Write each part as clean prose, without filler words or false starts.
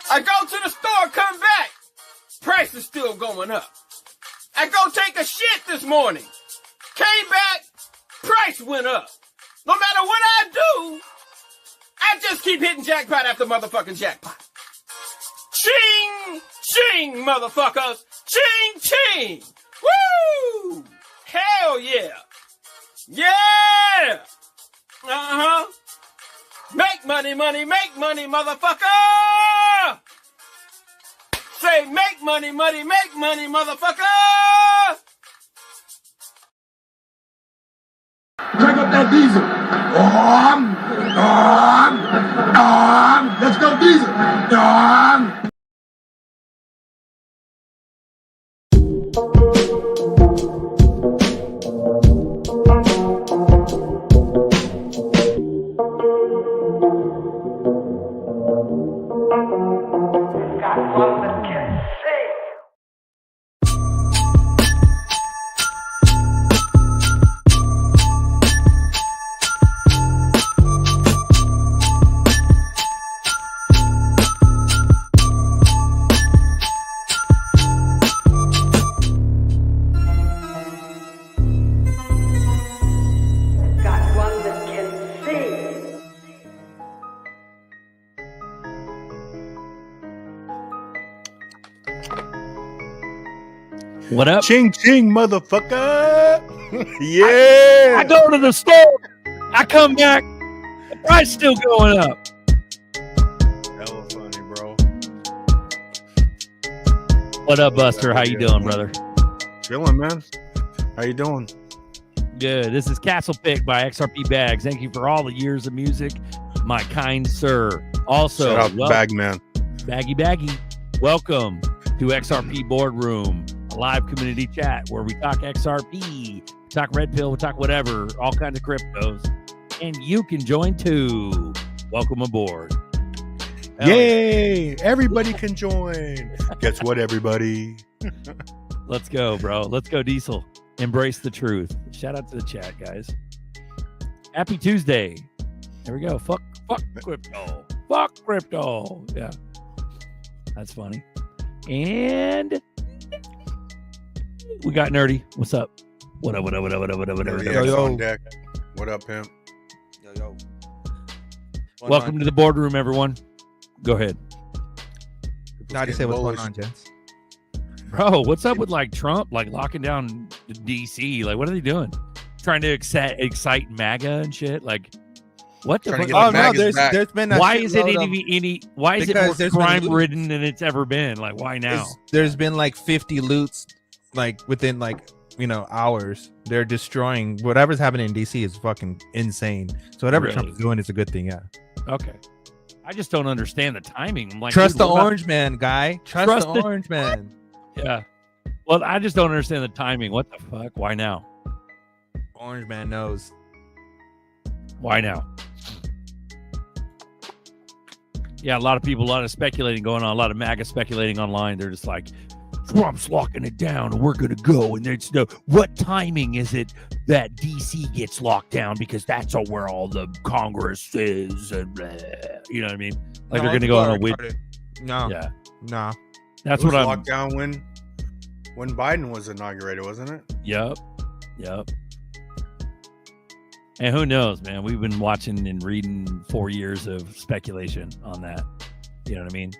I go to the store, come back. Price is still going up. I go take a shit this morning. Came back, price went up. No matter what I do, I just keep hitting jackpot after motherfucking jackpot. Ching, ching, motherfuckers. Ching, ching. Woo! Hell yeah. Yeah. Uh-huh. Make money, motherfucker. Say make money, motherfucker. Crank up that diesel. Let's go diesel. What up? Ching ching, motherfucker. Yeah. I go to the store. I come back. The price still going up. Hella funny, bro. What up, Buster? How you doing, brother? Chilling, man. How you doing? Good. This is Castle Pick by XRP Bags. Thank you for all the years of music, my kind sir. Also, shout out to Bagman. Baggy. Welcome to XRP Boardroom, a live community chat where we talk XRP, we talk red pill, we talk whatever, all kinds of cryptos, and you can join too. Welcome aboard. Yay! Yeah. Everybody can join. Guess what, everybody? Let's go, bro. Let's go, Diesel. Embrace the truth. Shout out to the chat, guys. Happy Tuesday. There we go. Fuck crypto. Fuck crypto. Yeah. That's funny. And we got Nerdy. What's up? What up? Yo. Deck. What up, pimp? Yo. Welcome to the boardroom, everyone. Go ahead. Now just say what's going on, gents. Bro, what's up with like Trump, like locking down DC? Like, what are they doing? Trying to excite MAGA and shit? Like, what the fuck? Oh no, there's been a why is it why is it more crime ridden than it's ever been? Like, why now? There's been like 50 loots, like within like hours. They're destroying whatever's happening in DC is fucking insane. So whatever Trump's doing is a good thing, yeah. Okay. I just don't understand the timing. I'm like, trust the orange man, guy. Trust the orange man. Yeah. Well, I just don't understand the timing. What the fuck? Why now? Orange man knows. Why now? Yeah, a lot of speculating going on, a lot of MAGA speculating online. They're just like, Trump's locking it down and we're going to go. And there's what timing is it that DC gets locked down? Because that's where all the Congress is. And blah, you know what I mean? Like they're going to go on a win. No. Yeah. No. That's what I'm locked down when Biden was inaugurated, wasn't it? Yep. And who knows, man? We've been watching and reading 4 years of speculation on that. You know what I mean?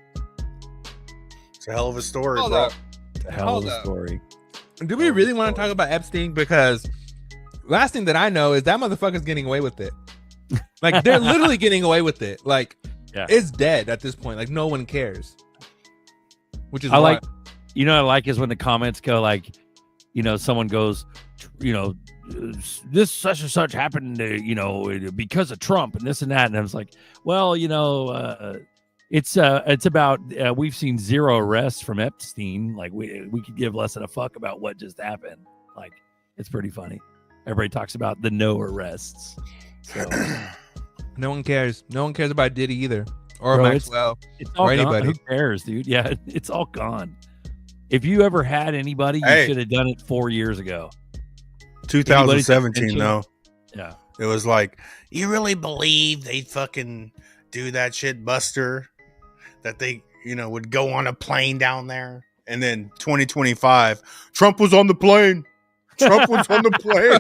It's a hell of a story, bro. It's a hell of a story. Do we really want to talk about Epstein? Because last thing that I know is that motherfucker's getting away with it. Like, they're literally getting away with it. Like, it's dead at this point. Like, no one cares. Which is I like, what I like is when the comments go like, someone goes, this such and such happened, because of Trump and this and that. And I was like, well, it's about, we've seen 0 arrests from Epstein. Like we could give less than a fuck about what just happened. Like, it's pretty funny. Everybody talks about the no arrests. So no one cares. No one cares about Diddy either. Or Maxwell. It's all or anybody. Who cares, dude? Yeah, it's all gone. If you ever had anybody, you should have done it 4 years ago. 2017, though. Yeah. It was like, you really believe they fucking do that shit, Buster? that they, would go on a plane down there. And then 2025, Trump was on the plane. Trump was on the plane.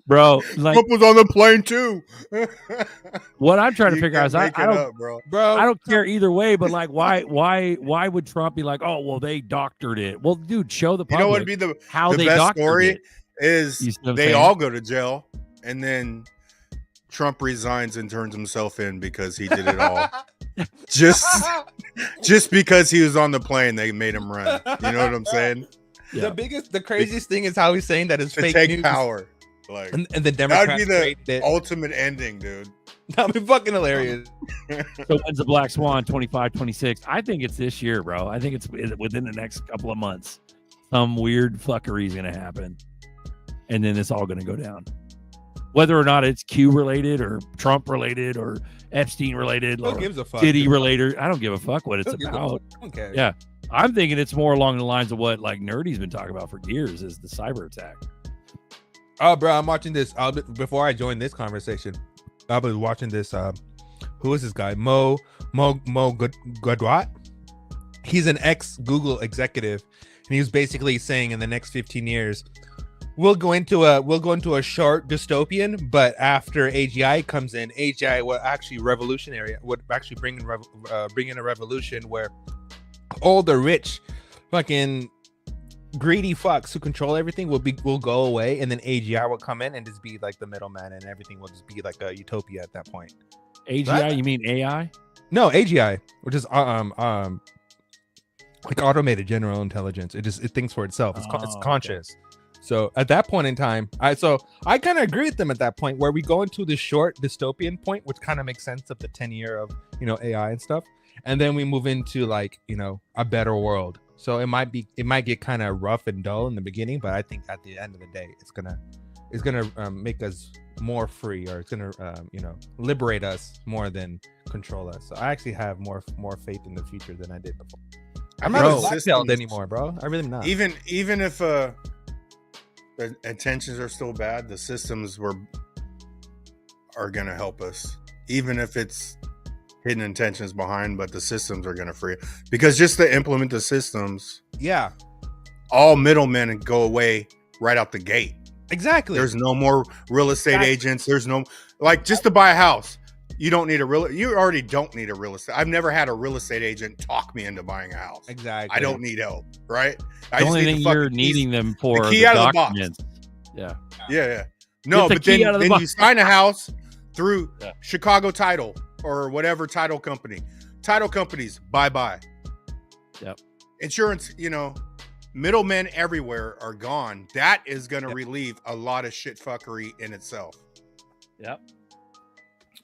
Bro, like, Trump was on the plane too. What I'm trying to figure out is I don't, bro. I don't care either way, but like, why would Trump be like, oh, well, they doctored it? Well, dude, show the public. You know what would be the they best doctored story it. is they all go to jail, and then Trump resigns and turns himself in because he did it all. just because he was on the plane, they made him run. You know what I'm saying? Yeah. The craziest thing is how he's saying that is fake take news. Power. Like, and the Democrats that would be the ultimate ending, dude. That'd be fucking hilarious. So when's the Black Swan? 25, 26? I think it's this year, bro. I think it's within the next couple of months. Some weird fuckery is going to happen. And then it's all going to go down. Whether or not it's Q related or Trump related or Epstein related or Diddy related, I don't give a fuck what it's about. Okay. Yeah. I'm thinking it's more along the lines of what like Nerdy's been talking about for years is the cyber attack. Oh, bro, I'm watching this. Before I joined this conversation, I was watching this. Who is this guy? Mo Gadwat. He's an ex-Google executive, and he was basically saying in the next 15 years, we'll go into a short dystopian, but after AGI comes in, AGI will actually bring in a revolution where all the rich, fucking greedy fucks who control everything will go away, and then AGI will come in and just be like the middleman, and everything will just be like a utopia at that point. AGI, you mean AI? No, AGI, which is like automated general intelligence. It thinks for itself. It's conscious. Okay. So at that point in time, I kind of agree with them at that point where we go into the short dystopian point, which kind of makes sense of the 10-year of AI and stuff, and then we move into like a better world. So it might get kind of rough and dull in the beginning, but I think at the end of the day, it's gonna make us more free, or it's gonna liberate us more than control us. So I actually have more faith in the future than I did before. I'm not blacktailed anymore, bro. I really not. Even if the intentions are still bad, the systems are gonna help us. Even if it's hidden intentions behind, but the systems are going to free it. Because just to implement the systems, all middlemen go away right out the gate. Exactly. There's no more real estate agents. There's no, like, just to buy a house, you already don't need a real estate. I've never had a real estate agent talk me into buying a house. Exactly. I don't need help, right? The only thing you're needing them for the key out of the box. Yeah. No, but then you sign a house through Chicago Title or whatever title company. Title companies, bye-bye. Yep. Insurance, middlemen everywhere are gone. That is going to relieve a lot of shit fuckery in itself. Yep.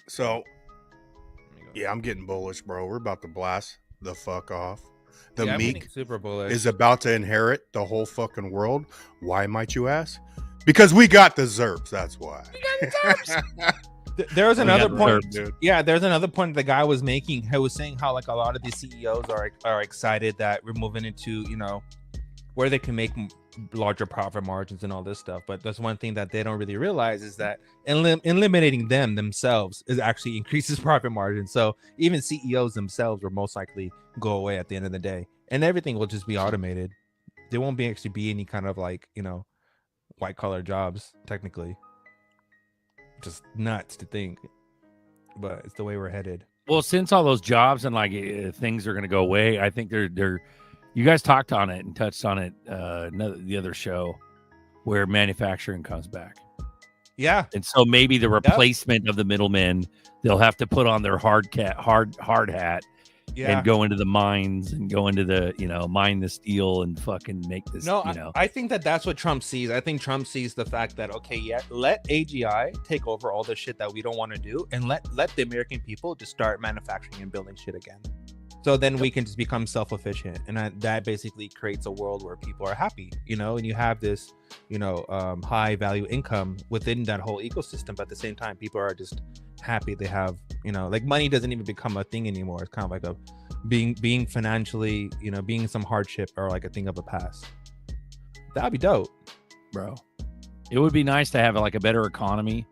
So, I'm getting bullish, bro. We're about to blast the fuck off. The meek super bullish is about to inherit the whole fucking world. Why, might you ask? Because we got the ZRPs, that's why. We got the ZRPs. There was another point. There's another point the guy was making. He was saying how like a lot of these CEOs are excited that we're moving into where they can make larger profit margins and all this stuff. But that's one thing that they don't really realize is that eliminating themselves is actually increases profit margins. So even CEOs themselves will most likely go away at the end of the day, and everything will just be automated. There won't actually be any kind of like white collar jobs technically. Just nuts to think, but it's the way we're headed. Well, since all those jobs and like things are going to go away, I think they're you guys talked on it and touched on it the other show where manufacturing comes back. Yeah. And so maybe the replacement of the middlemen, they'll have to put on their hard hat and go into the mines and go into the, mine the steel and fucking make this. No, I think that's what Trump sees. I think Trump sees the fact that, let AGI take over all the shit that we don't want to do, and let the American people just start manufacturing and building shit again. So then we can just become self-efficient, and that basically creates a world where people are happy, and you have this, high value income within that whole ecosystem. But at the same time, people are just happy they have, like money doesn't even become a thing anymore. It's kind of like a being financially, being some hardship or like a thing of the past. That'd be dope, bro. It would be nice to have like a better economy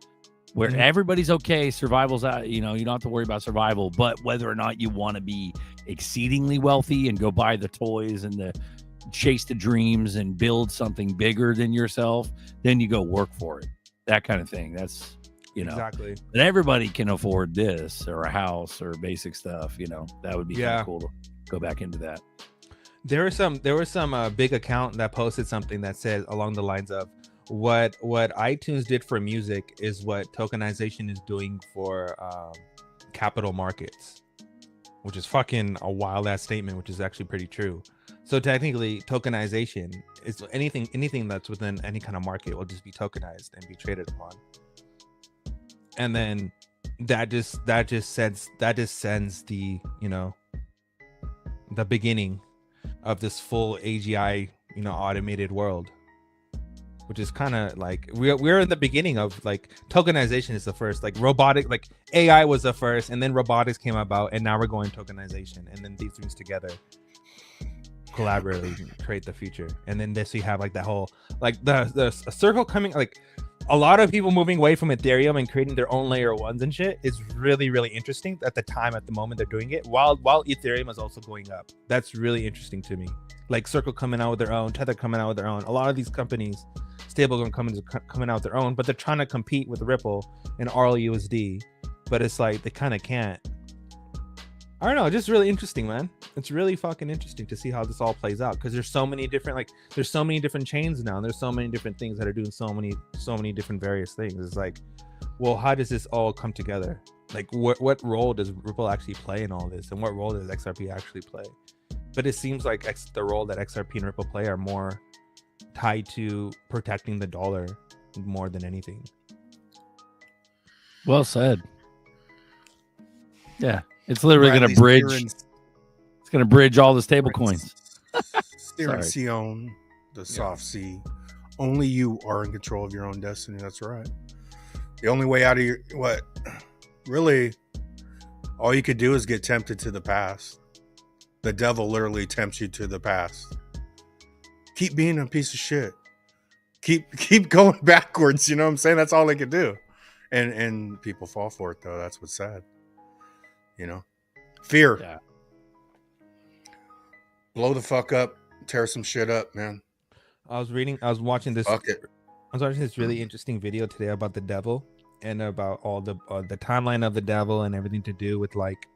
where everybody's okay, survival's out, you know, you don't have to worry about survival, but whether or not you want to be exceedingly wealthy and go buy the toys and the chase the dreams and build something bigger than yourself, then you go work for it. That kind of thing. That's, you know, exactly. But everybody can afford this or a house or basic stuff, you know. That would be kind of cool to go back into that. There was some big account that posted something that said along the lines of what iTunes did for music is what tokenization is doing for capital markets, which is fucking a wild ass statement, which is actually pretty true. So technically, tokenization is anything that's within any kind of market will just be tokenized and be traded upon. And then that just sends the, you know, the beginning of this full AGI, you know, automated world, which is kind of like we're in the beginning of, like, tokenization is the first, like robotic, like AI was the first, and then robotics came about, and now we're going tokenization, and then these things together collaboratively create the future. And then this, we have like that whole, like the circle coming, like a lot of people moving away from Ethereum and creating their own layer ones and shit is really, really interesting at the moment they're doing it, while Ethereum is also going up. That's really interesting to me. Like Circle coming out with their own, Tether coming out with their own, a lot of these companies, stablecoin coming out with their own, but they're trying to compete with Ripple and RLUSD, but it's like they kind of can't. I don't know, just really interesting, man. It's really fucking interesting to see how this all plays out, because there's so many different, like, there's so many different chains now, and there's so many different things that are doing so many different various things. It's like, well, how does this all come together? Like, what role does Ripple actually play in all this, and what role does XRP actually play? But it seems like the role that XRP and Ripple play are more tied to protecting the dollar more than anything. Well said. Yeah, it's literally going to bridge. It's going to bridge all the stable coins. Steering the soft C. Only you are in control of your own destiny. That's right. The only way out of really, all you could do is get tempted to the past. The devil literally tempts you to the past. Keep being a piece of shit. Keep going backwards. You know what I'm saying? That's all they could do. And people fall for it, though. That's what's sad. You know? Fear. Yeah. Blow the fuck up. Tear some shit up, man. I was watching this. Fuck it. I was watching this really interesting video today about the devil and about all the timeline of the devil and everything to do with, like,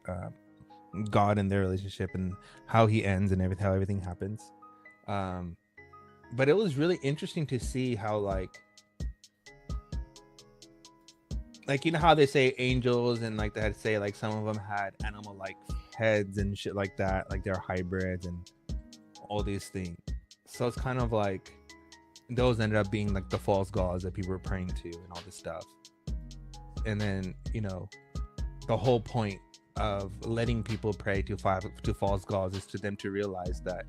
God and their relationship and how he ends and how everything happens. But it was really interesting to see how, like, you know how they say angels, and like they had to say, like, some of them had animal like heads and shit like that, like they're hybrids and all these things. So it's kind of like those ended up being like the false gods that people were praying to and all this stuff. And then, you know, the whole point of letting people pray to false gods is to them to realize that,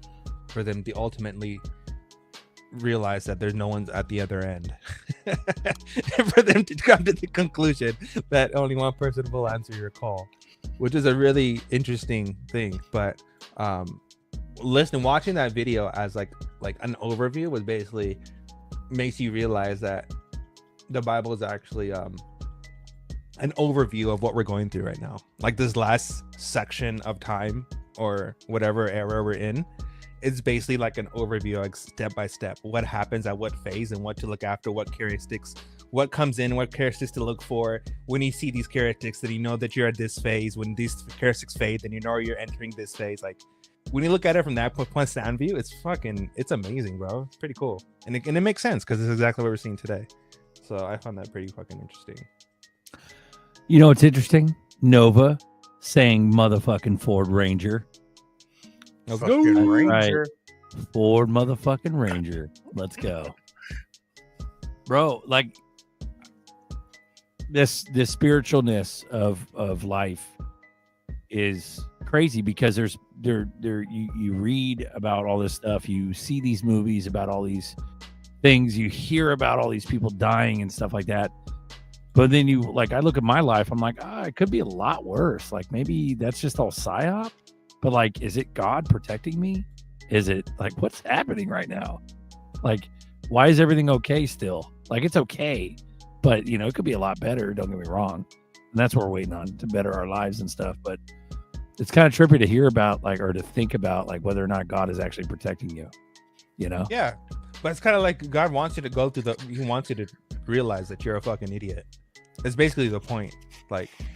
for them to ultimately realize that there's no one's at the other end. And for them to come to the conclusion that only one person will answer your call, which is a really interesting thing. But watching that video as like an overview was basically makes you realize that the Bible is actually an overview of what we're going through right now. Like this last section of time or whatever era we're in, it's basically like an overview, like step by step, what happens at what phase and what to look after, what characteristics, what comes in, what characteristics to look for. When you see these characteristics, then you know that you're at this phase. When these characteristics fade, then you know you're entering this phase. Like when you look at it from that point stand view, it's amazing, bro. It's pretty cool. And it makes sense because it's exactly what we're seeing today. So I found that pretty fucking interesting. You know what's interesting? Nova saying motherfucking Ford Ranger. Let's go. Ranger. Right. Ford motherfucking Ranger. Let's go. Bro, like this spiritualness of life is crazy because you read about all this stuff, you see these movies about all these things, you hear about all these people dying and stuff like that. But then I look at my life, I'm like, it could be a lot worse. Like maybe that's just all psyop. But like, is it God protecting me? Is it like, what's happening right now? Like, why is everything okay still? Like, it's okay. But it could be a lot better. Don't get me wrong, and that's what we're waiting on to better our lives and stuff. But it's kind of trippy to hear about, or to think about, whether or not God is actually protecting you. Yeah, but it's kind of like God wants you to go through He wants you to realize that you're a fucking idiot. That's basically the point.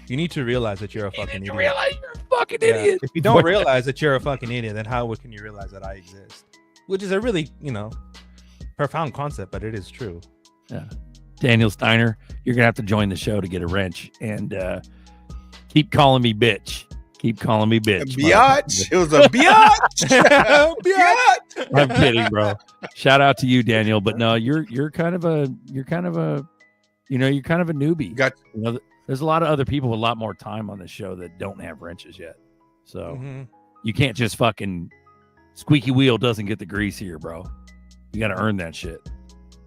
You need to realize that you're a fucking idiot. Realize you're a fucking idiot. If you don't realize that you're a fucking idiot, then how can you realize that I exist? Which is a really, profound concept, but it is true. Yeah. Daniel Steiner, you're gonna have to join the show to get a wrench and keep calling me bitch. Keep calling me bitch. Biatch. It was a biatch. Biatch. I'm kidding, bro. Shout out to you, Daniel. But no, you're kind of a newbie. There's a lot of other people with a lot more time on the show that don't have wrenches yet. So you can't just fucking squeaky wheel doesn't get the grease here, bro. You got to earn that shit.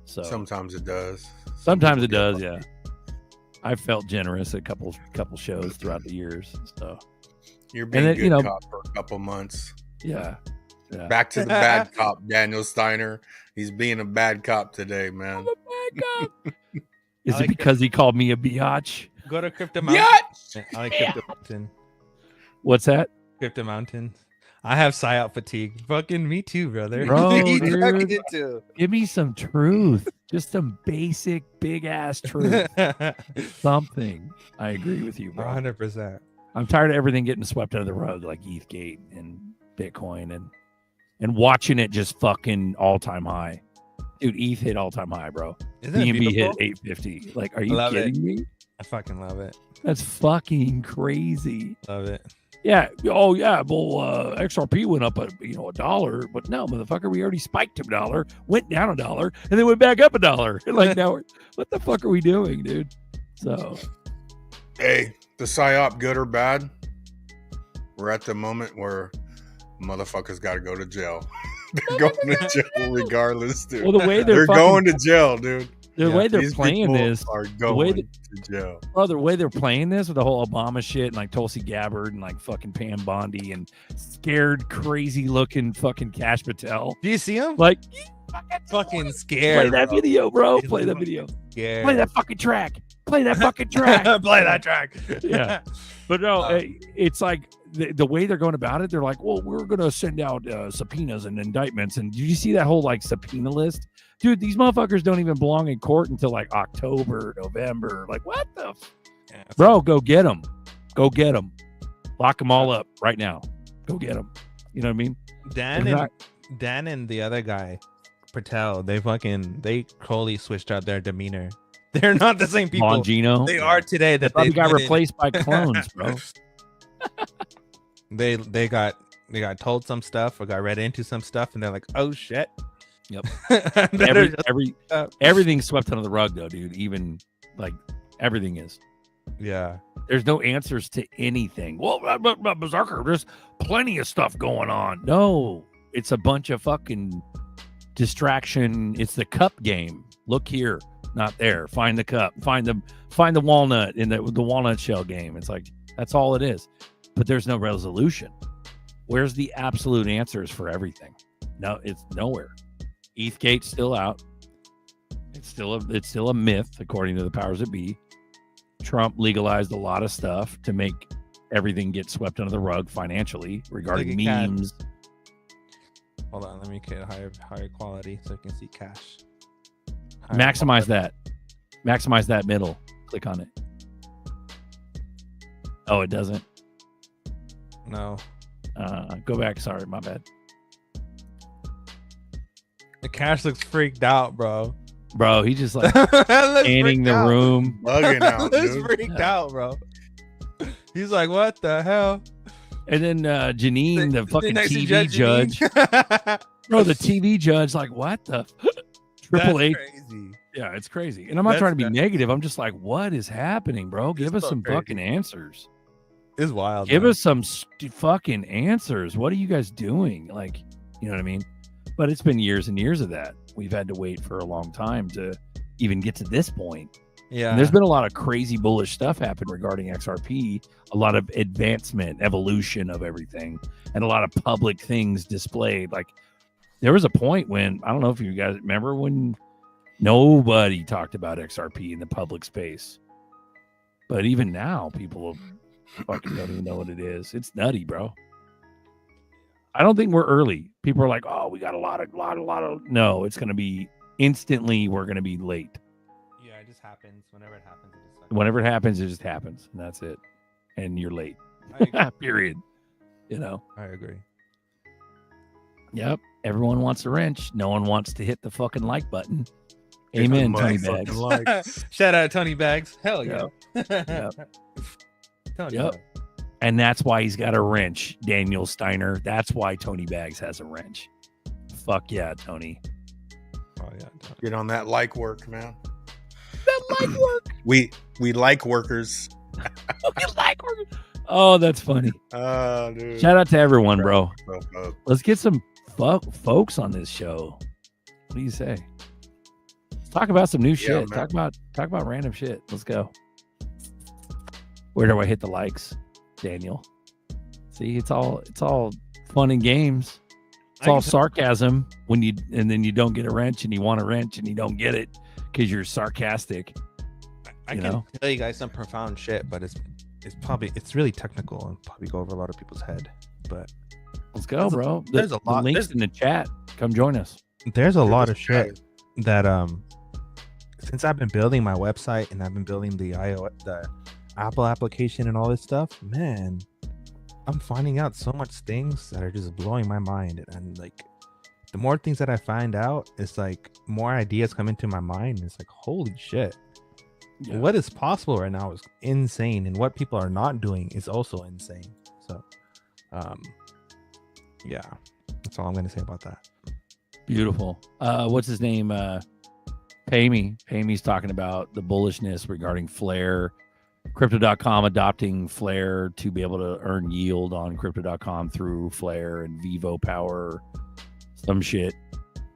So sometimes it does. Sometimes it does, yeah. I felt generous a couple shows throughout the years. So you're being a good cop for a couple months. Yeah. Back to the bad cop, Daniel Steiner. He's being a bad cop today, man. I'm a bad cop. Is it because he called me a biatch? Go to Crypto Mountain. I like Crypto Mountain. What's that? Crypto Mountain. I have psyop fatigue. Fucking me too, brother. Bro, dude, give me some truth. Just some basic big ass truth. Something. I agree with you, bro. 100%. I'm tired of everything getting swept under the rug, like ETHgate and Bitcoin, and watching it just fucking all time high. Dude, ETH hit all time high, bro. BNB hit 850. Are you kidding me? I fucking love it. That's fucking crazy. Love it. Yeah. Oh yeah. Well, XRP went up $1, but no, motherfucker, we already spiked $1, went down $1, and then went back up $1. Now, what the fuck are we doing, dude? So, hey, the psyop, good or bad? We're at the moment where motherfuckers got to go to jail. They're going to jail regardless, dude. Well, the way they're going to jail, dude. The way they're playing this are going to jail. Oh, the way they're playing this with the whole Obama shit and Tulsi Gabbard and fucking Pam Bondi and scared, crazy looking fucking Cash Patel. Do you see him? Fucking scared. Play that video, bro. Play that video. Scared. Play that fucking track. Play that fucking track. Play that track. Yeah. But no, it's the way they're going about it. They're like, well, we're going to send out subpoenas and indictments. And did you see that whole subpoena list? Dude, these motherfuckers don't even belong in court until October, November. What the? Bro, go get them. Go get them. Lock them all up right now. Go get them. You know what I mean? Dan and the other guy, Patel, they totally switched out their demeanor. They're not the same people. Bongino. They are today. That they got replaced by clones, bro. They got told some stuff or got read into some stuff, and they're like, "Oh shit." Yep. Everything's swept under the rug, though, dude. Even everything is. Yeah. There's no answers to anything. Well, Berserker, there's plenty of stuff going on. No, it's a bunch of fucking distraction. It's the cup game. Look here, not there. Find the cup. Find the walnut in the walnut shell game. It's that's all it is. But there's no resolution. Where's the absolute answers for everything? No, it's nowhere. ETHgate's still out. It's still a myth, according to the powers that be. Trump legalized a lot of stuff to make everything get swept under the rug financially regarding memes. Hold on, let me get a higher quality so I can see cash. Maximize that. Maximize that middle. Click on it. Oh, it doesn't. No. Go back. Sorry, my bad. The cash looks freaked out, bro. Bro, he just scanning the room. Bugging out, dude. Freaked out, bro. He's like, what the hell? And then Janine, the fucking TV judge. Bro, the TV judge, what the? Triple H. Crazy. Yeah, it's crazy. And I'm not trying to be negative. I'm just what is happening, bro? Give us some fucking answers. It's wild. Give us some fucking answers. What are you guys doing? You know what I mean? But it's been years and years of that. We've had to wait for a long time to even get to this point. Yeah. And there's been a lot of crazy bullish stuff happen regarding XRP, a lot of advancement, evolution of everything, and a lot of public things displayed. There was a point when, I don't know if you guys remember when Nobody talked about XRP in the public space. But even now, people fucking don't even know what it is. It's nutty, bro. I don't think we're early. People are like, oh, we got a lot of. No, it's going to be instantly. We're going to be late. Yeah, it just happens. Whenever it happens, Whenever it happens, it just happens. And that's it. And you're late. Period. You know? I agree. Yep. Everyone wants a wrench. No one wants to hit the fucking like button. Amen, Tony Bags. Shout out Tony Bags. Hell yeah. Yep. Tony Yep. And that's why he's got a wrench, Daniel Steiner. That's why Tony Bags has a wrench. Fuck yeah, Tony. Oh yeah. Get on that like work, man. That like work. We like workers. We like workers. Oh, that's funny. Dude. Shout out to everyone, bro. Let's get some folks on this show. What do you say? Let's talk about some new shit. Man. Talk about random shit. Let's go. Where do I hit the likes, Daniel? See, it's all fun and games. It's all sarcasm and then you don't get a wrench and you want a wrench and you don't get it because you're sarcastic. I can tell you guys some profound shit, but it's really technical and probably go over a lot of people's head. But let's go, bro. There's a lot. The links in the chat. Come join us. There's a lot of shit that since I've been building my website and I've been building the Apple application and all this stuff, man, I'm finding out so much things that are just blowing my mind. And like, the more things that I find out, it's like more ideas come into my mind. It's like, holy shit. Yeah. What is possible right now is insane, and what people are not doing is also insane. So, yeah, that's all I'm going to say about that. Beautiful. What's his name? Payme's talking about the bullishness regarding Flare. Crypto.com adopting Flare to be able to earn yield on Crypto.com through Flare and Vivo Power, some shit.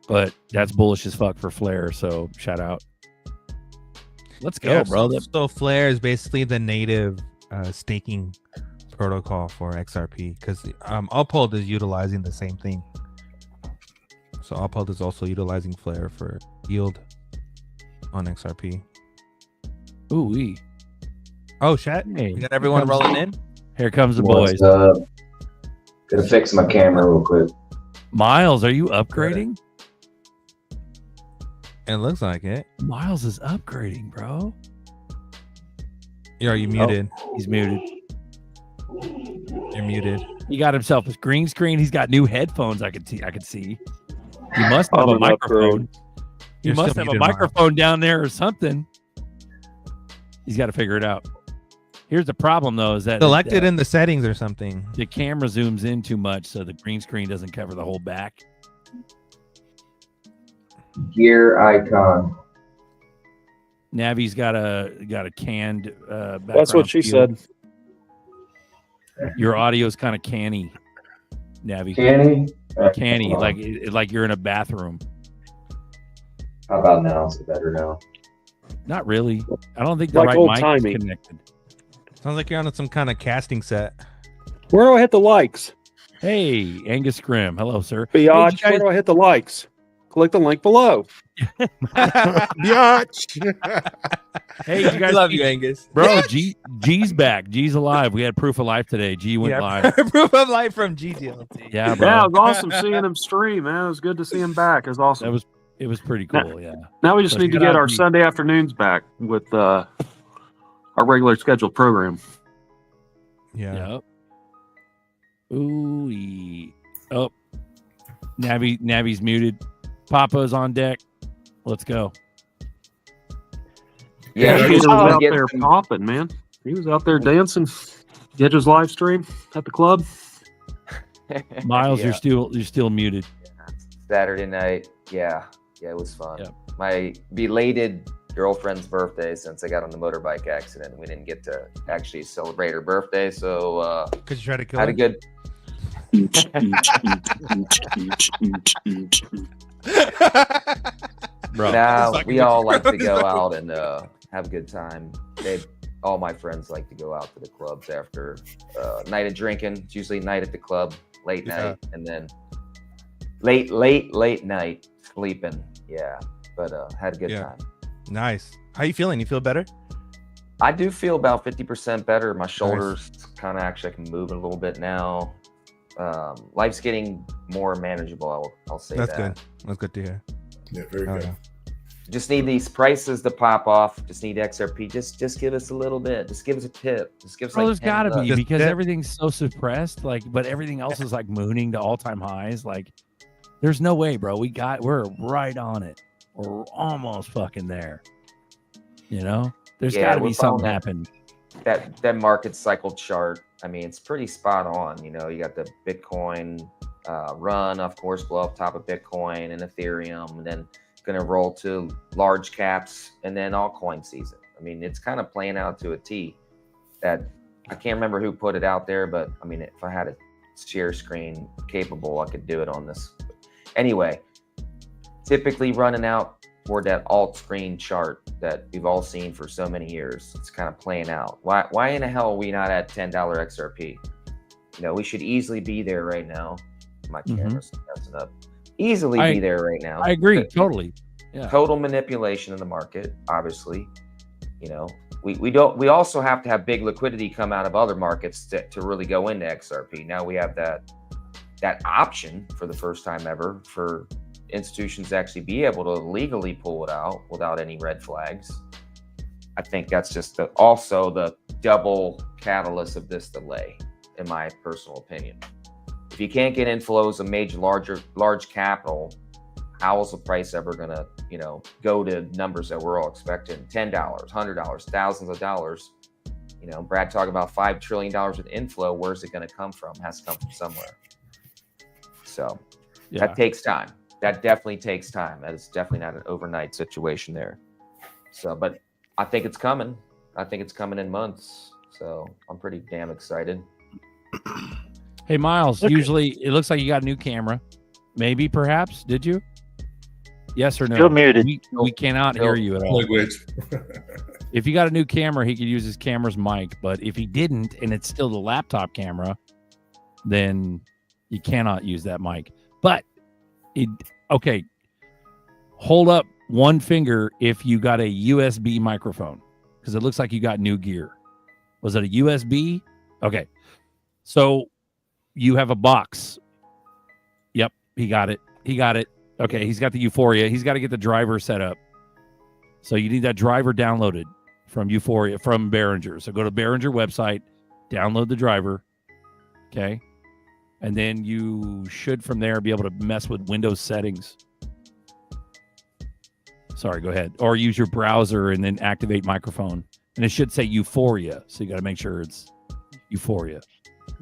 But that's bullish as fuck for Flare. So shout out. Let's go, bro. So Flare is basically the native staking protocol for XRP because Uphold is utilizing the same thing. So Uphold is also utilizing Flare for yield on XRP. Ooh-wee. Oh, chat. Hey, you got everyone rolling in? Here comes the boys. Gonna fix my camera real quick. Miles, are you upgrading? It looks like it. Miles is upgrading, bro. Are you muted? He's muted. You're muted. He got himself a green screen. He's got new headphones. I could see. He must have a microphone. He must have a microphone down there or something. He's got to figure it out. Here's the problem, though, is that select it in the settings or something. The camera zooms in too much, so the green screen doesn't cover the whole back. Gear icon. Navi's got a canned background. That's what she said. Your audio's kind of canny, Navi. Canny, like you're in a bathroom. How about now? Is it better now? Not really. I don't think the like right mic is connected. Sounds like you're on some kind of casting set. Where do I hit the likes? Hey, Angus Grimm. Hello, sir. Biatch, where do I hit the likes? Click the link below. Biatch. Hey, you guys love you, Angus. Bro, G's back. G's alive. We had proof of life today. G went live. Proof of life from GDLT. Yeah, bro. Yeah, it was awesome seeing him stream, man. It was good to see him back. It was awesome. It was pretty cool, yeah. Now we just need to get our Sunday afternoons back with our regular scheduled program. Yeah. Yep. Ooh. Oh. Navi's muted. Papa's on deck. Let's go. Yeah, he was out there popping, man. He was out there dancing. Did his live stream at the club. Miles, you're still muted. Saturday night. Yeah, it was fun. Yep. My belated girlfriend's birthday, since I got on the motorbike accident, we didn't get to actually celebrate her birthday. So could you try to kill had her? a good. Bro, now we all like to go out and have a good time. All my friends like to go out to the clubs after night of drinking. It's usually night at the club, late night, and then late night sleeping. Yeah, but had a good time. Nice. How you feeling? You feel better? I do feel about 50% better. My shoulders kind of actually I can move a little bit now. Life's getting more manageable. I'll say that's that. Good. That's good to hear. Yeah, very good. Yeah. Just need these prices to pop off. Just need XRP. Just give us a little bit. Just give us a tip. Just give us like there's got to be, Just because tip. everything's so suppressed. Like, but everything else is like mooning to all-time highs. Like, there's no way, bro. We're right on it. We're almost fucking there. You know, there's got to be something happen. That market cycle chart. I mean, it's pretty spot on. You know, you got the Bitcoin run, of course, blow up top of Bitcoin and Ethereum, and then going to roll to large caps and then altcoin season. I mean, it's kind of playing out to a T. That I can't remember who put it out there, but I mean, if I had a share screen capable, I could do it on this. Anyway, typically running out for that alt screen chart that we've all seen for so many years. It's kind of playing out. Why in the hell are we not at $10 XRP? You know, we should easily be there right now. My camera's messing up. Easily be there right now. I agree, totally. Yeah. Total manipulation in the market, obviously. You know, we also have to have big liquidity come out of other markets to really go into XRP. Now we have that option for the first time ever for institutions to actually be able to legally pull it out without any red flags. I think that's just also the double catalyst of this delay, in my personal opinion. If you can't get inflows of large capital, how is the price ever going to, you know, go to numbers that we're all expecting? $10, $100, thousands of dollars. You know, Brad talked about $5 trillion with inflow. Where's it going to come from? It has to come from somewhere. So that takes time. That definitely takes time. That is definitely not an overnight situation there. So, but I think it's coming. I think it's coming in months. So I'm pretty damn excited. Hey, Miles, usually it looks like you got a new camera. Maybe, perhaps. Did you? Yes or no? Still muted. We cannot hear you at all. Wait. If you got a new camera, he could use his camera's mic. But if he didn't, and it's still the laptop camera, then you cannot use that mic. But, okay, hold up one finger if you got a USB microphone, because it looks like you got new gear. Was it a USB? Okay. So you have a box. Yep, he got it. Okay, he's got the Euphoria. He's got to get the driver set up. So you need that driver downloaded from Euphoria, from Behringer. So go to Behringer website, download the driver. Okay. And then you should from there be able to mess with Windows settings. Sorry, go ahead. Or use your browser and then activate microphone. And it should say Euphoria. So you got to make sure it's Euphoria.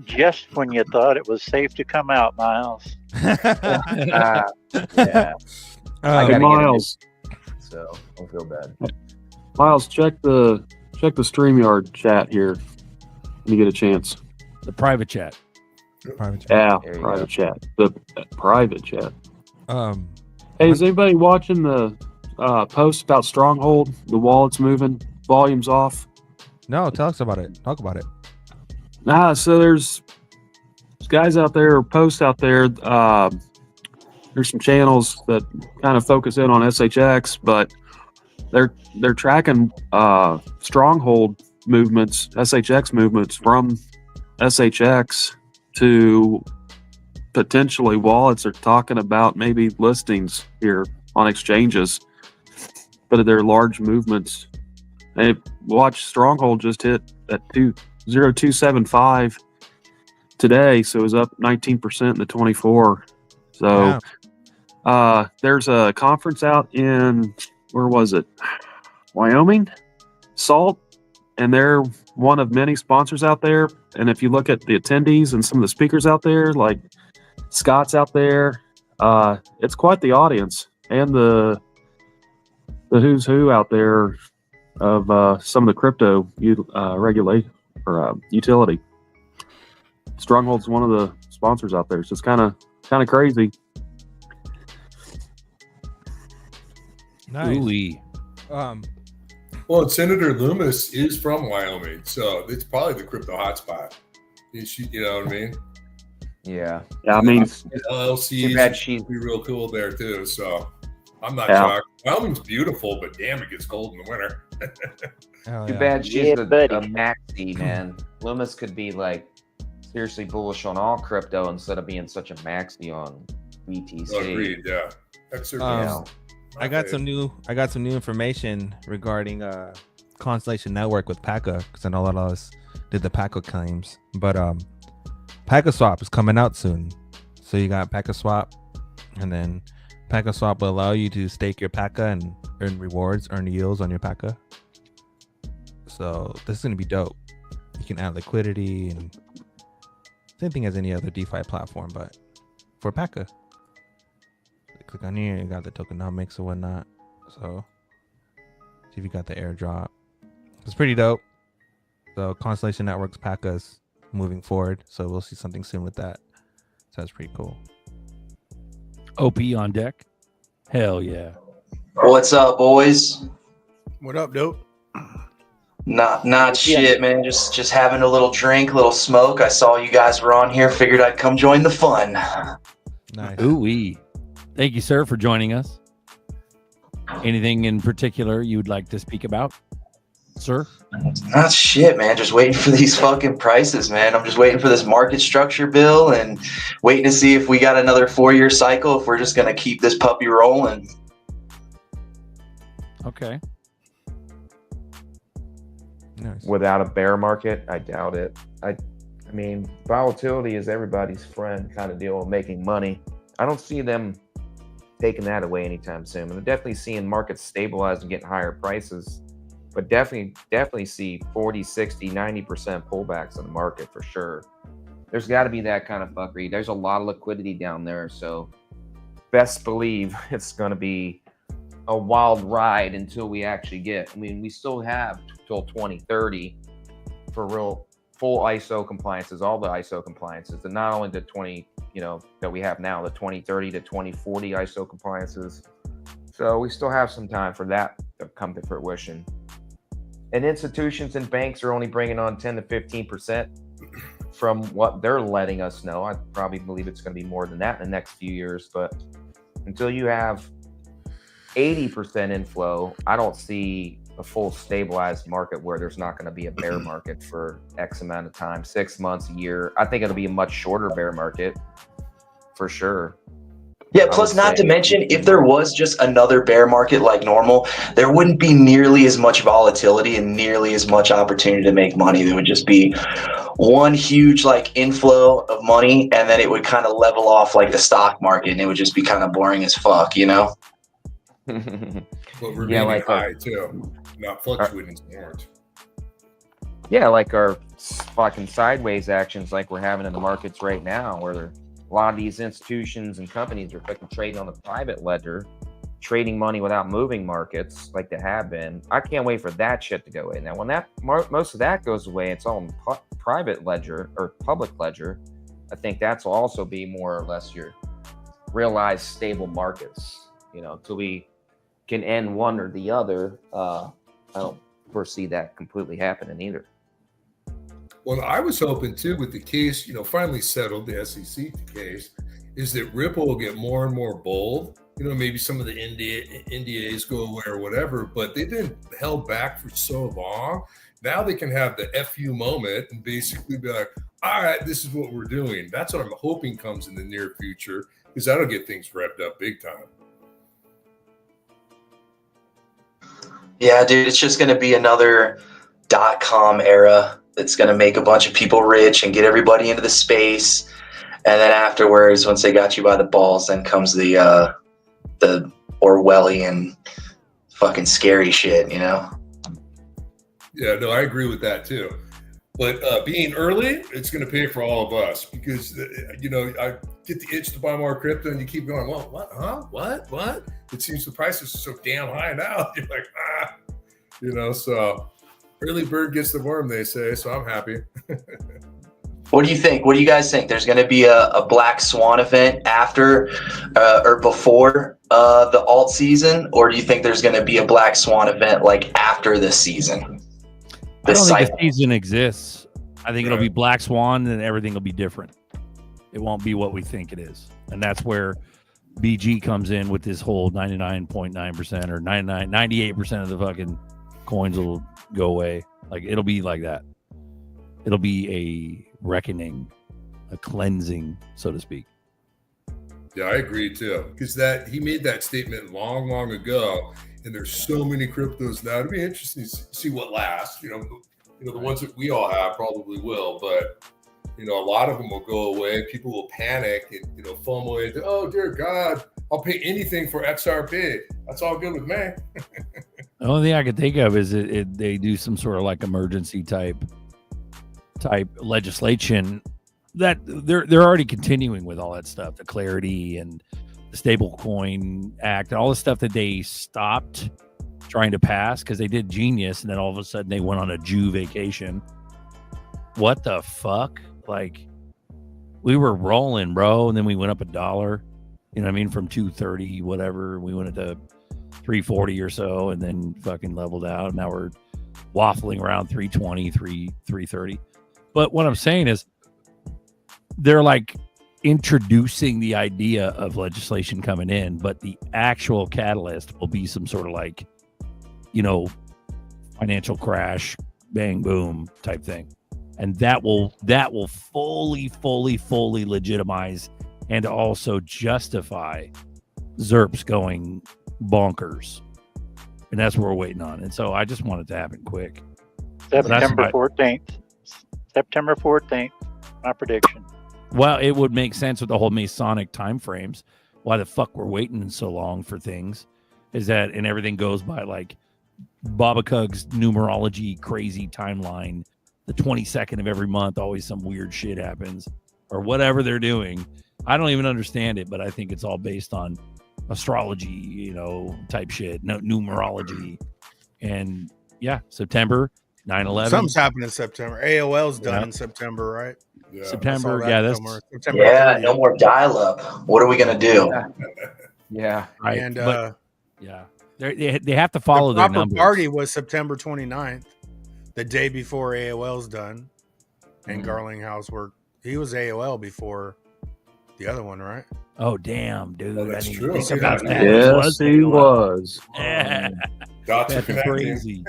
Just when you thought it was safe to come out, Miles. Yeah. Miles. So I don't feel bad. Miles, check the StreamYard chat here when you get a chance. The private chat. Yeah, private chat. The private chat. Hey, is anybody watching the post about Stronghold? The wallet's moving, volume's off. No, tell us about it. Talk about it. So there's guys out there, or posts out there. There's some channels that kind of focus in on SHX, but they're tracking Stronghold movements, SHX movements from SHX to potentially wallets. Are talking about maybe listings here on exchanges, but they're large movements. They watch Stronghold just hit at 20275 today, so it was up 19% in the 24. So there's a conference out in, where was it? Wyoming? SALT, and they're one of many sponsors out there. And if you look at the attendees and some of the speakers out there, like Scott's out there, it's quite the audience, and the who's who out there of some of the crypto regulate or utility. Stronghold's one of the sponsors out there, so it's kind of crazy. Nice. Ooh-wee. Well, and Senator Loomis is from Wyoming, so it's probably the crypto hotspot. You know what I mean? Yeah. Yeah, I mean, LLC Too bad she's be real cool there too. So I'm not shocked. Wyoming's beautiful, but damn, it gets cold in the winter. Too bad she's a maxi, man. Loomis could be like seriously bullish on all crypto instead of being such a maxi on BTC. Oh, agreed, yeah. I got some new information regarding Constellation Network with PACA, because I know a lot of us did the PACA claims, but PACA swap is coming out soon. So you got PACA swap, and then PACA swap will allow you to stake your PACA and earn rewards, earn yields on your PACA. So this is gonna be dope. You can add liquidity and same thing as any other DeFi platform, but for PACA. Click on here, you got the tokenomics or whatnot. So see if you got the airdrop. It's pretty dope. So Constellation Networks PACA's moving forward, so we'll see something soon with that. So that's pretty cool. OP on deck. Hell yeah. What's up, boys? What up, dope? Not shit, man. Just having a little drink, a little smoke. I saw you guys were on here. Figured I'd come join the fun. Nice. Ooh-wee. Thank you, sir, for joining us. Anything in particular you would like to speak about, sir? Not shit, man. Just waiting for these fucking prices, man. I'm just waiting for this market structure bill and waiting to see if we got another 4-year cycle, if we're just going to keep this puppy rolling. Okay. Nice. Without a bear market, I doubt it. I mean, volatility is everybody's friend kind of deal with making money. I don't see them taking that away anytime soon. I'm definitely seeing markets stabilize and getting higher prices, but definitely see 40, 60, 90% pullbacks in the market for sure. There's got to be that kind of fuckery. There's a lot of liquidity down there, so best believe it's going to be a wild ride until we actually get. I mean, we still have till 2030 for real full ISO compliances, all the ISO compliances, and not only the 20, that we have now, the 2030 to 2040 ISO compliances. So we still have some time for that to come to fruition. And institutions and banks are only bringing on 10 to 15% from what they're letting us know. I probably believe it's going to be more than that in the next few years. But until you have 80% inflow, I don't see a full stabilized market where there's not going to be a bear market for X amount of time, 6 months, a year. I think it'll be a much shorter bear market for sure. Yeah, plus not to mention, if there was just another bear market like normal, there wouldn't be nearly as much volatility and nearly as much opportunity to make money. There would just be one huge inflow of money, and then it would kind of level off like the stock market, and it would just be kind of boring as fuck, But remaining high too, not fluctuating so much. Yeah, like our fucking sideways actions like we're having in the markets right now, where a lot of these institutions and companies are fucking trading on the private ledger, trading money without moving markets like they have been. I can't wait for that shit to go away. Now, when most of that goes away, it's all in private ledger or public ledger. I think that's will also be more or less your realized stable markets, until we can end one or the other. I don't foresee that completely happening either. Well, I was hoping too, with the case, finally settled, the SEC case, is that Ripple will get more and more bold. Maybe some of the NDAs go away or whatever, but they've been held back for so long. Now they can have the FU moment and basically be like, all right, this is what we're doing. That's what I'm hoping comes in the near future, because that'll get things revved up big time. Yeah, dude, it's just going to be another .com era that's going to make a bunch of people rich and get everybody into the space. And then afterwards, once they got you by the balls, then comes the Orwellian fucking scary shit, Yeah, no, I agree with that too. But being early, it's going to pay for all of us, because, I get the itch to buy more crypto, and you keep going, well, what, huh? What? It seems the prices are so damn high now. You're like, so early bird gets the worm, they say, so I'm happy. What do you think? What do you guys think? There's going to be a black swan event after or before the alt season, or do you think there's going to be a black swan event after this season? I don't think the season exists. I think it'll be black swan and everything will be different. It won't be what we think it is. And that's where BG comes in with this whole 99.9% or 98% of the fucking coins will go away. Like, it'll be like that. It'll be a reckoning, a cleansing, so to speak. Yeah, I agree too. Because he made that statement long ago, and there's so many cryptos now. It'll be interesting to see what lasts. You know, the ones that we all have probably will, but a lot of them will go away. People will panic and FOMO into, oh dear God, I'll pay anything for XRP. That's all good with me. The only thing I could think of is they do some sort of like emergency type legislation that they're already continuing with all that stuff, the Clarity and the Stablecoin Act and all the stuff that they stopped trying to pass because they did Genius, and then all of a sudden they went on a Jew vacation. What the fuck? Like, we were rolling, bro, and then we went up $1. You know what I mean? From 230, whatever, we went into 340 or so, and then fucking leveled out. Now we're waffling around 320, 330. But what I'm saying is, they're like introducing the idea of legislation coming in, but the actual catalyst will be some sort of like, financial crash, bang, boom type thing. And that will fully legitimize and also justify ZERPs going bonkers. And that's what we're waiting on. And so I just want it to happen quick. September 14th, my prediction. Well, it would make sense with the whole Masonic time frames. Why the fuck we're waiting so long for things is that, and everything goes by like Baba Kug's numerology crazy timeline. The 22nd of every month, always some weird shit happens or whatever they're doing. I don't even understand it, but I think it's all based on astrology, type shit, no numerology. And yeah, September 9/11. Something's happening in September. AOL's done in September, right? Yeah. September, that's September 30th. No more dial-up. What are we gonna do? Yeah, right. And they have to follow the their proper numbers. party was September 29th, the day before AOL's done, and Garlinghouse he was AOL before the other one, right? Oh damn, dude! That's true. Think about that. Yes, he was. Yeah. Dots are That's crazy.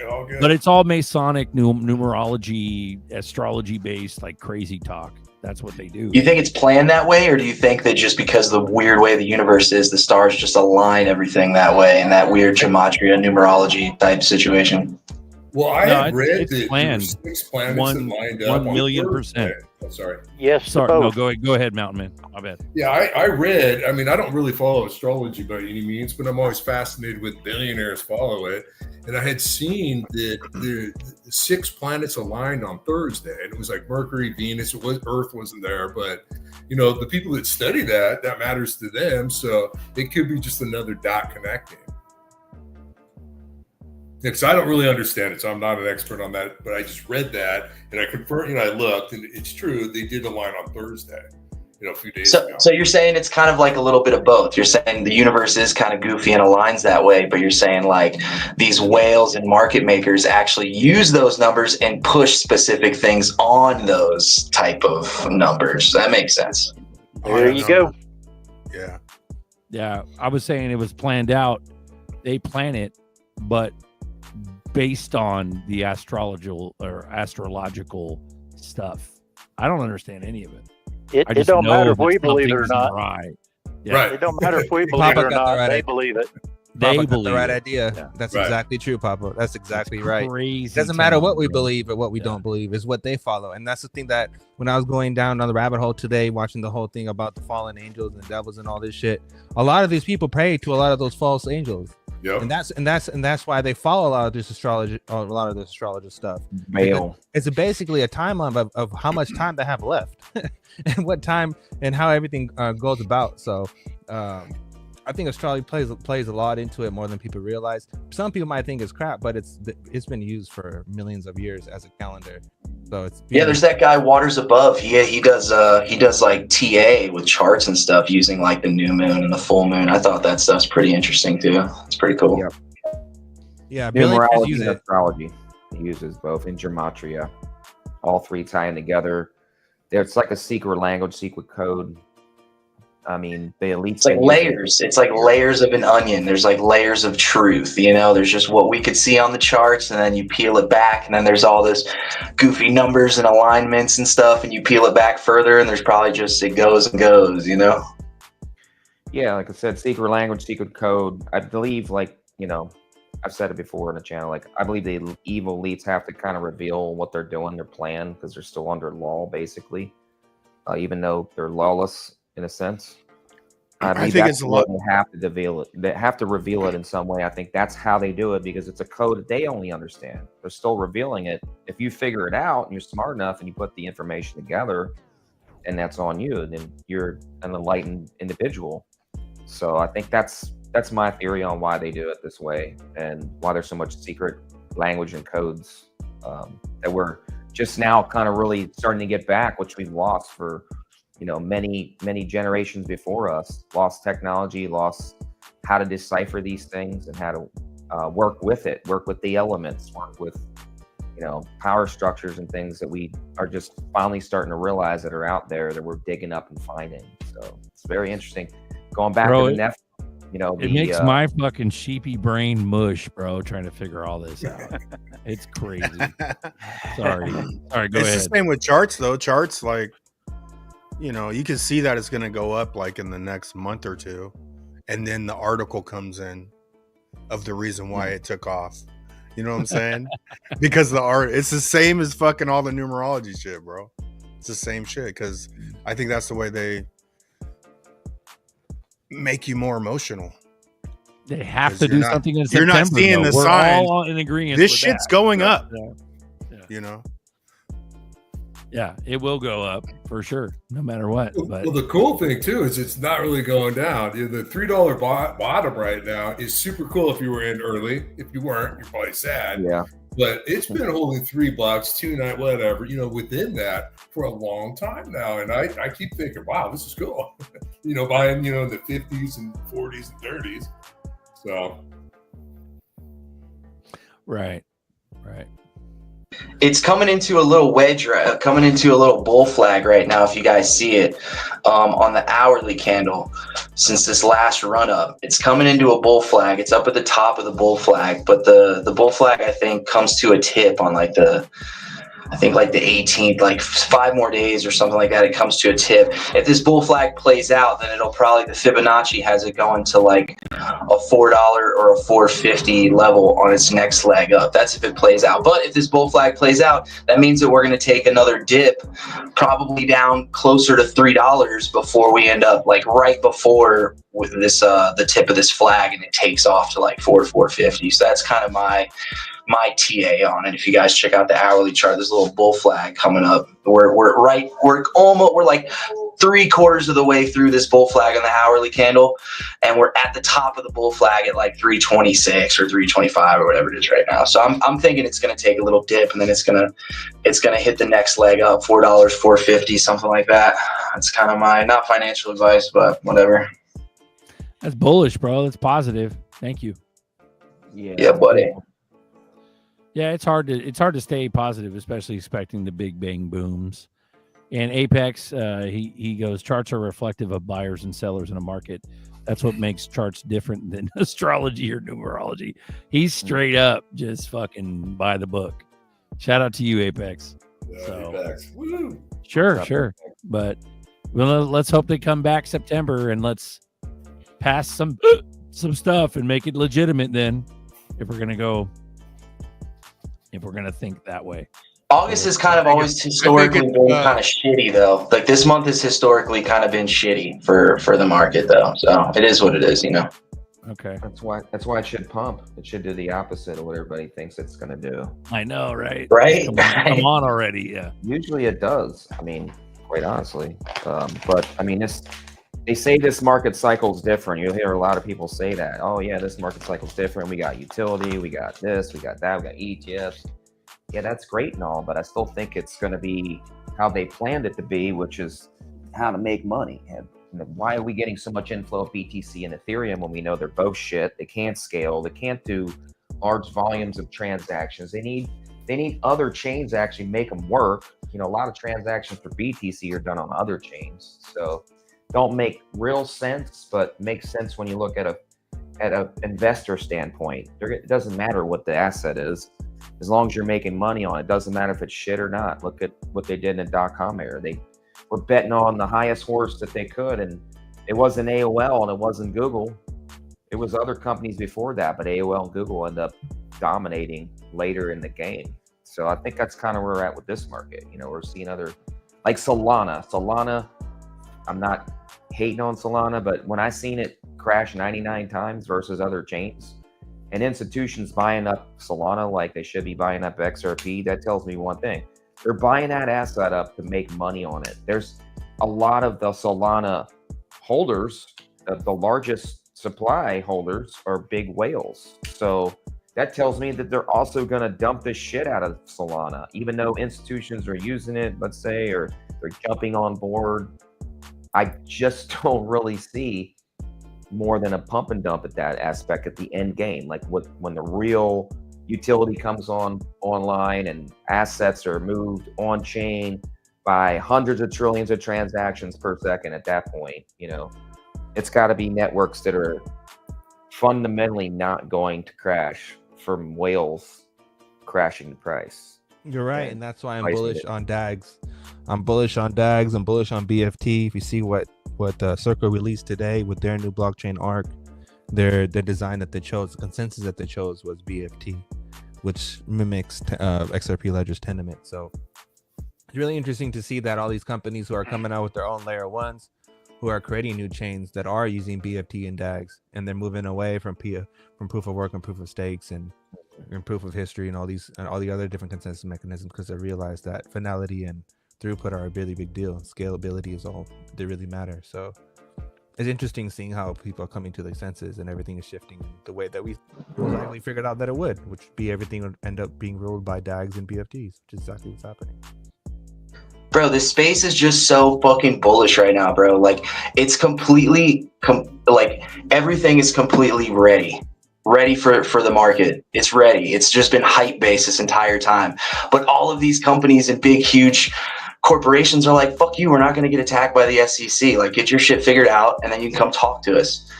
All good. But it's all Masonic numerology, astrology based, like crazy talk. That's what they do. Do you think it's planned that way, or do you think that just because of the weird way the universe is, the stars just align everything that way in that weird gematria numerology type situation? Well, I had read that planned. there were 6 planets that lined up. 1,000,000%. Oh, sorry. Yes. Sorry, no, go ahead, Mountain Man. My bad. Yeah, I read. I mean, I don't really follow astrology by any means, but I'm always fascinated with billionaires follow it. And I had seen that the 6 planets aligned on Thursday, and it was like Mercury, Venus. Earth wasn't there, but the people that study that matters to them. So it could be just another dot connecting. Because I don't really understand it, so I'm not an expert on that. But I just read that, and I confirmed. I looked, and it's true. They did align on Thursday. A few days ago. So you're saying it's kind of like a little bit of both. You're saying the universe is kind of goofy and aligns that way, but you're saying like these whales and market makers actually use those numbers and push specific things on those type of numbers. That makes sense. There you go. Yeah. Yeah, I was saying it was planned out. They plan it, but based on the astrological stuff. I don't understand any of it. It don't matter if we believe it or not. Right. Yeah. Right. It don't matter if we believe it or not. They believe it. They Papa got believe the right it. idea. Yeah. That's Right. exactly true, Papa. That's exactly right. Crazy. It doesn't matter what we bro. believe or what we don't believe, is what they follow. And that's the thing that when I was going down the rabbit hole today, watching the whole thing about the fallen angels and the devils and all this shit, a lot of these people pray to a lot of those false angels. Yep. And that's why they follow a lot of this astrology, a lot of this astrologer stuff. Bail. It's basically a timeline of how much time they have left and what time and how everything goes about. So I think astrology plays a lot into it more than people realize. Some people might think it's crap, but it's been used for millions of years as a calendar. So it's there's that guy Waters Above. He does like TA with charts and stuff using like the new moon and the full moon. I thought that stuff's pretty interesting too. It's pretty cool. Yep. Yeah, Billy Numerology uses and it. astrology. He uses both in gematria. All three tying together. It's like a secret language, secret code. I mean, the elites. It's like layers. It's like layers of an onion. There's like layers of truth. You know, there's just what we could see on the charts, and then you peel it back, and then there's all this goofy numbers and alignments and stuff, and you peel it back further, and there's probably just it goes and goes. You know. Yeah, like I said, secret language, secret code. I believe, like, you know, I've said it before in the channel. Like, I believe the evil elites have to kind of reveal what they're doing, their plan, because they're still under law, basically, even though they're lawless in a sense. I think it's a lot. They have to reveal it. They have to reveal it in some way. I think that's how they do it, because it's a code that they only understand. They're still revealing it. If you figure it out and you're smart enough and you put the information together, and that's on you, then you're an enlightened individual. So I think that's my theory on why they do it this way, and why there's so much secret language and codes that we're just now kind of really starting to get back, which we've lost for, you know, many generations before us. Lost technology, lost how to decipher these things and how to work with it, work with the elements, work with, you know, power structures and things that we are just finally starting to realize that are out there that we're digging up and finding. So it's very interesting. Going back to the NEF, you know, it makes my fucking sheepy brain mush, bro, trying to figure all this out. It's crazy. Sorry, go ahead. It's the same with charts, though. Charts, like, you know, you can see that it's going to go up like in the next month or two, and then the article comes in of the reason why it took off. You know what I'm saying? Because it's the same as fucking all the numerology shit, bro. It's the same shit, because I think that's the way they make you more emotional. They have to do something in September. You're not seeing the sign. All in agreement. This shit's going up. Yeah. You know. Yeah, it will go up for sure, no matter what. But well, the cool thing too is it's not really going down. The $3 bottom right now is super cool if you were in early. If you weren't, you're probably sad. Yeah. But it's been holding $3, $2.9, whatever, you know, within that for a long time now. And I keep thinking, wow, this is cool. You know, buying, you know, in the 50s and 40s and 30s. So. Right. It's coming into a little coming into a little bull flag right now, if you guys see it, on the hourly candle since this last run up. It's coming into a bull flag. It's up at the top of the bull flag, but the bull flag, I think, comes to a tip on like the 18th, like 5 more days or something like that. It comes to a tip. If this bull flag plays out, then it'll probably, the Fibonacci has it going to like a $4 or a $4.50 level on its next leg up. That's if it plays out. But if this bull flag plays out, that means that we're going to take another dip, probably down closer to $3 before we end up like right before with this the tip of this flag, and it takes off to like $4.50. So that's kind of my TA on it. If you guys check out the hourly chart, there's a little bull flag coming up. We're like 3/4 of the way through this bull flag on the hourly candle, and we're at the top of the bull flag at like 326 or 325 or whatever it is right now. So I'm thinking it's going to take a little dip, and then it's going to hit the next leg up, $4, $4.50, something like that. That's kind of my, not financial advice, but whatever. That's bullish, bro. That's positive. Thank you. Yeah, buddy. Yeah, it's hard to stay positive, especially expecting the big bang booms. And Apex, he goes, charts are reflective of buyers and sellers in a market. That's what makes charts different than astrology or numerology. He's straight up just fucking by the book. Shout out to you, Apex. Apex. Woo. Sure. But let's hope they come back September, and let's pass some stuff and make it legitimate then, if we're gonna think that way. August has kind of always historically been kind of shitty, though. Like this month has historically kind of been shitty for the market, though. So it is what it is, you know. Okay. That's why it should pump. It should do the opposite of what everybody thinks it's going to do. I know, right? Right. Come on already. Yeah. Usually it does. I mean, quite honestly. But I mean, they say this market cycle is different. You'll hear a lot of people say that. Oh yeah, this market cycle is different. We got utility, we got this, we got that, we got ETFs. Yeah, that's great and all, but I still think it's going to be how they planned it to be, which is how to make money. And why are we getting so much inflow of BTC and Ethereum when we know they're both shit? They can't scale. They can't do large volumes of transactions. They need other chains to actually make them work. You know, a lot of transactions for BTC are done on other chains. So don't make real sense, but make sense when you look at a investor standpoint. It doesn't matter what the asset is, as long as you're making money on it. Doesn't matter if it's shit or not. Look at what they did in the .com era. They were betting on the highest horse that they could, and it wasn't AOL and it wasn't Google. It was other companies before that, but AOL and Google end up dominating later in the game. So I think that's kind of where we're at with this market. You know, we're seeing other, like Solana. I'm not hating on Solana, but when I seen it crash 99 times versus other chains, and institutions buying up Solana like they should be buying up XRP, that tells me one thing. They're buying that asset up to make money on it. There's a lot of the Solana holders, the largest supply holders are big whales. So that tells me that they're also going to dump the shit out of Solana, even though institutions are using it, let's say, or they're jumping on board. I just don't really see more than a pump and dump at that aspect at the end game. Like when the real utility comes online and assets are moved on chain by hundreds of trillions of transactions per second, at that point, you know, it's got to be networks that are fundamentally not going to crash from whales crashing the price. You're right, and that's why I'm bullish on DAGs. I'm bullish on DAGs. I'm bullish on BFT. If you see what Circle released today with their new blockchain arc, their design that they chose, the consensus that they chose was BFT, which mimics XRP Ledger's Tenement. So it's really interesting to see that all these companies who are coming out with their own layer ones, who are creating new chains that are using BFT and DAGs, and they're moving away from proof of work and proof of stakes and proof of history and all the other different consensus mechanisms, because they realize that finality and throughput are a really big deal. Scalability is all they really matter. So it's interesting seeing how people are coming to their senses and everything is shifting the way that we likely figured out that it would, which would be everything would end up being ruled by DAGs and BFTs, which is exactly what's happening. Bro, this space is just so fucking bullish right now, bro. Like, it's completely, like, everything is completely ready for the market. It's ready. It's just been hype based this entire time. But all of these companies and big, huge corporations are like, fuck you, we're not going to get attacked by the SEC. Like, get your shit figured out, and then you can come talk to us.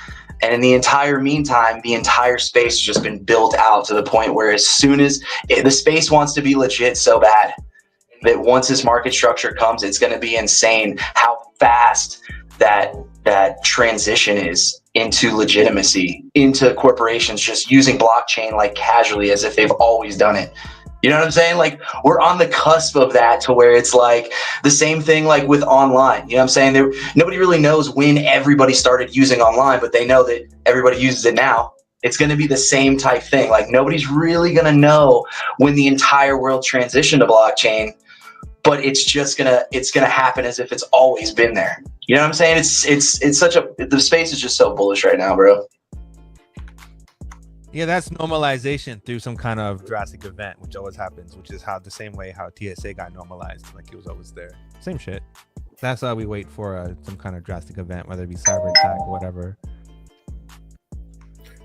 And in the entire meantime, the entire space has just been built out to the point where as soon as the space wants to be legit so bad, that once this market structure comes, it's going to be insane how fast that transition is into legitimacy, into corporations just using blockchain like casually as if they've always done it. You know what I'm saying? Like, we're on the cusp of that, to where it's like the same thing like with online. You know what I'm saying? Nobody really knows when everybody started using online, but they know that everybody uses it now. It's going to be the same type thing. Like, nobody's really going to know when the entire world transitioned to blockchain, but it's gonna happen as if it's always been there. You know what I'm saying? The space is just so bullish right now, bro. Yeah, that's normalization through some kind of drastic event, which always happens, which is how the same way how TSA got normalized, like it was always there. Same shit. That's why we wait for some kind of drastic event, whether it be cyber attack or whatever.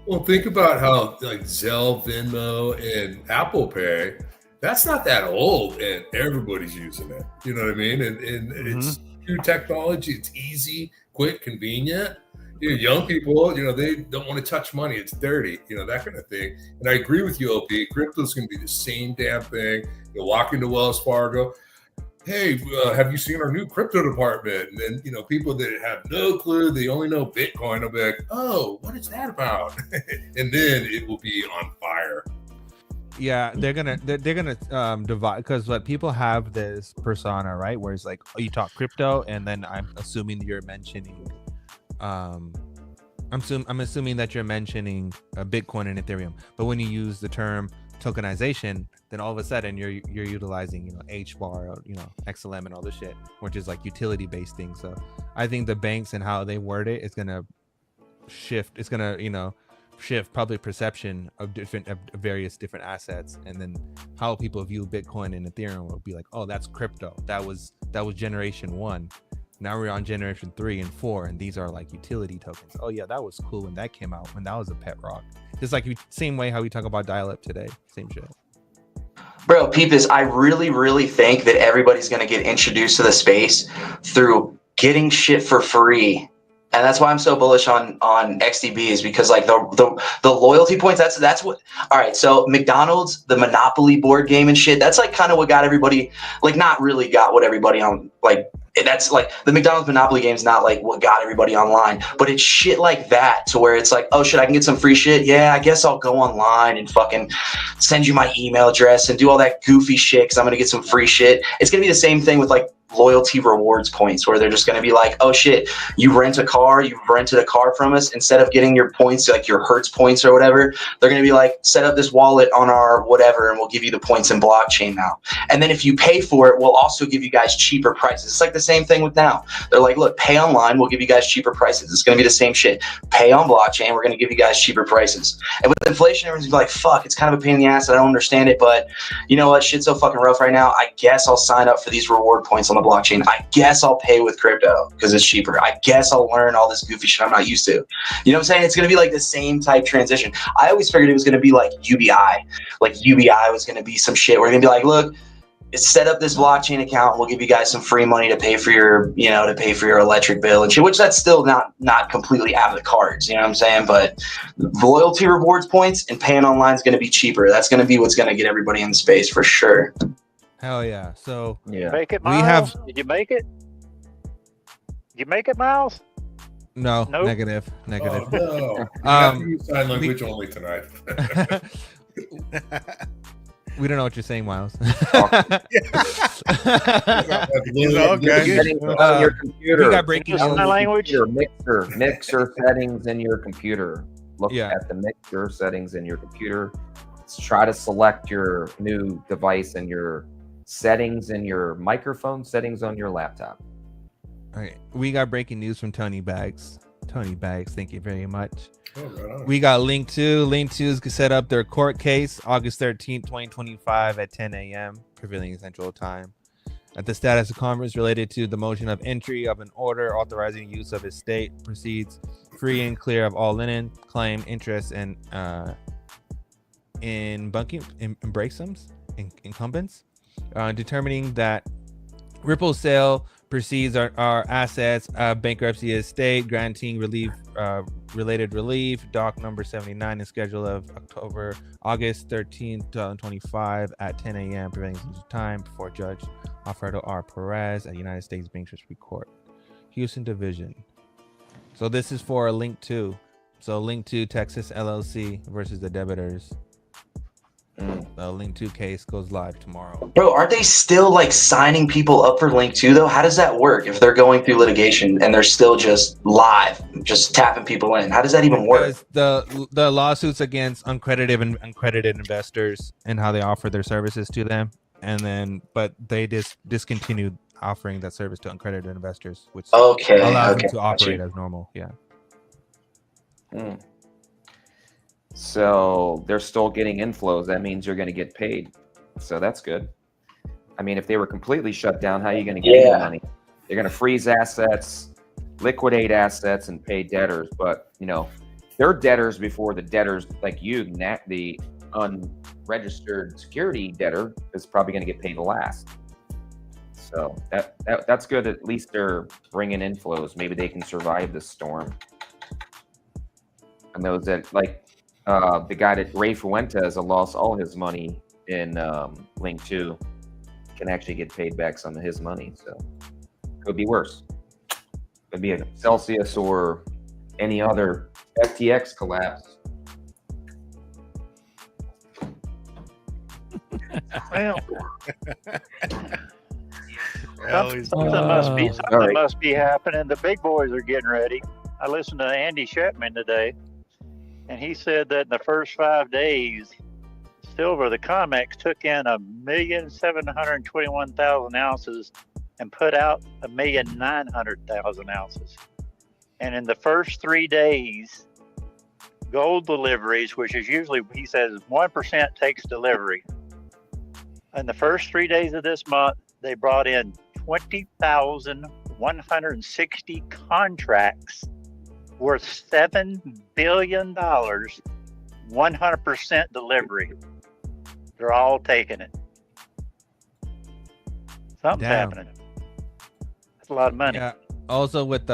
Well, think about how like Zelle, Venmo, and Apple Pay, that's not that old, and everybody's using it. You know what I mean? And it's new technology. It's easy, quick, convenient. You know, young people, you know, they don't want to touch money. It's dirty, you know, that kind of thing. And I agree with you, OP. Crypto's going to be the same damn thing. You'll walk into Wells Fargo. Hey, have you seen our new crypto department? And then, you know, people that have no clue, they only know Bitcoin, will be like, oh, what is that about? And then it will be on fire. Yeah, they're gonna divide, because what people have this persona, right, where it's like, oh, you talk crypto, and then I'm assuming you're mentioning I'm assuming that you're mentioning Bitcoin and Ethereum. But when you use the term tokenization, then all of a sudden you're utilizing, you know, HBAR or, you know, XLM and all this shit, which is like utility based things. So I think the banks and how they word it is gonna shift. It's gonna, you know, shift public perception of various different assets, and then how people view Bitcoin and Ethereum will be like, oh, that's crypto. That was generation 1. Now we're on generation 3 and 4, and these are like utility tokens. Oh yeah, that was cool when that came out, when that was a pet rock. Just like same way how we talk about dial-up today, same shit. Bro, peep this. I really, really think that everybody's going to get introduced to the space through getting shit for free. And that's why I'm so bullish on XDB, is because like the loyalty points, that's what. All right, so McDonald's, the Monopoly board game and shit, that's like kind of what got everybody, like not really got what everybody on, like that's like the McDonald's Monopoly game is not like what got everybody online, but it's shit like that to where it's like, oh shit, I can get some free shit. Yeah, I guess I'll go online and fucking send you my email address and do all that goofy shit because I'm gonna get some free shit. It's gonna be the same thing with like loyalty rewards points, where they're just going to be like, oh shit, you rented a car from us, instead of getting your points, like your Hertz points or whatever, they're going to be like, set up this wallet on our whatever and we'll give you the points in blockchain now. And then if you pay for it, we'll also give you guys cheaper prices. It's like the same thing with now. They're like, look, pay online, we'll give you guys cheaper prices. It's going to be the same shit. Pay on blockchain, we're going to give you guys cheaper prices. And with inflation, everyone's like, fuck, it's kind of a pain in the ass. I don't understand it, but you know what? Shit's so fucking rough right now. I guess I'll sign up for these reward points on the blockchain. I guess I'll pay with crypto because it's cheaper. I guess I'll learn all this goofy shit I'm not used to. You know what I'm saying? It's going to be like the same type transition. I always figured it was going to be like UBI. Like UBI was going to be some shit. We're going to be like, look, set up this blockchain account. We'll give you guys some free money to pay for your, to pay for your electric bill and shit, which that's still not completely out of the cards. You know what I'm saying? But loyalty rewards points and paying online is going to be cheaper. That's going to be what's going to get everybody in the space for sure. Hell yeah. So yeah. Make it, Miles? Did you make it? Did you make it, Miles? No, nope. Negative. Oh, no. Sign language only tonight. We don't know what you're saying, Miles. Your computer. We got breaking news. Language. Your mixer settings in your computer. Look at the mixer settings in your computer. Let's try to select your new device and your settings and your microphone settings on your laptop. All right, we got breaking news from Tony Bags. Tony Bags, thank you very much. We got Link 2. Link 2 is set up their court case August 13th, 2025 at 10 a.m. prevailing Central Time. At the status of conference related to the motion of entry of an order authorizing use of estate proceeds free and clear of all linen, claim, interest, and incumbents, determining that Ripple sale proceeds are assets, bankruptcy estate, granting relief, related relief, doc number 79 and schedule of August 13th, 2025 at 10 a.m. prevailing time before Judge Alfredo R. Perez at United States Bankruptcy Court, Houston Division. So this is for Link 2. So Link 2 Texas LLC versus the debitors. The Link 2 case goes live tomorrow. Bro, aren't they still like signing people up for Link 2 though? How does that work if they're going through litigation and they're still just live, just tapping people in? How does that even work? The lawsuits against uncredited and uncredited investors and how they offer their services to them, but they discontinued offering that service to uncredited investors, which allows them to operate as normal. Yeah. So they're still getting inflows. That means you're going to get paid. So that's good. I mean, if they were completely shut down, how are you going to get any money? They're going to freeze assets, liquidate assets, and pay debtors. But, they're debtors before the debtors like you, the unregistered security debtor, is probably going to get paid last. So that's good. At least they're bringing inflows. Maybe they can survive this storm. And those that the guy that Ray Fuentes lost all his money in Link 2 can actually get paid back some of his money. So could be worse. Could be a Celsius or any other FTX collapse. Well, something must be happening. The big boys are getting ready. I listened to Andy Shepman today, and he said that in the first 5 days, silver, the COMEX, took in 1,721,000 ounces and put out 1,900,000 ounces. And in the first 3 days, gold deliveries, which is usually, he says, 1% takes delivery. In the first 3 days of this month, they brought in 20,160 contracts worth $7 billion, 100% delivery. They're all taking it. Something's happening. That's a lot of money. Yeah. Also with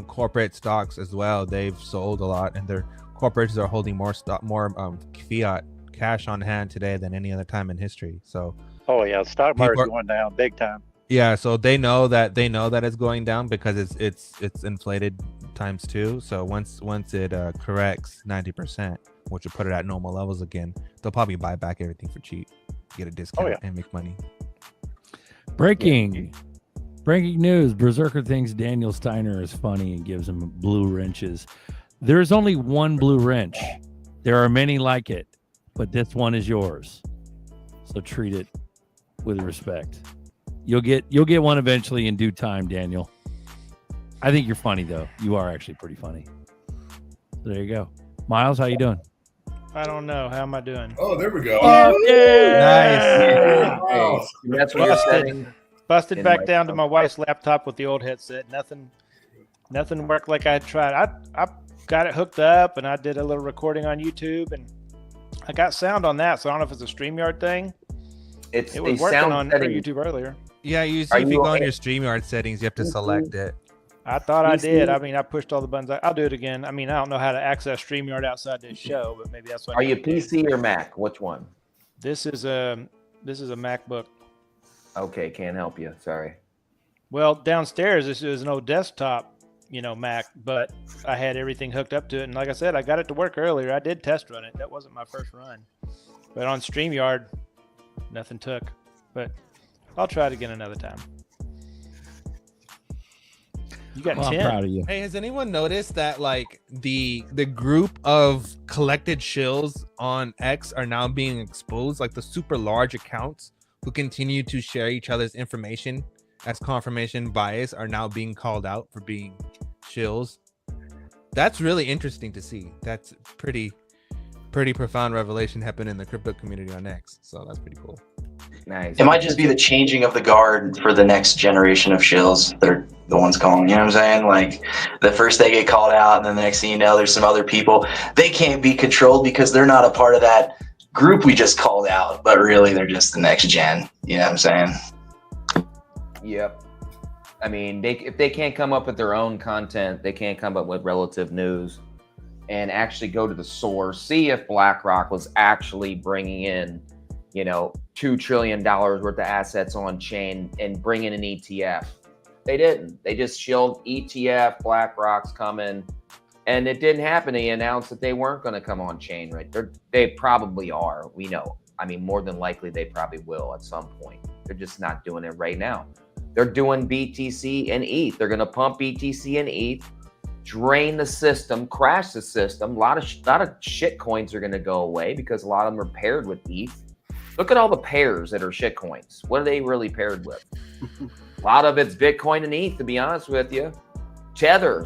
corporate stocks as well, they've sold a lot, and their corporations are holding more fiat cash on hand today than any other time in history. So Oh yeah, the stock market's going down big time. yeah, so they know that it's going down because it's inflated times 2. So once it corrects 90%, which will put it at normal levels again, they'll probably buy back everything for cheap, get a discount, and make money. Breaking news: Berserker thinks Daniel Steiner is funny and gives him blue wrenches. There is only one blue wrench. There are many like it, but this one is yours. So treat it with respect. You'll get one eventually in due time, Daniel. I think you're funny though. You are actually pretty funny. So there you go. Miles, how you doing? I don't know. How am I doing? Oh, there we go. Yeah. Nice. That's what you're setting. Busted in back my down to phone. my wife's laptop with the old headset. Nothing worked like I had tried. I got it hooked up and I did a little recording on YouTube and I got sound on that. So I don't know if it's a StreamYard thing. It was working on YouTube earlier. Yeah, if you go on your StreamYard settings, you have to select it. I thought I did. I mean, I pushed all the buttons. I'll do it again. I mean, I don't know how to access StreamYard outside this show, but maybe that's what. Are you PC or Mac? Which one? This is a MacBook. Okay, can't help you. Sorry. Well, downstairs this is an old desktop, Mac, but I had everything hooked up to it, and like I said, I got it to work earlier. I did test run it. That wasn't my first run, but on StreamYard, nothing took. But I'll try it again another time. You got 10. I'm proud of you. Hey, has anyone noticed that like the group of collected shills on X are now being exposed? Like the super large accounts who continue to share each other's information as confirmation bias are now being called out for being shills. That's really interesting to see. That's pretty profound revelation happened in the crypto community on X. So that's pretty cool. Nice. It might just be the changing of the guard for the next generation of shills that are the ones calling, you know what I'm saying? Like the first they get called out and then the next thing you know, there's some other people. They can't be controlled because they're not a part of that group we just called out, but really they're just the next gen, you know what I'm saying? Yep. I mean, if they can't come up with their own content, they can't come up with relative news and actually go to the source, see if BlackRock was actually bringing in, $2 trillion worth of assets on chain and bring in an ETF. They didn't. They just shilled ETF, BlackRock's coming, and it didn't happen. They announced that they weren't going to come on chain, right? They probably are. We know. I mean, more than likely, they probably will at some point. They're just not doing it right now. They're doing BTC and ETH. They're going to pump BTC and ETH, drain the system, crash the system. A lot of shit coins are going to go away because a lot of them are paired with ETH. Look at all the pairs that are shit coins. What are they really paired with? A lot of it's Bitcoin and ETH, to be honest with you. Tether,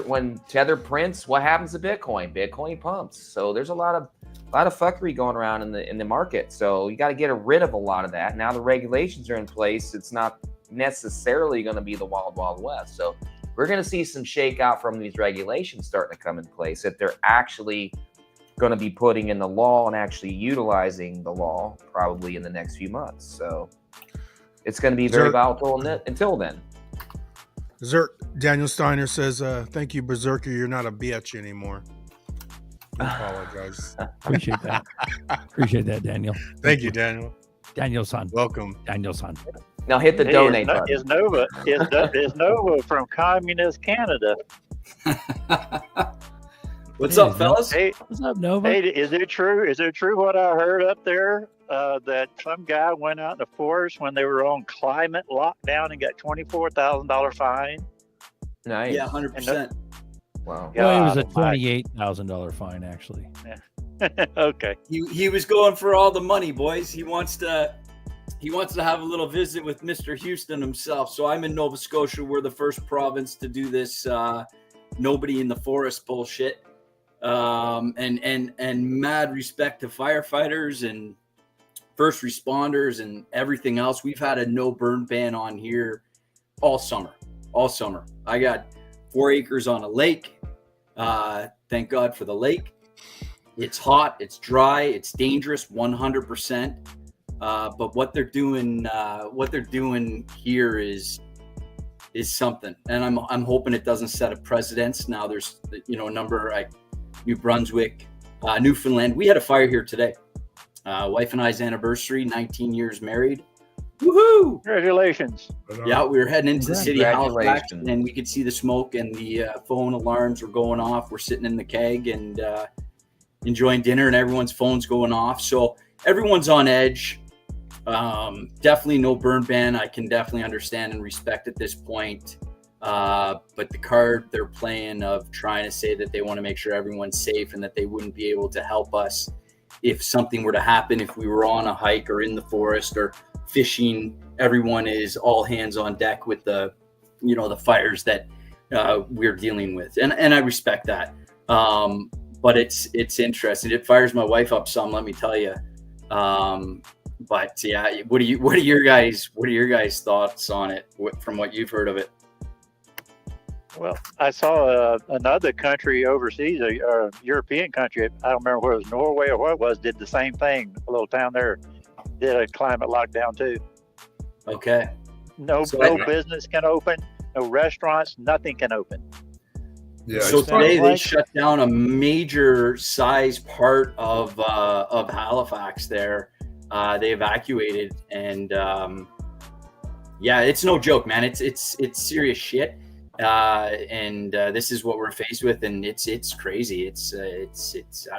when Tether prints, what happens to Bitcoin? Bitcoin pumps. So there's a lot of fuckery going around in the market. So you got to get rid of a lot of that. Now the regulations are in place. It's not necessarily going to be the wild, wild west. So we're going to see some shakeout from these regulations starting to come in place that they're actually going to be putting in the law and actually utilizing the law probably in the next few months. So it's going to be very volatile until then. Daniel Steiner says, thank you, Berserker. You're not a bitch anymore. I apologize. Appreciate that. Appreciate that, Daniel. Thank you, Daniel. Daniel-san. Welcome. Daniel-san. Now hit the donate button. Is Nova from communist Canada. What's up, fellas? Hey, what's up, Nova? Hey, is it true what I heard up there? That some guy went out in the forest when they were on climate lockdown and got $24,000 fine. Nice. Yeah, 100%. Wow. Well, it was a $28,000 fine, actually. Yeah. Okay. He was going for all the money, boys. He wants to have a little visit with Mr. Houston himself. So I'm in Nova Scotia. We're the first province to do this nobody in the forest bullshit. And mad respect to firefighters and first responders and everything else. We've had a no burn ban on here all summer. I got 4 acres on a lake. Thank God for the lake. It's hot, it's dry, it's dangerous, 100%. But what they're doing here is is something, and I'm hoping it doesn't set a precedence. Now there's a number like New Brunswick, Newfoundland. We had a fire here today. Wife and I's anniversary, 19 years married. Woohoo! Congratulations. Yeah, we were heading into the city of Halifax, and we could see the smoke, and the phone alarms were going off. We're sitting in the keg and enjoying dinner, and everyone's phone's going off. So everyone's on edge. Definitely no burn ban. I can definitely understand and respect at this point. But the card they're playing of trying to say that they want to make sure everyone's safe and that they wouldn't be able to help us if something were to happen, if we were on a hike or in the forest or fishing, everyone is all hands on deck with the fires that we're dealing with. And I respect that. But it's interesting. It fires my wife up some, let me tell you. But yeah, what are your guys' thoughts on it from what you've heard of it? Well, I saw another country overseas, a European country, I don't remember where it was, Norway or what it was, did the same thing. A little town there did a climate lockdown too. Okay. No business can open, no restaurants, nothing can open. Yeah. So today they shut down a major size part of Halifax there. They evacuated, and yeah, it's no joke, man. It's serious shit. And this is what we're faced with, and it's crazy. It's I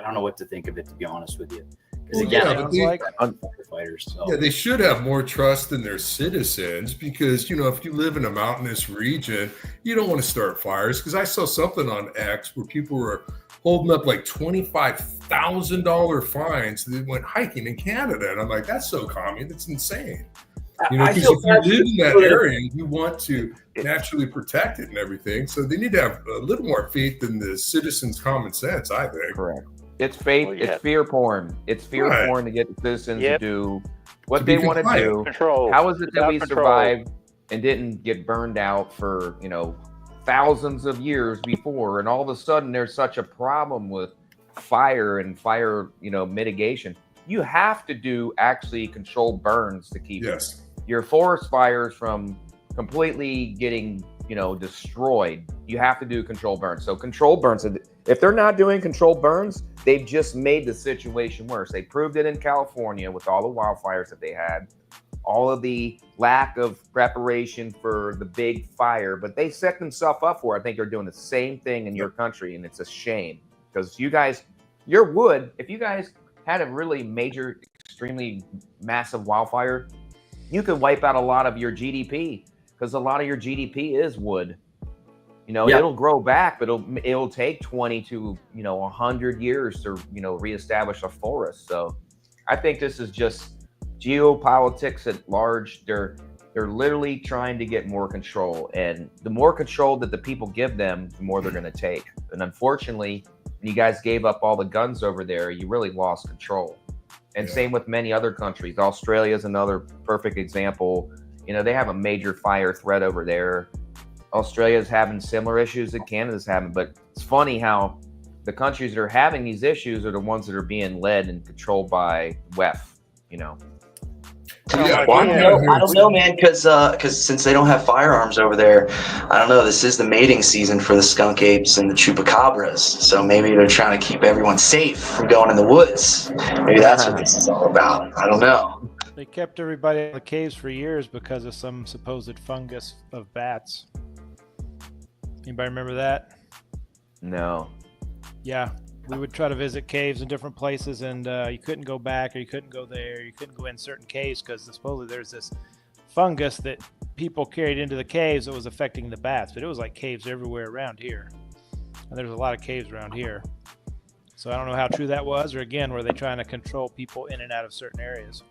don't know what to think of it, to be honest with you. Because again, firefighters. So. Yeah, they should have more trust in their citizens, because if you live in a mountainous region, you don't want to start fires. Because I saw something on X where people were holding up like $25,000 fines that went hiking in Canada, and I'm like, that's so common, that's insane. Because if you live in that area, you want to naturally protect it and everything. So they need to have a little more faith in the citizens' common sense, I think. Correct. It's faith. Well, yeah. It's fear porn. It's fear porn to get the citizens to do what they want to do. Control. How is it that we survived and didn't get burned out for thousands of years before, and all of a sudden there's such a problem with fire and fire mitigation? You have to do actually controlled burns to keep your forest fires from completely getting destroyed. You have to do controlled burns. So controlled burns, if they're not doing controlled burns, they've just made the situation worse. They proved it in California with all the wildfires that they had, all of the lack of preparation for the big fire, but they set themselves up for it. I think they're doing the same thing in your country, and it's a shame, because your wood, if you guys had a really major, extremely massive wildfire, you could wipe out a lot of your GDP, because a lot of your GDP is wood. It'll grow back, but it'll take 20 to 100 years to reestablish a forest. So I think this is just geopolitics at large. They're literally trying to get more control, and the more control that the people give them, the more they're going to take. And unfortunately, when you guys gave up all the guns over there, you really lost control. And same with many other countries. Australia is another perfect example. They have a major fire threat over there. Australia is having similar issues that Canada's having, but it's funny how the countries that are having these issues are the ones that are being led and controlled by WEF. I don't know, man, because since they don't have firearms over there, I don't know. This is the mating season for the skunk apes and the chupacabras, so maybe they're trying to keep everyone safe from going in the woods. Maybe that's what this is all about. I don't know. They kept everybody in the caves for years because of some supposed fungus of bats. Anybody remember that? No. Yeah. We would try to visit caves in different places, and you couldn't go back, or you couldn't go there, you couldn't go in certain caves because supposedly there's this fungus that people carried into the caves that was affecting the bats. But it was like caves everywhere around here, and there's a lot of caves around here. So I don't know how true that was, or again, were they trying to control people in and out of certain areas?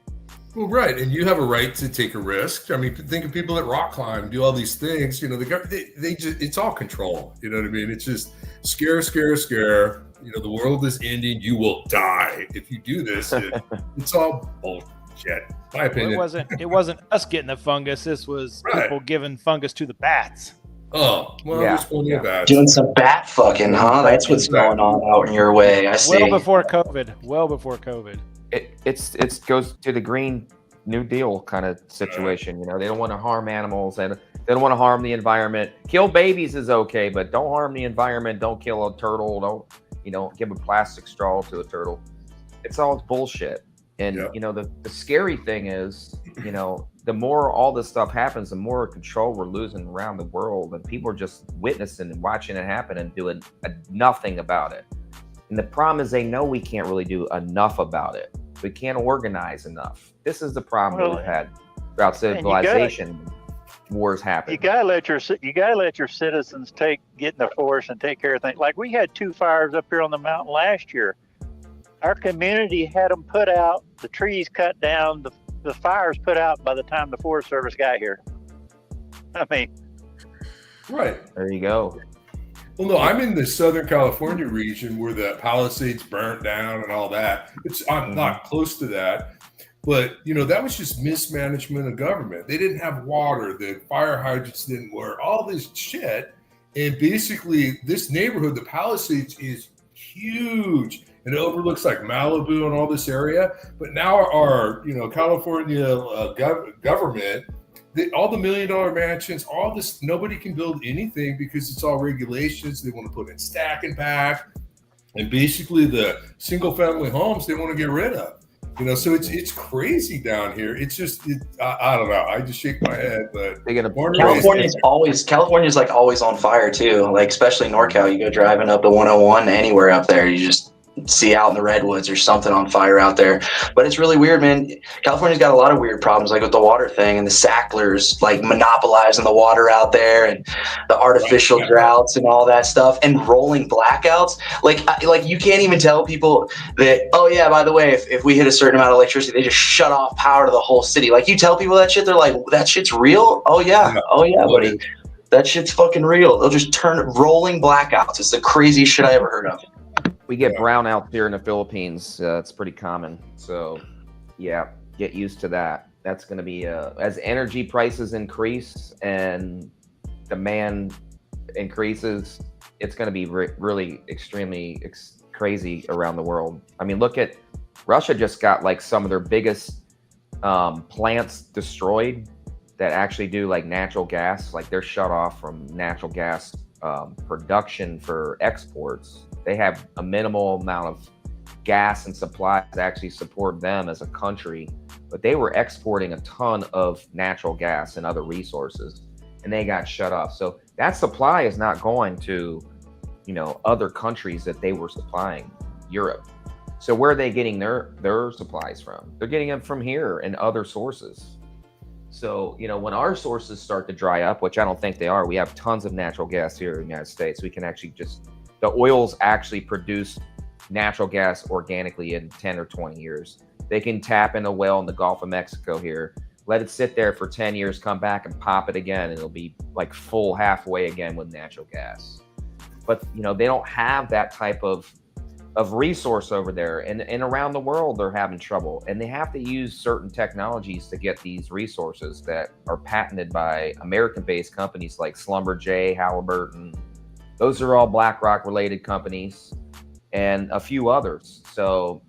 Well, right, and you have a right to take a risk. I mean, think of people that rock climb, do all these things. They just, it's all control. You know what I mean? It's just scare. The world is ending. You will die if you do this. It's all bullshit. My opinion. Well, it wasn't us getting the fungus. This was people giving fungus to the bats. Oh, well, there's plenty of bats. Doing some bat fucking, huh? That's what's going on out in your way. I see. Well before COVID. It goes to the Green New Deal kind of situation. They don't want to harm animals, and They don't want to harm the environment. Kill babies is okay, but don't harm the environment. Don't kill a turtle. Don't, give a plastic straw to a turtle. It's all bullshit. And, the scary thing is, the more all this stuff happens, the more control we're losing around the world. And people are just witnessing and watching it happen and doing nothing about it. And the problem is they know we can't really do enough about it. We can't organize enough. This is the problem we've had throughout civilization. Wars happen. You gotta let your citizens get in the forest and take care of things. Like we had 2 fires up here on the mountain last year. Our community had them put out, the trees cut down, the fires put out by the time the Forest Service got here. I mean, right there you go. Well, no, I'm in the Southern California region where the Palisades burnt down and all that. I'm not close to that. But, that was just mismanagement of government. They didn't have water. The fire hydrants didn't work, all this shit. And basically, this neighborhood, the Palisades, is huge. And it overlooks like Malibu and all this area. But now our, California government, all the $1 million mansions, all this, nobody can build anything because it's all regulations. They want to put in stack and pack. And basically, the single family homes, they want to get rid of. So it's crazy down here. It's just, I don't know. I just shake my head, but California's like always on fire too. Like especially NorCal, you go driving up the 101 anywhere up there, you just see out in the redwoods or something on fire out there. But it's really weird, man. California's got a lot of weird problems, like with the water thing and the Sacklers like monopolizing the water out there and the artificial droughts and all that stuff and rolling blackouts. Like you can't even tell people that, oh yeah, by the way, if we hit a certain amount of electricity, they just shut off power to the whole city. Like you tell people that shit, they're like, that shit's real? Oh yeah, buddy. That shit's fucking real. They'll just turn rolling blackouts. It's the craziest shit I ever heard of. We get brownouts here in the Philippines. It's pretty common. So, yeah, get used to that. That's going to be as energy prices increase and demand increases, it's going to be really extremely crazy around the world. I mean, look at Russia just got like some of their biggest plants destroyed that actually do like natural gas. Like they're shut off from natural gas production for exports. They have a minimal amount of gas and supplies to actually support them as a country, but they were exporting a ton of natural gas and other resources, and they got shut off. So that supply is not going to, other countries that they were supplying, Europe. So where are they getting their supplies from? They're getting them from here and other sources. So, when our sources start to dry up, which I don't think they are, we have tons of natural gas here in the United States. We can actually the oils actually produce natural gas organically in 10 or 20 years. They can tap in a well in the Gulf of Mexico here, let it sit there for 10 years, come back and pop it again, and it'll be like full halfway again with natural gas. But, they don't have that type of resource over there. And around the world, they're having trouble. And they have to use certain technologies to get these resources that are patented by American-based companies like Schlumberger, Halliburton. Those are all BlackRock related companies and a few others. So,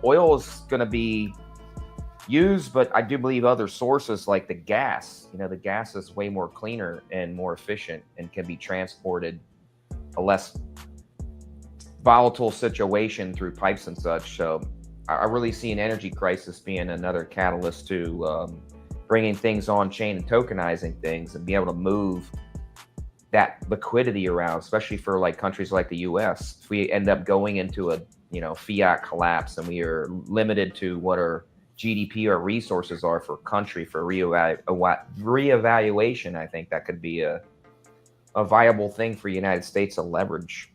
oil is going to be used, but I do believe other sources like the gas, the gas is way more cleaner and more efficient and can be transported a less volatile situation through pipes and such. So I really see an energy crisis being another catalyst to bringing things on chain and tokenizing things and be able to move that liquidity around, especially for like countries like the US. If we end up going into a fiat collapse and we are limited to what our GDP or resources are for country for reevaluation, I think that could be a viable thing for United States to leverage,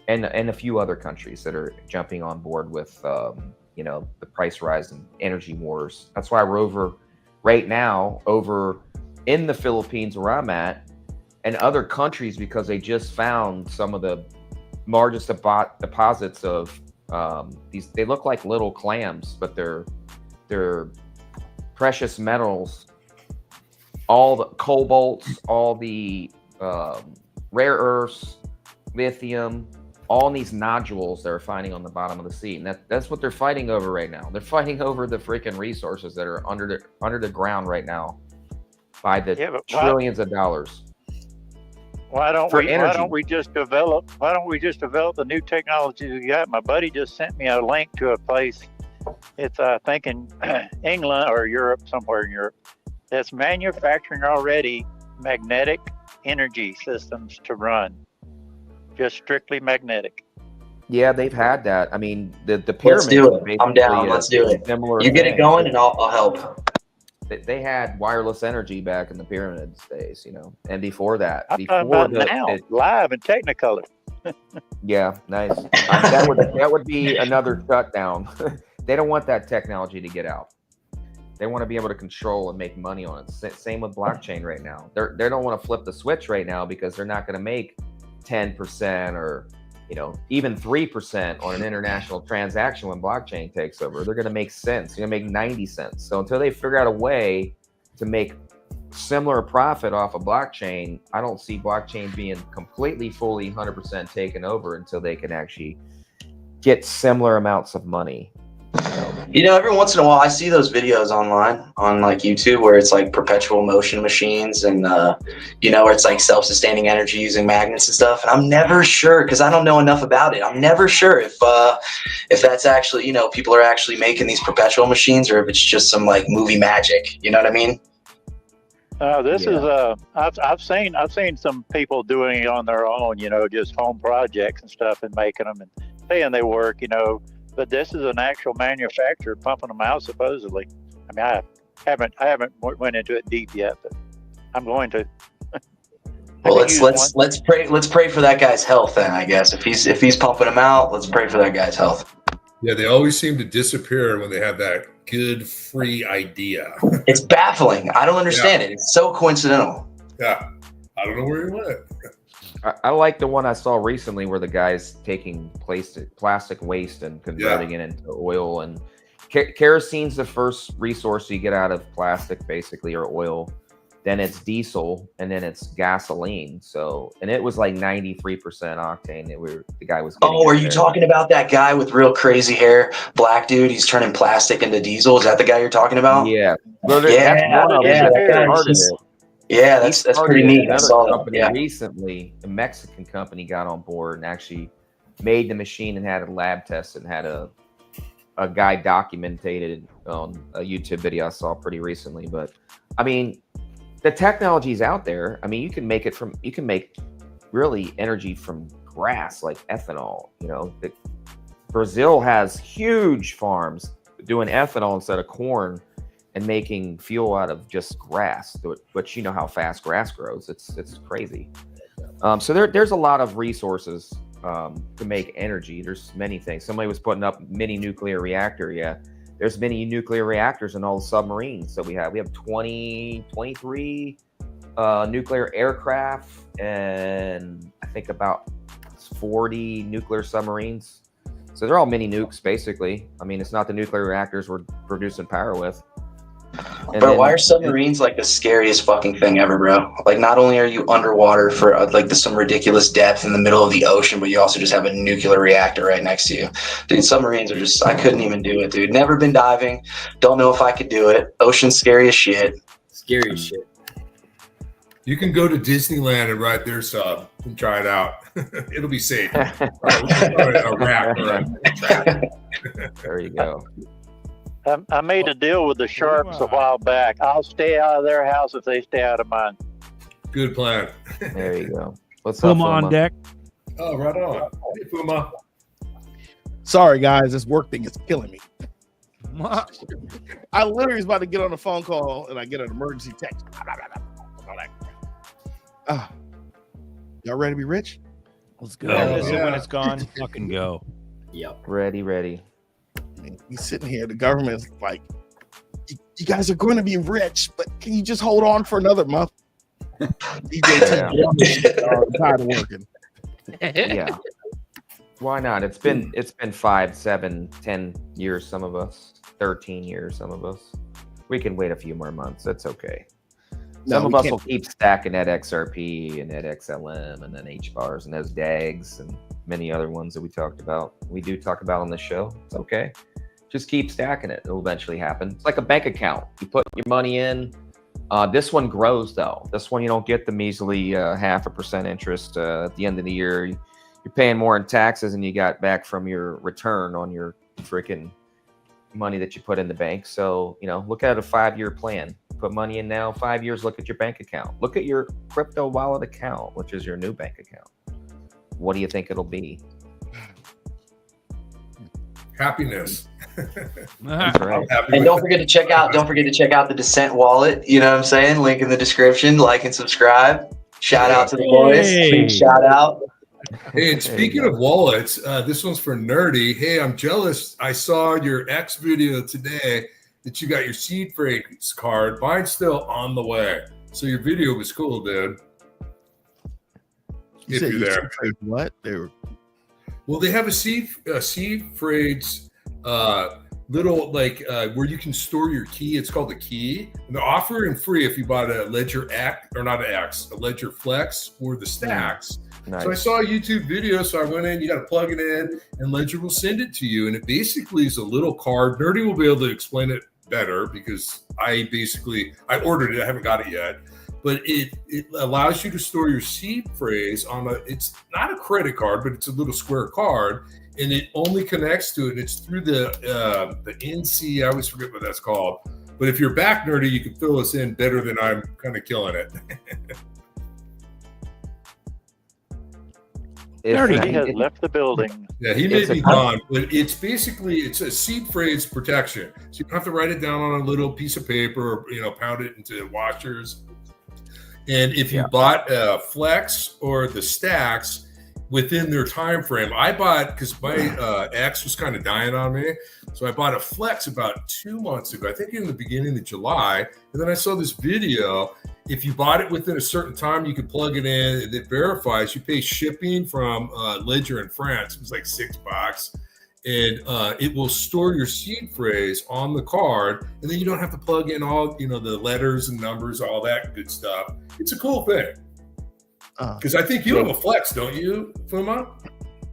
and a few other countries that are jumping on board with the price rise and energy wars. That's why we're over in the Philippines where I'm at, and other countries, because they just found some of the largest deposits of these. They look like little clams, but they're precious metals, all the cobalts, all the rare earths, lithium, all these nodules they're finding on the bottom of the sea. And that's what they're fighting over right now. They're fighting over the freaking resources that are under the ground right now. by the trillions of dollars. Why don't we just develop the new technology we got? My buddy just sent me a link to a place. It's I think in England or Europe, somewhere in Europe, that's manufacturing already magnetic energy systems to run, just strictly magnetic. Yeah, they've had that. I mean, the pyramid. Let's do it. I'm down. Let's do it. You get it going, and I'll help. They had wireless energy back in the pyramids days, you know, and before that, live in Technicolor. Yeah, nice. That would be another shutdown. They don't want that technology to get out. They want to be able to control and make money on it. Same with blockchain right now. They don't want to flip the switch right now because they're not going to make 10% or, you know, even 3% on an international transaction when blockchain takes over. They're going to make cents. They're going to make 90 cents. So until they figure out a way to make similar profit off of blockchain, I don't see blockchain being completely, fully, 100% taken over until they can actually get similar amounts of money. You know, every once in a while I see those videos online on like YouTube where it's like perpetual motion machines and you know, where it's like self-sustaining energy using magnets and stuff, and I'm never sure, because I don't know enough about it, I'm never sure if that's actually, you know, people are actually making these perpetual machines or if it's just some like movie magic, you know what I mean? I've seen some people doing it on their own, you know, just home projects and stuff and making them and saying they work, you know. But this is an actual manufacturer pumping them out, supposedly. I mean, I haven't went into it deep yet, but I'm going to. Well, let's pray for that guy's health then, I guess. If he's pumping them out, let's pray for that guy's health. Yeah, they always seem to disappear when they have that good free idea. It's baffling. I don't understand it. It's so coincidental. Yeah, I don't know where he went. I like the one I saw recently where the guy's taking plastic waste and converting it into oil. And kerosene's the first resource you get out of plastic, basically, or oil. Then it's diesel, and then it's gasoline. So, and it was like 93% octane. The guy was. Oh, are you talking about that guy with real crazy hair, black dude? He's turning plastic into diesel. Is that the guy you're talking about? Yeah. Yeah, that's pretty neat. I saw company recently, a Mexican company got on board and actually made the machine and had a lab test and had a guy documented on a YouTube video I saw pretty recently. But I mean, the technology's out there. I mean, you can make really energy from grass, like ethanol. You know, Brazil has huge farms doing ethanol instead of corn and making fuel out of just grass. But you know how fast grass grows. It's crazy. So there's a lot of resources to make energy. There's many things. Somebody was putting up mini nuclear reactor. Yeah, there's many nuclear reactors in all the submarines. So we have 23 nuclear aircraft and I think about 40 nuclear submarines. So they're all mini nukes, basically. I mean, it's not the nuclear reactors we're producing power with. Bro, why are submarines like the scariest fucking thing ever, bro? Like, not only are you underwater for like some ridiculous depth in the middle of the ocean, but you also just have a nuclear reactor right next to you. Dude, submarines are just, I couldn't even do it, dude. Never been diving. Don't know if I could do it. Ocean's scary as shit. Scary as shit. You can go to Disneyland and ride their sub and try it out. It'll be safe. A wrap. There you go. I made a deal with the Sharps a while back. I'll stay out of their house if they stay out of mine. Good plan. There you go. What's up, Puma on deck? Oh, right on. Hey, Puma. Sorry, guys. This work thing is killing me. I literally was about to get on a phone call and I get an emergency text. Y'all ready to be rich? Let's go. When it's gone. Fucking go. Yep. Ready. He's sitting here. The government's like, you guys are going to be rich, but can you just hold on for another month? DJ, I'm tired of working. Yeah. Why not? It's been 5, 7, 10 years, some of us, 13 years, some of us. We can wait a few more months. That's okay. Some of us will keep stacking that XRP and that XLM and then HBARs and those DAGs and many other ones that we talked about. We do talk about on the show. It's okay. Just keep stacking it. It'll eventually happen. It's like a bank account. You put your money in, This one grows though. This one you don't get the measly 0.5% interest at the end of the year. You're paying more in taxes than you got back from your return on your freaking money that you put in the bank. So, you know, look at a 5-year plan. Put money in now, 5 years, look at your bank account. Look at your crypto wallet account, which is your new bank account. What do you think it'll be? Happiness. That's right. And don't forget to check out the Descent wallet. You know what I'm saying? Link in the description. Like and subscribe. Shout out to the boys. Big shout out. Hey, and speaking of wallets, this one's for Nerdy. Hey, I'm jealous. I saw your X video today that you got your seed phrase card. Mine's still on the way. So your video was cool, dude. If you're there. What? They were. Well, they have a seed phrase little like where you can store your key. It's called the key, and they're offering free if you bought a Ledger X or not an X, a Ledger Flex or the Stacks. Nice. So I saw a YouTube video, so I went in. You got to plug it in, and Ledger will send it to you. And it basically is a little card. Nerdy will be able to explain it better because I ordered it. I haven't got it yet. But it allows you to store your seed phrase on it's not a credit card, but it's a little square card, and it only connects to it. It's through the NC. I always forget what that's called. But if you're back, Nerdy, you can fill us in better than I'm kind of killing it. Nerdy has left the building. Yeah, he may be gone, but it's a seed phrase protection. So you don't have to write it down on a little piece of paper or pound it into washers. And if you bought Flex or the Stacks within their time frame, I bought because my ex was kind of dying on me, so I bought a Flex about 2 months ago. I think in the beginning of July, and then I saw this video. If you bought it within a certain time, you could plug it in, and it verifies. You pay shipping from Ledger in France. It was like $6. And it will store your seed phrase on the card, and then you don't have to plug in all the letters and numbers, all that good stuff. It's a cool thing. Because I think you have a Flex, don't you, Fuma?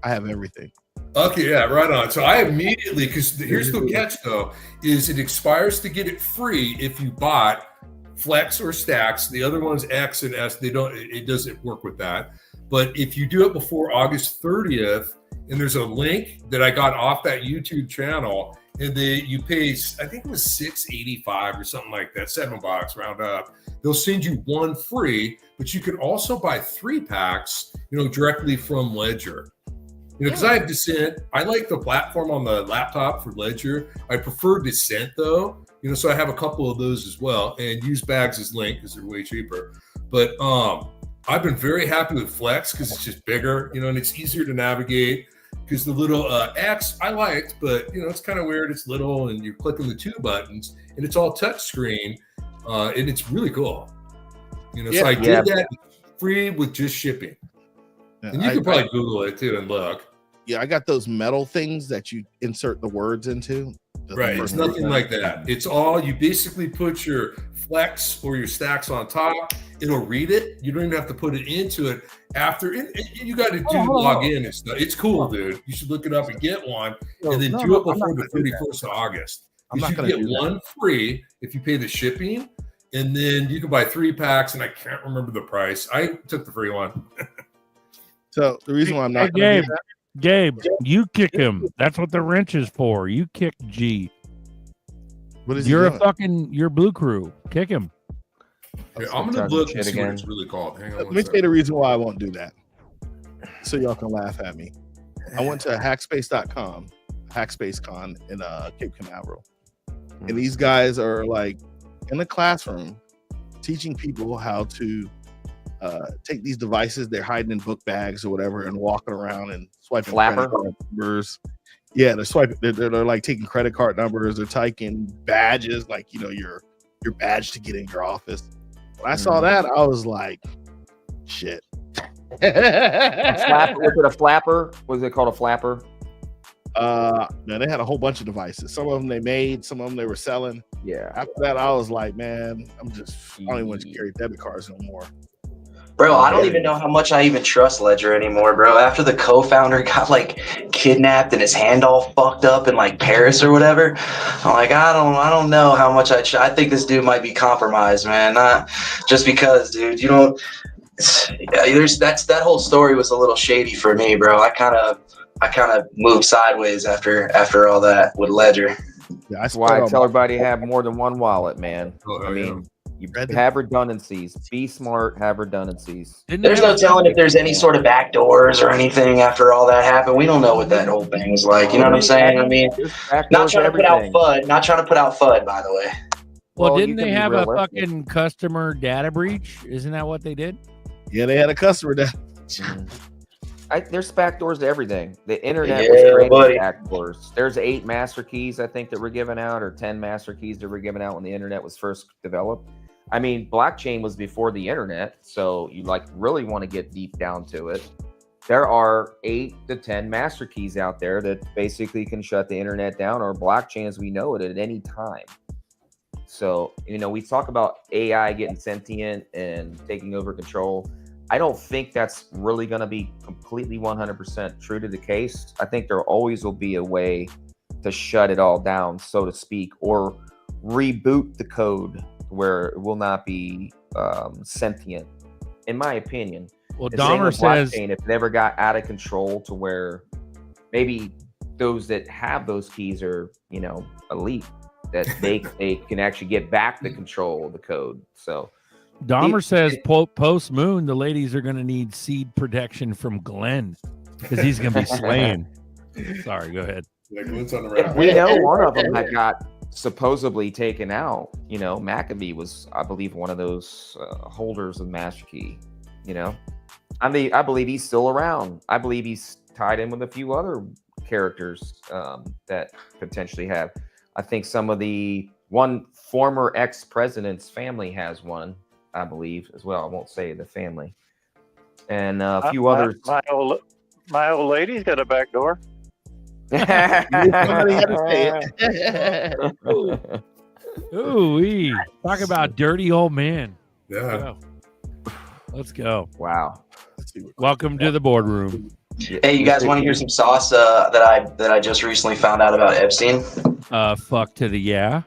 I have everything. Okay, yeah, right on. So I immediately, because here's the catch though, is it expires to get it free if you bought Flex or Stacks. The other one's X and S. It doesn't work with that. But if you do it before August 30th, and there's a link that I got off that YouTube channel, and you pay, I think it was $6.85 or something like that, $7 round up. They'll send you one free, but you can also buy 3 packs, directly from Ledger. Because I have Descent. I like the platform on the laptop for Ledger. I prefer Descent though, so I have a couple of those as well, and use Bags as Link because they're way cheaper. But I've been very happy with Flex because it's just bigger, and it's easier to navigate. Because the little X I liked, but it's kind of weird. It's little, and you're clicking the 2 buttons, and it's all touch screen, and it's really cool. So I did that free with just shipping, and you can probably Google it too and look. Yeah, I got those metal things that you insert the words into. Right, it's nothing like that. It's all you basically put your Flex or your Stacks on top. It'll read it. You don't even have to put it into it after. You got to log in and stuff. It's cool, dude. You should look it up and get one, and then do it before the 31st of August. Because you can get one free if you pay the shipping, and then you can buy 3 packs. And I can't remember the price. I took the free one. So the reason why I'm not Gabe, you kick him. That's what the wrench is for. You kick G. What is you're Blue Crew. Kick him. Okay, I'm gonna look and see what it's really called. Hang on. Let me say the reason why I won't do that, so y'all can laugh at me. I went to hackspace.com, HackSpaceCon in Cape Canaveral, and these guys are like in the classroom teaching people how to take these devices they're hiding in book bags or whatever and walking around and swiping credit card numbers. Yeah, they're swiping. They're like taking credit card numbers. They're taking badges, like your badge to get in your office. When I saw that, I was like, shit. Was it a flapper? Was it called a flapper? Man, they had a whole bunch of devices. Some of them they made, some of them they were selling. Yeah. After that, I was like, man, I don't even want to carry debit cards no more. Bro, I don't even know how much I even trust Ledger anymore, bro. After the co-founder got like kidnapped and his hand all fucked up in like Paris or whatever, I'm like, I don't know how much I think this dude might be compromised, man. Not just because, dude. You don't. That whole story was a little shady for me, bro. I kind of moved sideways after all that with Ledger. Yeah, that's why I tell everybody to have more than one wallet, man. I mean, you have redundancies. Be smart. Have redundancies. There's no telling if there's any sort of backdoors or anything after all that happened. We don't know what that whole thing was like. You know what I'm saying? I mean, not trying to put out FUD. Not trying to put out FUD, by the way. Well, didn't they have a fucking customer data breach? Isn't that what they did? Yeah, they had a customer data. There's backdoors to everything. The internet was created with backdoors. There's 8 master keys, I think, that were given out, or 10 master keys that were given out when the internet was first developed. I mean, blockchain was before the internet, so you like really want to get deep down to it. There are 8 to 10 master keys out there that basically can shut the internet down or blockchain as we know it at any time. So, you know, we talk about AI getting sentient and taking over control. I don't think that's really going to be completely 100% true to the case. I think there always will be a way to shut it all down, so to speak, or reboot the code where it will not be sentient, in my opinion. Well, Dahmer says if it ever got out of control to where maybe those that have those keys are, you know, elite, that they can actually get back the control of the code. So Dahmer says post moon, the ladies are going to need seed protection from Glenn because he's going to be slaying. Sorry, go ahead. We know one of them that got supposedly taken out. You know, McAfee was, I believe, one of those holders of Master Key. You know, I mean, I believe he's still around. I believe he's tied in with a few other characters that potentially have. I think some of one former ex-president's family has one, I believe, as well. I won't say the family. And a few others. My old lady's got a back door. Ooh, talk about dirty old man. Yeah. Let's go. Wow. Welcome to the boardroom. Hey, you guys want to hear some sauce that I just recently found out about Epstein? Fuck to the yeah.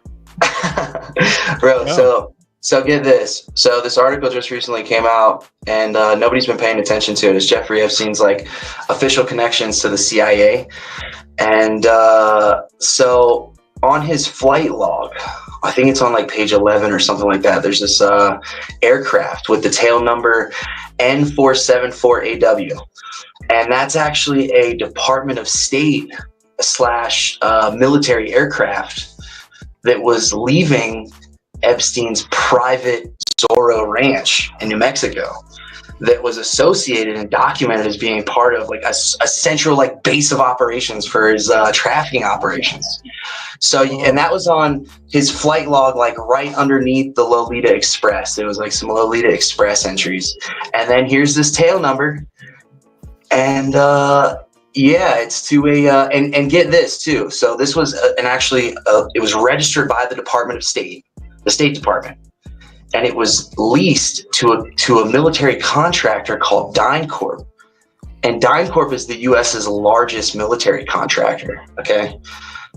Bro, so get this. So this article just recently came out, and nobody's been paying attention to it. It's Jeffrey Epstein's like official connections to the CIA, and so on his flight log, I think it's on like page 11 or something like that. There's this aircraft with the tail number N474AW, and that's actually a Department of State / military aircraft that was leaving Epstein's private Zorro ranch in New Mexico, that was associated and documented as being part of like a central like base of operations for his trafficking operations. So, and that was on his flight log, like right underneath the Lolita Express. It was like some Lolita Express entries. And then here's this tail number. And yeah, it's to a, and get this too. So this was it was registered by the Department of State, the State Department. And it was leased to a military contractor called DynCorp. And DynCorp is the US's largest military contractor, okay?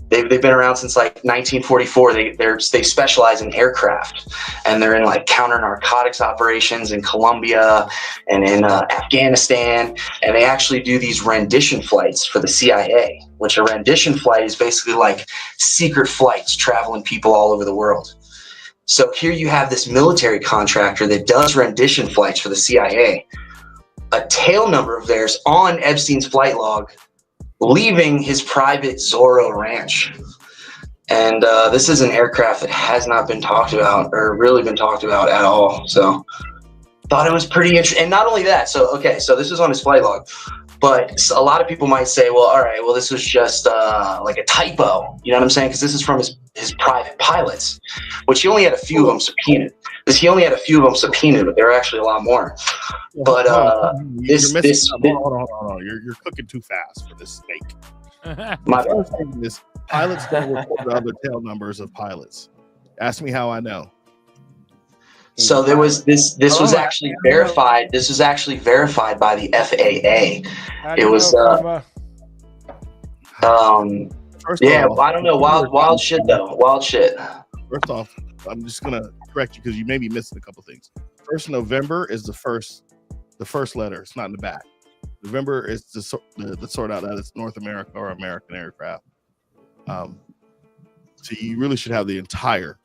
They've been around since like 1944. They specialize in aircraft, and they're in like counter narcotics operations in Colombia and in Afghanistan. And they actually do these rendition flights for the CIA, which a rendition flight is basically like secret flights traveling people all over the world. So here you have this military contractor that does rendition flights for the CIA, a tail number of theirs on Epstein's flight log, leaving his private Zorro ranch. And this is an aircraft that has not been talked about, or really been talked about at all. So thought it was pretty interesting. And not only that, so this is on his flight log, but a lot of people might say, well, all right, well, this was just like a typo, you know what I'm saying? Because this is from his private pilots, which he only had a few of them subpoenaed. But there are actually a lot more. But hold on. You're cooking too fast for this snake. My first thing is pilots don't report the other tail numbers of pilots. Ask me how I know. So there was this was actually verified. This was actually verified by the FAA. It was yeah, I don't know, wild shit though. Wild shit. First off, I'm just gonna correct you because you may be missing a couple things. 1st of November is the first letter. It's not in the back. November is the sort out that it's North America or American aircraft. So you really should have the entire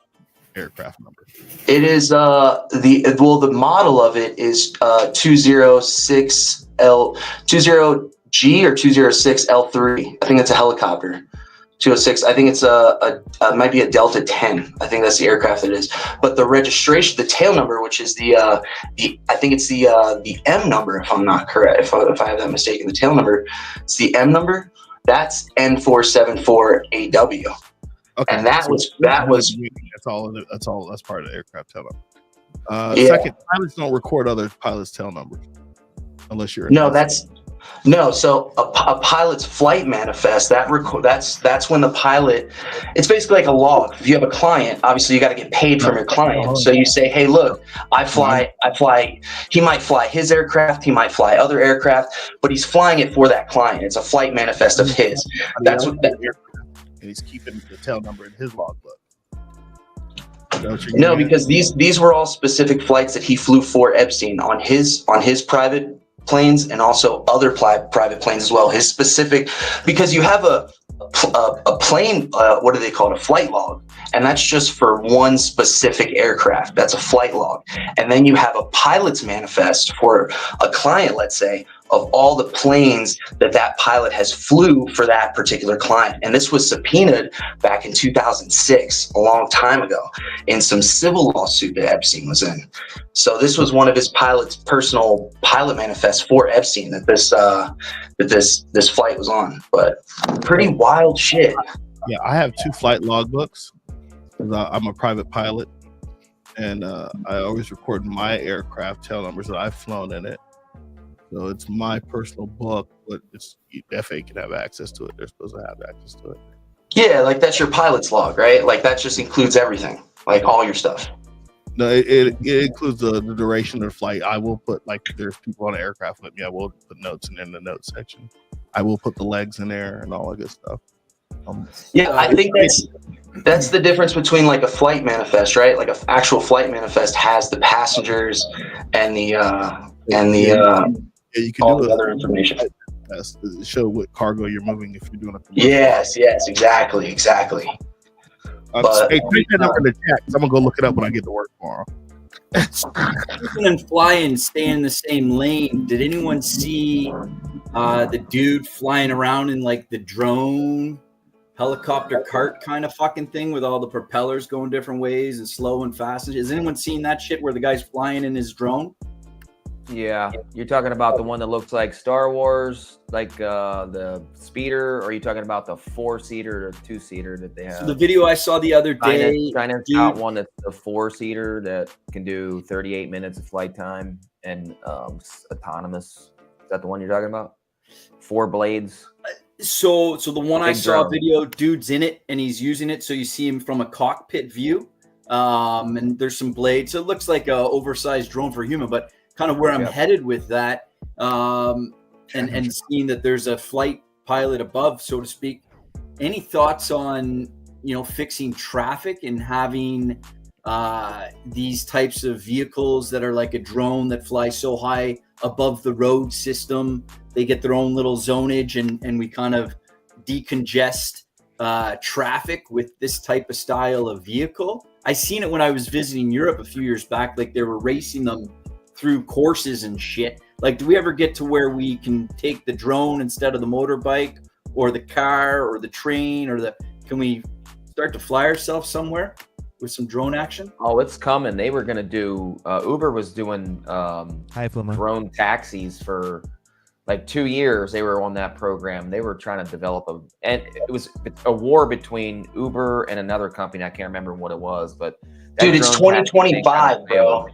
aircraft number. It is the model of it is 206G or 206L3. I think it's a helicopter. 206. I think it's might be a Delta 10. I think that's the aircraft it is. But the registration, the tail number, which is I think it's the M number, if I'm not correct. If I have that mistaken, the tail number, it's the M number. That's N474AW. Okay, and that was that's all. That's part of the aircraft tail number. Second, pilots don't record other pilots' tail numbers unless you're so a pilot's flight manifest, that's when the pilot, it's basically like a log. If you have a client, obviously you got to get paid from your client. So you say, hey, look, I fly, he might fly his aircraft, he might fly other aircraft, but he's flying it for that client. It's a flight manifest of his. That's what that. And he's keeping the tail number in his logbook. No, because these were all specific flights that he flew for Epstein on his private planes and also other private planes as well. His specific, because you have a plane, what do they call it? A flight log. And that's just for one specific aircraft. That's a flight log. And then you have a pilot's manifest for a client, let's say, of all the planes that pilot has flew for that particular client. And this was subpoenaed back in 2006, a long time ago, in some civil lawsuit that Epstein was in. So this was one of his personal pilot manifests for Epstein that this flight was on. But pretty wild shit. Yeah, I have 2 flight logbooks. I'm a private pilot, and I always record my aircraft tail numbers that I've flown in it. So it's my personal book, but FAA can have access to it. They're supposed to have access to it. Yeah, like that's your pilot's log, right? Like that just includes everything, like all your stuff. No, it includes the duration of the flight. I will put, like, there's people on the aircraft with me. I will put notes in the notes section. I will put the legs in there and all that good stuff. Yeah, I think that's the difference between like a flight manifest, right? Like an actual flight manifest has the passengers and the you can all do the other information. Show what cargo you're moving if you're doing a commercial. Yes, exactly. Hey, take that number in the chat. I'm gonna go look it up when I get to work tomorrow. Speaking and flying, stay in the same lane. Did anyone see the dude flying around in like the drone helicopter cart kind of fucking thing with all the propellers going different ways and slow and fast? Has anyone seen that shit where the guy's flying in his drone? Yeah, you're talking about the one that looks like Star Wars, like the speeder, or are you talking about the 4-seater or 2-seater that they have? So the video I saw the other day, China's got one that's a 4-seater that can do 38 minutes of flight time and autonomous. Is that the one you're talking about? 4 blades. So the one I saw video, dude's in it and he's using it, so you see him from a cockpit view, and there's some blades. So it looks like a oversized drone for a human, but kind of where I'm headed with that, and seeing that there's a flight pilot above, so to speak. Any thoughts on, fixing traffic and having these types of vehicles that are like a drone that flies so high above the road system, they get their own little zonage, and we kind of decongest traffic with this type of style of vehicle? I seen it when I was visiting Europe a few years back, like they were racing them through courses and shit. Like, do we ever get to where we can take the drone instead of the motorbike or the car or the train can we start to fly ourselves somewhere with some drone action? Oh, it's coming. They were going to do, Uber was doing drone taxis for like 2 years. They were on that program. They were trying to develop and it was a war between Uber and another company. I can't remember what it was, but dude, it's 2025, bro.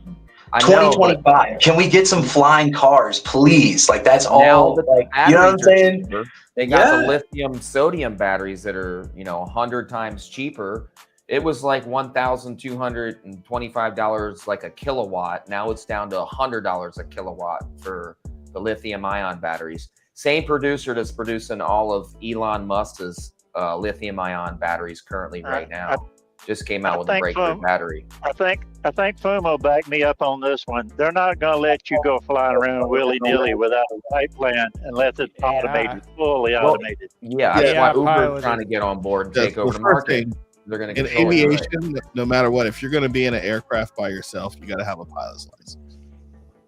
2025. Can we get some flying cars, please? Like that's all. Like, you know what I'm saying? Cheaper. They got the lithium sodium batteries that are 100 times cheaper, It was like $1,225 like a kilowatt. Now it's down to $100 a kilowatt for the lithium ion batteries. Same producer that's producing all of Elon Musk's lithium ion batteries currently right now. Just came out with a breakthrough battery. I think FUMO backed me up on this one. They're not going to let you go flying around willy-nilly without a flight plan unless it's automated, fully automated. Yeah, that's why Uber is trying to get on board and take over the market. They're going to in aviation, no matter what, if you're going to be in an aircraft by yourself, you got to have a pilot's license.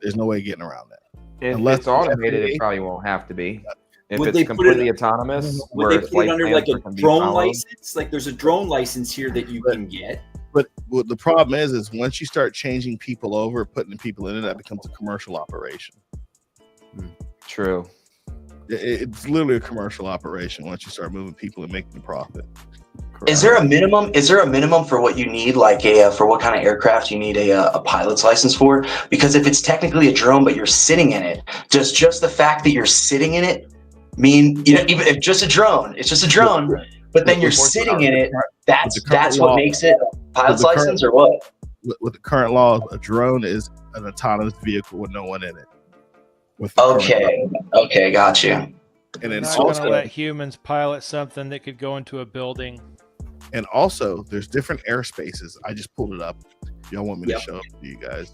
There's no way getting around that. If it's automated, it probably won't have to be. If it's completely autonomous, would they put it under like a drone license? Like there's a drone license here that you can get. But what the problem is once you start changing people over, putting people in it, that becomes a commercial operation. True. It's literally a commercial operation once you start moving people and making a profit. Is there a minimum? Is there a minimum for what you need, like for what kind of aircraft you need a pilot's license for? Because if it's technically a drone, but you're sitting in it, does just the fact that you're sitting in it mean, even if just a drone, it's just a drone, but then you're sitting in it, that's what makes it a pilot's license, or what? With the current law, a drone is an autonomous vehicle with no one in it. Okay, got you. And then not going to let humans pilot something that could go into a building. And also, there's different airspaces. I just pulled it up. If y'all want me to show it to you guys,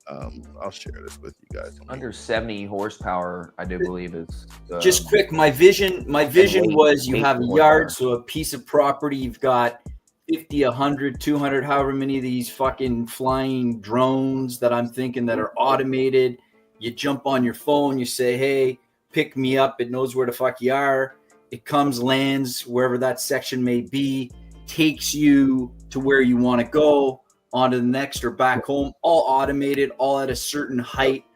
I'll share this with you guys. Under 70 horsepower, I do believe is. Just quick, my vision was you have a yard, so a piece of property. You've got 50, 100, 200, however many of these fucking flying drones that I'm thinking that are automated. You jump on your phone, you say, "Hey, pick me up." It knows where the fuck you are. It comes, lands wherever that section may be, takes you to where you want to go, onto the next or back home, all automated, all at a certain height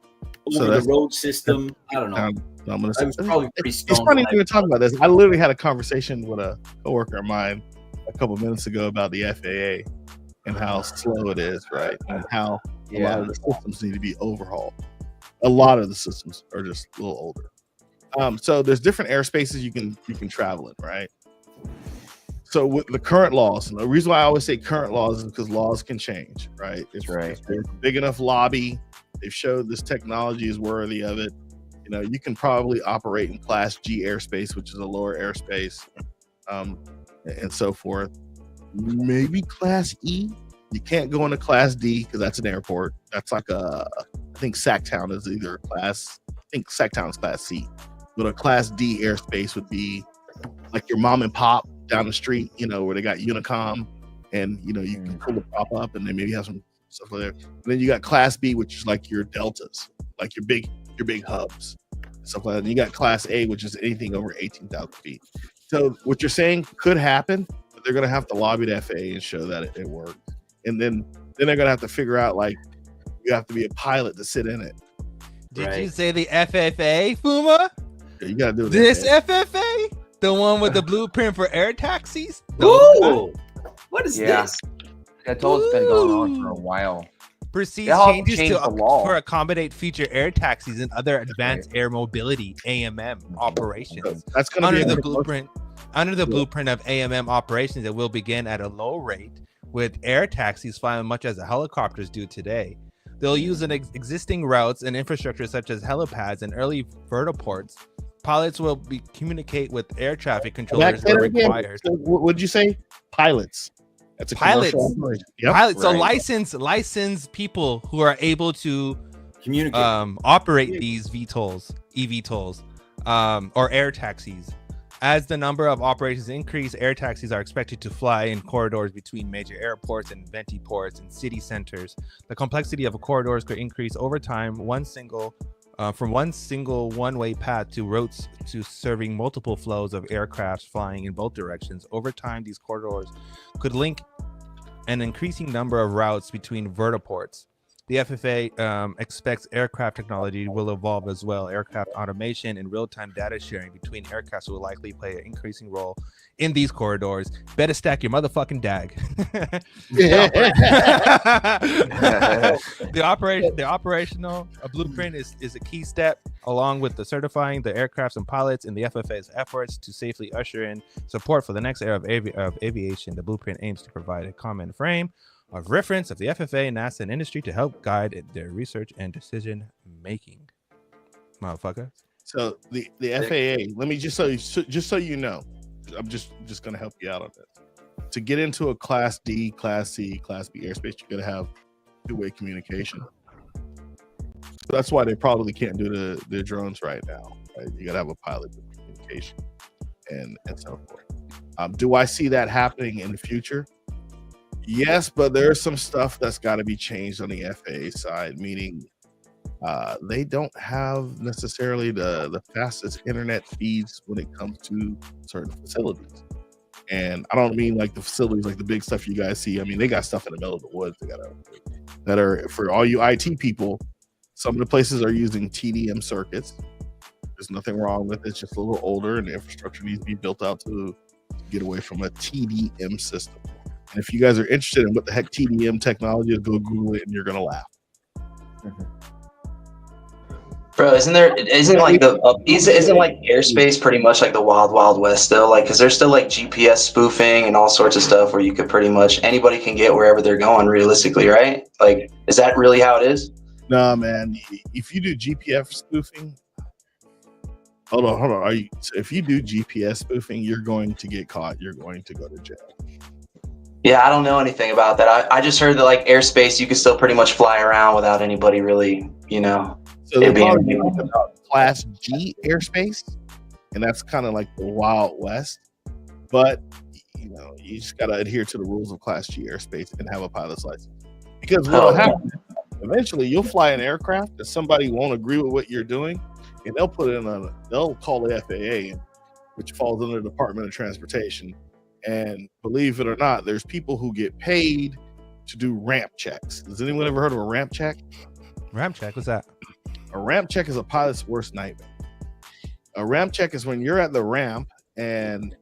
over the road system. I don't know. I was probably pretty stoned. It's funny you talk about this. I literally had a conversation with a coworker of mine a couple minutes ago about the FAA and how slow it is, right? And how a lot of the systems need to be overhauled. A lot of the systems are just a little older. So there's different airspaces you can travel in, right? So with the current laws, and the reason why I always say current laws is because laws can change, right? It's right. There's a big enough lobby. They've showed this technology is worthy of it. You know, you can probably operate in Class G airspace, which is a lower airspace, and so forth. Maybe Class E. You can't go into Class D because that's an airport. That's like I think Sacktown is either Class. I think Sacktown is Class C. But a Class D airspace would be like your mom and pop down the street, you know, where they got Unicom, and you know you can pull the prop up, and then maybe have some stuff there. And then you got Class B, which is like your deltas, like your big hubs, stuff like that. And you got Class A, which is anything over 18,000 feet. So what you're saying could happen, but they're gonna have to lobby the FAA and show that it works, and then they're gonna have to figure out like you have to be a pilot to sit in it. Did you say the FFA, Fuma? Yeah, you gotta do this FFA, the one with the blueprint for air taxis. Ooh, what is this? I told it's been going on for a while. Proceeds changes to accommodate future air taxis and other advanced air mobility (AMM) operations. That's going to be under the blueprint. Under the blueprint of AMM operations, it will begin at a low rate, with air taxis flying much as the helicopters do today. They'll use existing routes and infrastructure such as helipads and early vertiports. Pilots will communicate with air traffic controllers where required. So what did you say? Pilots. That's a pilots. Yep. Pilots. So licensed people who are able to communicate, operate these VTOLs, eVTOLs, or air taxis. As the number of operations increase, air taxis are expected to fly in corridors between major airports and venti ports and city centers. The complexity of corridors could increase over time. From one single one-way path to routes to serving multiple flows of aircraft flying in both directions. Over time, these corridors could link an increasing number of routes between vertiports. The FFA expects aircraft technology will evolve as well. Aircraft automation and real-time data sharing between aircrafts will likely play an increasing role in these corridors. Better stack your motherfucking dag. The operational blueprint is a key step along with the certifying the aircrafts and pilots in the FFA's efforts to safely usher in support for the next era of aviation. The blueprint aims to provide a common frame of reference of the FFA, NASA, and industry to help guide their research and decision making. Motherfucker. So the FAA, let me just so you know, I'm just gonna help you out on this. To get into a Class D, Class C, Class B airspace, you're gonna have two-way communication. So that's why they probably can't do the drones right now. Right? You gotta have a pilot with communication and so forth. Do I see that happening in the future? Yes, but there's some stuff that's got to be changed on the FAA side, meaning they don't have necessarily the fastest internet speeds when it comes to certain facilities. And I don't mean like the facilities, like the big stuff you guys see. I mean, they got stuff in the middle of the woods that are for all you IT people. Some of the places are using TDM circuits. There's nothing wrong with it. It's just a little older, and the infrastructure needs to be built out to get away from a TDM system. And if you guys are interested in what the heck TDM technology is, go Google it, and you're gonna laugh. Bro, isn't like airspace pretty much like the wild, wild west still? Like, because there's still like GPS spoofing and all sorts of stuff where you could pretty much anybody can get wherever they're going realistically, right? Like, is that really how it is? Nah, man. If you do GPS spoofing, hold on. If you do GPS spoofing, you're going to get caught. You're going to go to jail. Yeah, I don't know anything about that. I just heard that like airspace, you can still pretty much fly around without anybody really, So they're probably talking about Class G airspace, and that's kind of like the Wild West. But you just gotta adhere to the rules of Class G airspace and have a pilot's license. Because what'll happen? Eventually, you'll fly an aircraft that somebody won't agree with what you're doing, and they'll call the FAA, which falls under the Department of Transportation. And believe it or not, there's people who get paid to do ramp checks. Has anyone ever heard of a ramp check? Ramp check? What's that? A ramp check is a pilot's worst nightmare. A ramp check is when you're at the ramp and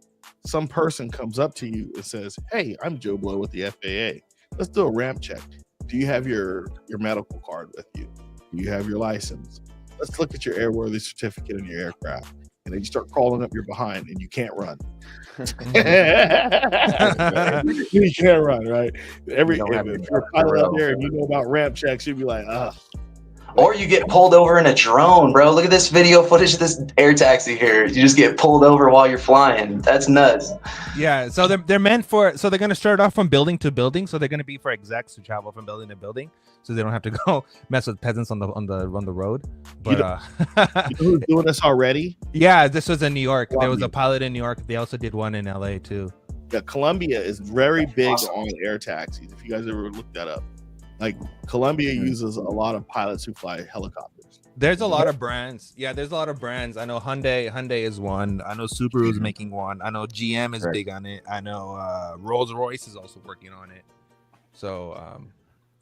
some person comes up to you and says, "Hey, I'm Joe Blow with the FAA. Let's do a ramp check. Do you have your medical card with you? Do you have your license? Let's look at your airworthy certificate in your aircraft." And then you start crawling up your behind and you can't run. You can't run, right? If you're a pilot out there and you know about ramp checks, you'd be like, ugh. Or you get pulled over in a drone, bro. Look at this video footage of this air taxi here. You just get pulled over while you're flying. That's nuts. Yeah, so they're meant for. So they're going to start off from building to building. So they're going to be for execs who travel from building to building, so they don't have to go mess with peasants on the road. But you know who's doing this already? Yeah, this was in New York. Columbia. There was a pilot in New York. They also did one in LA too. Yeah, Colombia is very big on air taxis. If you guys ever looked that up. Like Colombia uses a lot of pilots who fly helicopters. There's a lot of brands. Yeah, there's a lot of brands. I know Hyundai is one. I know Subaru is making one. I know GM is big on it. I know Rolls-Royce is also working on it. So,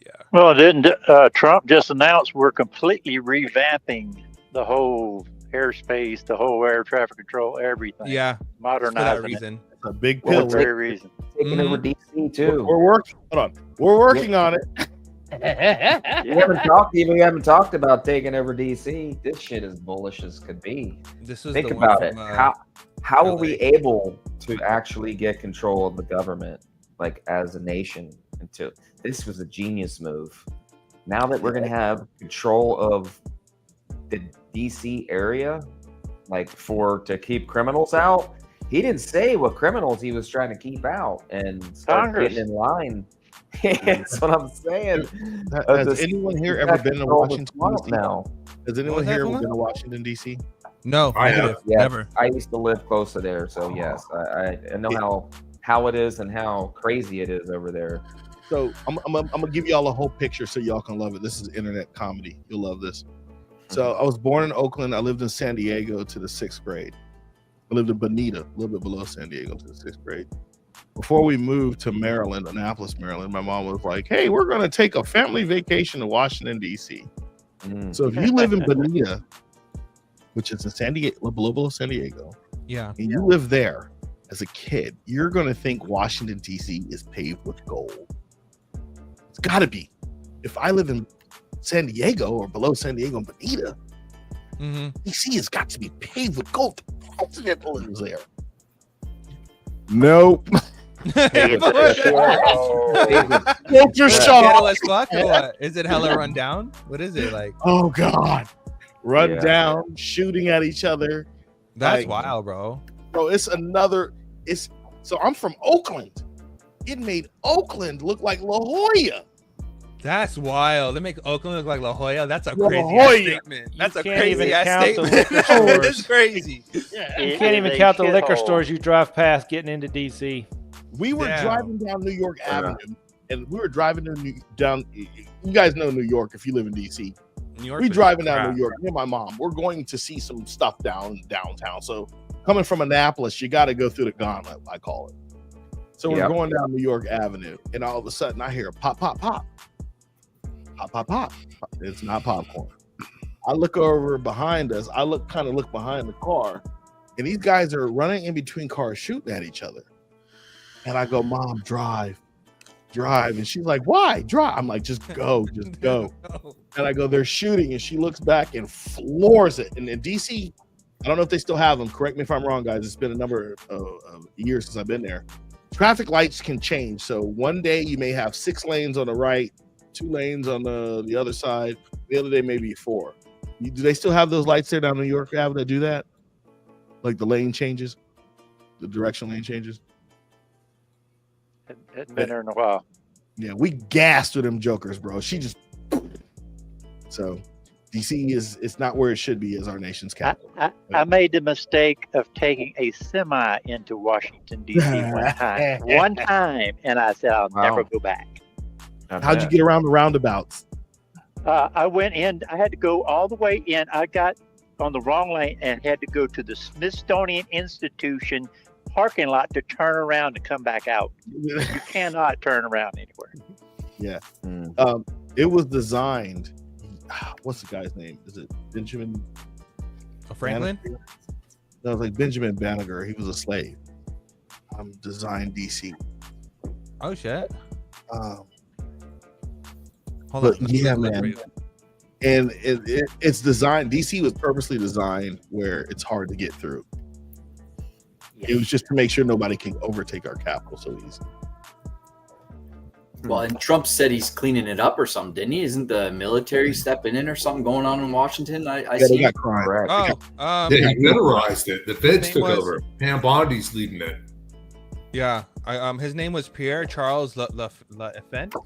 yeah. Well, didn't Trump just announced we're completely revamping the whole airspace, the whole air traffic control, everything. Yeah, modernizing for that reason. It's a big pill. For that reason. Taking over DC too. We're working. Hold on. We're working on it. We haven't talked about taking over DC. This shit is bullish as could be. Think about it. How are we able to actually get control of the government, like as a nation? This was a genius move. Now that we're gonna have control of the DC area, like to keep criminals out. He didn't say what criminals he was trying to keep out and start getting in line. That's what I'm saying. Has anyone here ever been to Washington DC? Now, has anyone here ever been to Washington DC? No, I have. Yes, never. I used to live close to there, so yes, I know how it is and how crazy it is over there. So I'm gonna give y'all a whole picture so y'all can love it. This is internet comedy. You'll love this. So I was born in Oakland. I lived in San Diego to the 6th grade. I lived in Bonita, a little bit below San Diego, to the 6th grade. Before we moved to Maryland, Annapolis, Maryland, my mom was like, "Hey, we're going to take a family vacation to Washington, D.C." So if you live in Bonita, which is in San Diego, below San Diego, and you live there as a kid, you're going to think Washington, D.C. is paved with gold. It's got to be. If I live in San Diego or below San Diego and Bonita, DC has got to be paved with gold. The president lives there. Nope. Culture shock. As fuck or what? Is it hella run down? What is it like? Oh God, run down, shooting at each other. That's wild, bro. Bro, it's another. It's so I'm from Oakland. It made Oakland look like La Jolla. That's wild. They make Oakland look like La Jolla. That's a La crazy Jolla. statement. That's a can't crazy even ass count the statement. liquor stores. It's crazy. You can't even count the liquor stores you drive past getting into DC. We were driving down New York Avenue, and we were driving down. You guys know New York if you live in DC. We driving down New York. Me and my mom. We're going to see some stuff downtown. So coming from Annapolis, you got to go through the gauntlet, I call it. So we're going down New York Avenue, and all of a sudden I hear a pop, pop, pop. Pop, pop, pop. It's not popcorn. I look over behind us. I look behind the car, and these guys are running in between cars shooting at each other. And I go, Mom, drive. And she's like, why? Drive. I'm like, just go. And I go, they're shooting. And she looks back and floors it. And in DC, I don't know if they still have them. Correct me if I'm wrong, guys. It's been a number of years since I've been there. Traffic lights can change. So one day you may have 6 lanes on the right, 2 lanes on the other side. The other day, maybe 4. Do they still have those lights there down New York Avenue that do that? Like the lane changes? The direction lane changes? Hadn't been there in a while. Yeah, we gassed with them jokers, bro. She just so DC it's not where it should be as our nation's capital. I made the mistake of taking a semi into Washington DC one time, and I said I'll never go back. How'd you get around the roundabouts? I went in. I had to go all the way in. I got on the wrong lane and had to go to the Smithsonian Institution parking lot to turn around and come back out. You cannot turn around anywhere. Yeah. It was designed. What's the guy's name? Is it Benjamin Franklin? Banneker? No, it was like Benjamin Banneker. He was a slave. Designed DC. Oh shit. Hold on. Yeah, man. And it's designed. DC was purposely designed where it's hard to get through. It was just to make sure nobody can overtake our capital so easy. Well, and Trump said he's cleaning it up or something, didn't he? Isn't the military stepping in or something going on in Washington? I see. They got crime. They militarized it. The feds took over. Pam Bondi's leading it. Yeah. His name was Pierre Charles L'Enfant.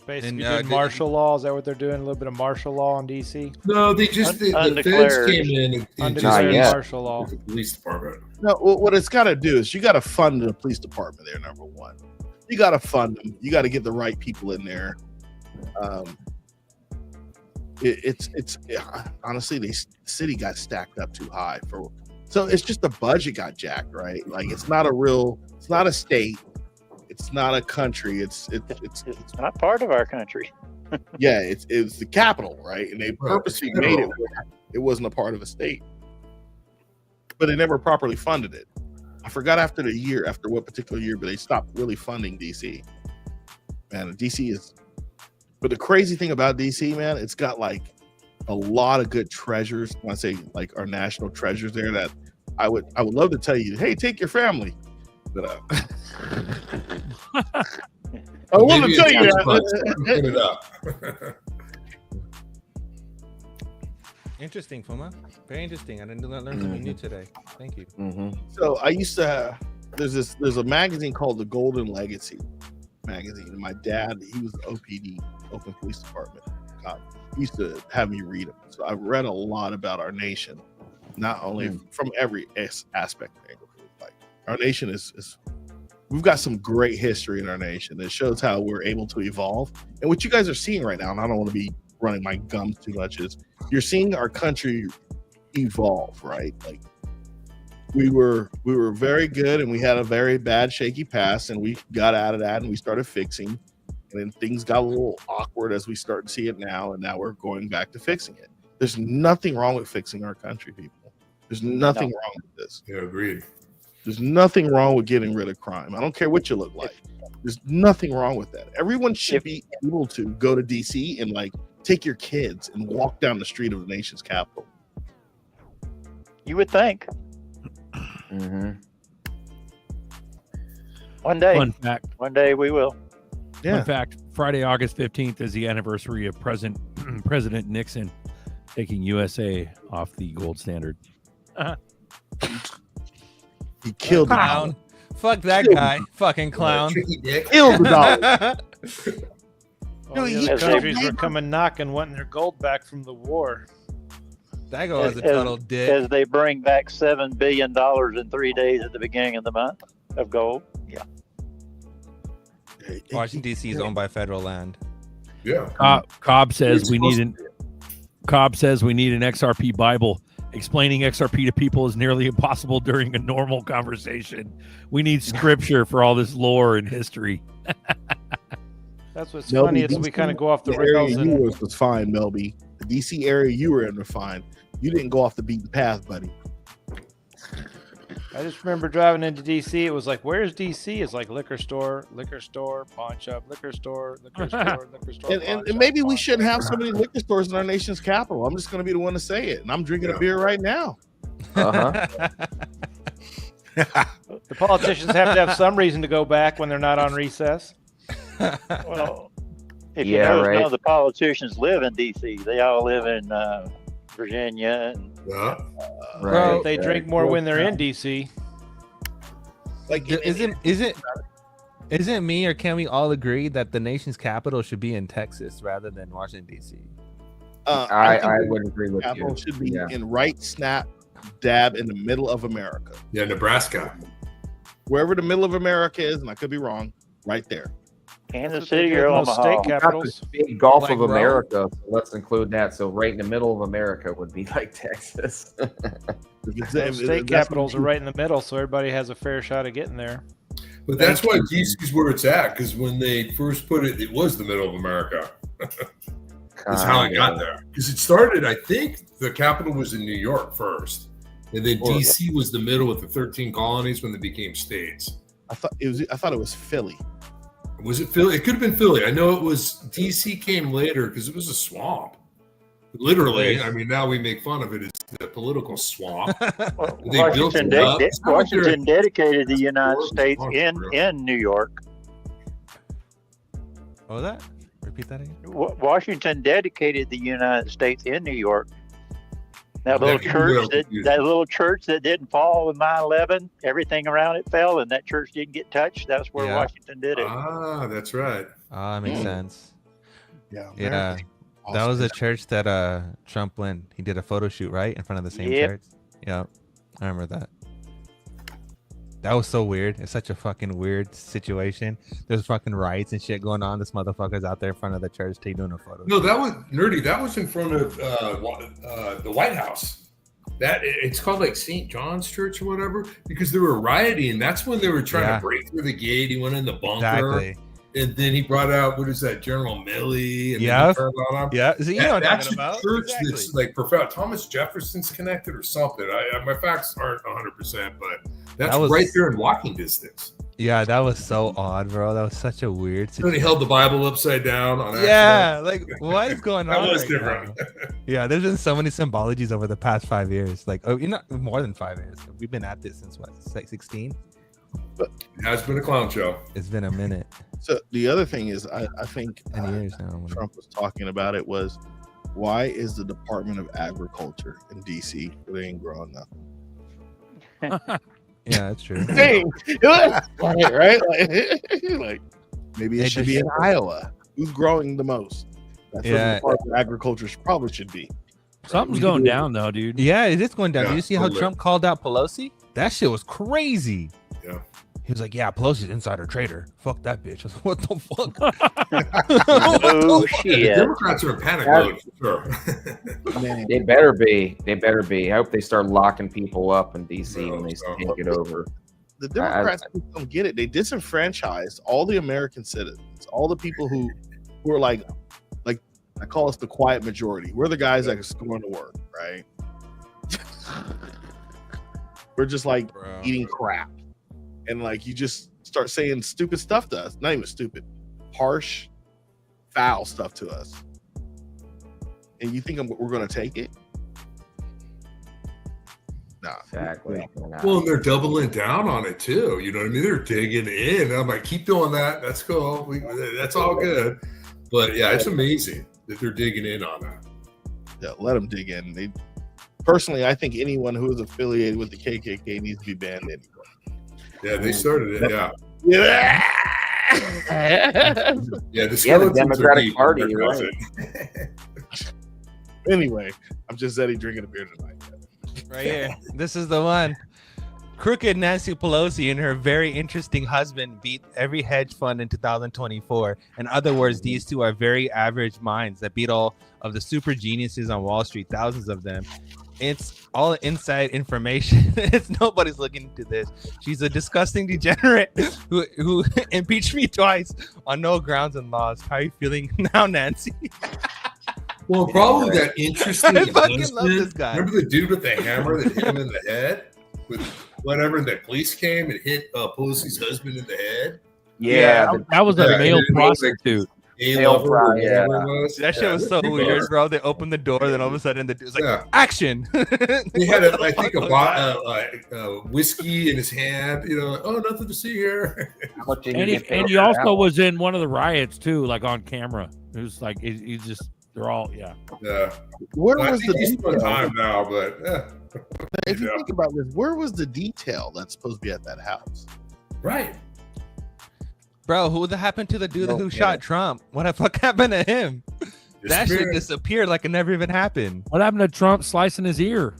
Basically doing martial law. Is that what they're doing? A little bit of martial law in DC? No, they just the feds came in and just martial law. The police department. No, what it's got to do is you got to fund the police department there. Number one, you got to fund them. You got to get the right people in there. Honestly, the city got stacked up too high so it's just the budget got jacked, right? Like it's not a state. It's not a country. It's not part of our country. Yeah, it's the capital, right? And they purposely made it where it wasn't a part of a state, but they never properly funded it. I forgot after what particular year, but they stopped really funding DC. Man, DC is. But the crazy thing about DC, man, it's got like a lot of good treasures. When I say like our national treasures there, that I would love to tell you, hey, take your family. But I want to tell you that. Interesting, Fuma. Very interesting. I didn't learn something new today. Thank you. So I used to have, there's a magazine called the Golden Legacy magazine. And my dad, he was the OPD, Oakland Police Department. He used to have me read them. So I've read a lot about our nation, not only from every aspect. Like our nation is we've got some great history in our nation that shows how we're able to evolve. And what you guys are seeing right now, and I don't want to be running my gums too much, is you're seeing our country evolve, right? Like we were very good and we had a very bad shaky past, and we got out of that and we started fixing, and then things got a little awkward as we start to see it now, and now we're going back to fixing it. There's nothing wrong with fixing our country, people. There's nothing wrong with this. Yeah, agreed. There's nothing wrong with getting rid of crime. I don't care what you look like. There's nothing wrong with that. Everyone should be able to go to DC and like take your kids and walk down the street of the nation's capital? You would think. Mm-hmm. One day. Fun fact. One day we will. Fun fact, Friday, August 15th is the anniversary of President Nixon taking USA off the gold standard. He killed the clown. dollar. Fuck that Killed guy. him. Fucking clown. Killed the dollar. All the other countries were coming knocking, wanting their gold back from the war. That guy was a total dick. As they bring back $7 billion in 3 days at the beginning of the month of gold. Yeah. Washington D.C. is owned by federal land. Yeah. Cobb says we need an XRP Bible. Explaining XRP to people is nearly impossible during a normal conversation. We need scripture for all this lore and history. That's what's funny is we kind of go off the rails. The area you was fine, Melby. The DC area you were in was fine. You didn't go off the beaten path, buddy. I just remember driving into DC. It was like, where's DC? It's like liquor store, pawn shop, liquor store, liquor store. And maybe we shouldn't have so many liquor stores in our nation's capital. I'm just going to be the one to say it. And I'm drinking a beer right now. Uh-huh. The politicians have to have some reason to go back when they're not on recess. Well, if you know, none of the politicians live in DC. They all live in Virginia. And, right. They drink more when they're in DC. Like, isn't me, or can we all agree that the nation's capital should be in Texas rather than Washington D.C.? I would agree with capital you. Should be in right snap dab in the middle of America. Yeah, Nebraska. Wherever the middle of America is, and I could be wrong, right there. Kansas City or Omaha. State capitals. Big Gulf of America. So let's include that. So right in the middle of America would be like Texas. State capitals are right in the middle, so everybody has a fair shot of getting there. But that's why DC is where it's at, because when they first put it, it was the middle of America. That's how it got there. Because it started, I think, the capital was in New York first, and then DC was the middle with the 13 colonies when they became states. I thought it was Philly. Was it Philly? It could have been Philly. I know it was DC came later because it was a swamp. Literally, I mean, now we make fun of it. It's the political swamp. Well, Washington dedicated the United States in New York. What was that? Repeat that again. Washington dedicated the United States in New York. That little church that didn't fall with 9/11, everything around it fell, and that church didn't get touched. That's where Washington did it. Ah, that's right. That makes sense. Yeah. Yeah. That was a church that Trump went. He did a photo shoot right in front of the same church. Yeah, I remember that. That was so weird. It's such a fucking weird situation. There's fucking riots and shit going on. This motherfucker's out there in front of the church doing a photo. No, that was nerdy. That was in front of the White House. That it's called like St. John's Church or whatever, because they were rioting. That's when they were trying to break through the gate. He went in the bunker. Exactly. And then he brought out, what is that, General Milley? And yeah. So you know what I'm that's talking about. A church that's like profound. Thomas Jefferson's connected or something. My facts aren't 100%, but that's right there in walking distance. Yeah, that was so odd, bro. That was such a weird situation. Then he held the Bible upside down on accident. Yeah, like what is going on? That was different. Yeah, there's been so many symbologies over the past 5 years. Like, more than 5 years. We've been at this since what, 16? But it has been a clown show. It's been a minute. So the other thing is, I think 10 years now. Trump was talking about it was, why is the Department of Agriculture in DC they ain't growing nothing? Yeah, that's true. Dang. right? Like maybe it should be in Iowa. Who's growing the most? That's what the Department of Agriculture probably should be. Something's going down though, dude. Yeah, it is going down. Did you see how Trump called out Pelosi? That shit was crazy. Yeah. He was like, yeah, Pelosi's an insider trader. Fuck that bitch. I was like, what the fuck? Oh, shit. The Democrats are in panic mode, for sure. They better be. They better be. I hope they start locking people up in D.C. when they take it over. The Democrats don't get it. They disenfranchised all the American citizens, all the people who are like I call us the quiet majority. We're the guys that are going to work, right? We're just like eating crap. And like you just start saying stupid stuff to us. Not even stupid, harsh, foul stuff to us. and you think we're going to take it? Nah. Exactly. Well, and they're doubling down on it too. You know what I mean? They're digging in. I'm like, keep doing that. That's cool. That's all good. But yeah, it's amazing that they're digging in on that. Yeah, let them dig in. Personally, I think anyone who is affiliated with the KKK needs to be banned anyway. Yeah, they started it. Yeah. Yeah. Yeah, the Democratic Party, right? Anyway, I'm just Zeddy drinking a beer tonight. Right here. This is the one. Crooked Nancy Pelosi and her very interesting husband beat every hedge fund in 2024. In other words, these two are very average minds that beat all of the super geniuses on Wall Street, thousands of them. It's all inside information. It's nobody's looking into this. She's a disgusting degenerate who impeached me twice on no grounds and laws. How are you feeling now, Nancy? Well, probably that interesting I fucking husband. love this guy. Remember the dude with the hammer that hit him in the head? With whatever, the police came and hit Pelosi's husband in the head? Yeah. That was a male prostitute. That shit was so weird, bro. They opened the door, then all of a sudden the dude's like, action. He had, I think, a whiskey in his hand. You know, oh, nothing to see here. And he also was in one of the riots too, like on camera. It was like he's just they're all yeah. Where I was think the he's put detail? time now? But if you think about this, where was the detail that's supposed to be at that house? Right. Bro, who happened to the dude who shot Trump? What the fuck happened to him? That shit disappeared like it never even happened. What happened to Trump slicing his ear?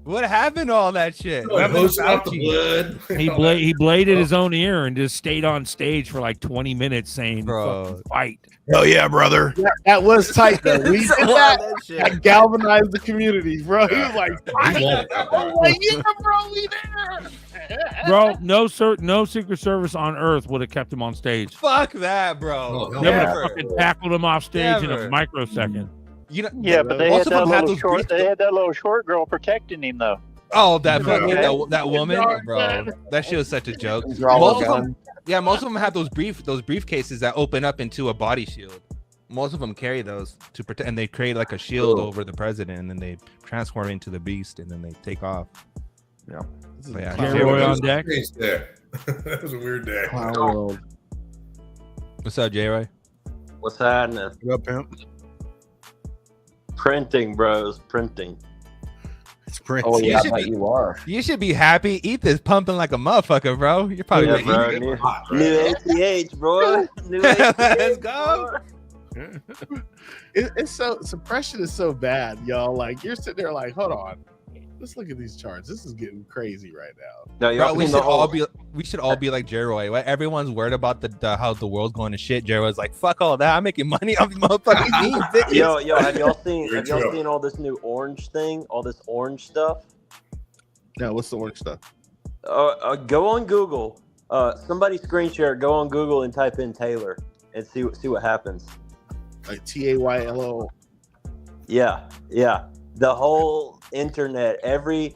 What happened to all that shit? What happened to out the blood? He bladed his own ear and just stayed on stage for like 20 minutes saying, "Fucking fight." Hell yeah, brother. Yeah, that was tight though. We did that galvanized the community, bro. He was like, yeah, bro, we there. Bro, no Secret Service on Earth would have kept him on stage. Fuck that, bro. They would have fucking tackled him off stage in a microsecond. You know, yeah, but they had that little short. They had that little short girl protecting him, though. Oh, that woman, bro. That shit was such a joke. Most of them have those briefcases that open up into a body shield. Most of them carry those to protect, and they create like a shield over the president, and then they transform into the beast, and then they take off. Yeah. But yeah, J-Roy on deck. That was a weird day. What's up, J-Roy? What's happening? What up, pimp? Printing, bros. Printing. It's printing. Oh yeah, you are. You should be happy. Eat this pumping like a motherfucker, bro. You're probably new ATH, bro. New ATH. Let's go. It's so suppression is so bad, y'all. Like you're sitting there, like, hold on. Let's look at these charts. This is getting crazy right now. No, bro, we should all be like J-Roy. Everyone's worried about how the world's going to shit. J-Roy's like, fuck all that. I'm making money off these motherfucking Yo, have y'all seen all this new orange thing? All this orange stuff? No, what's the orange stuff? Go on Google. Somebody screen share. Go on Google and type in Taylor and see what happens. Like TAYLO. Yeah. The whole internet, every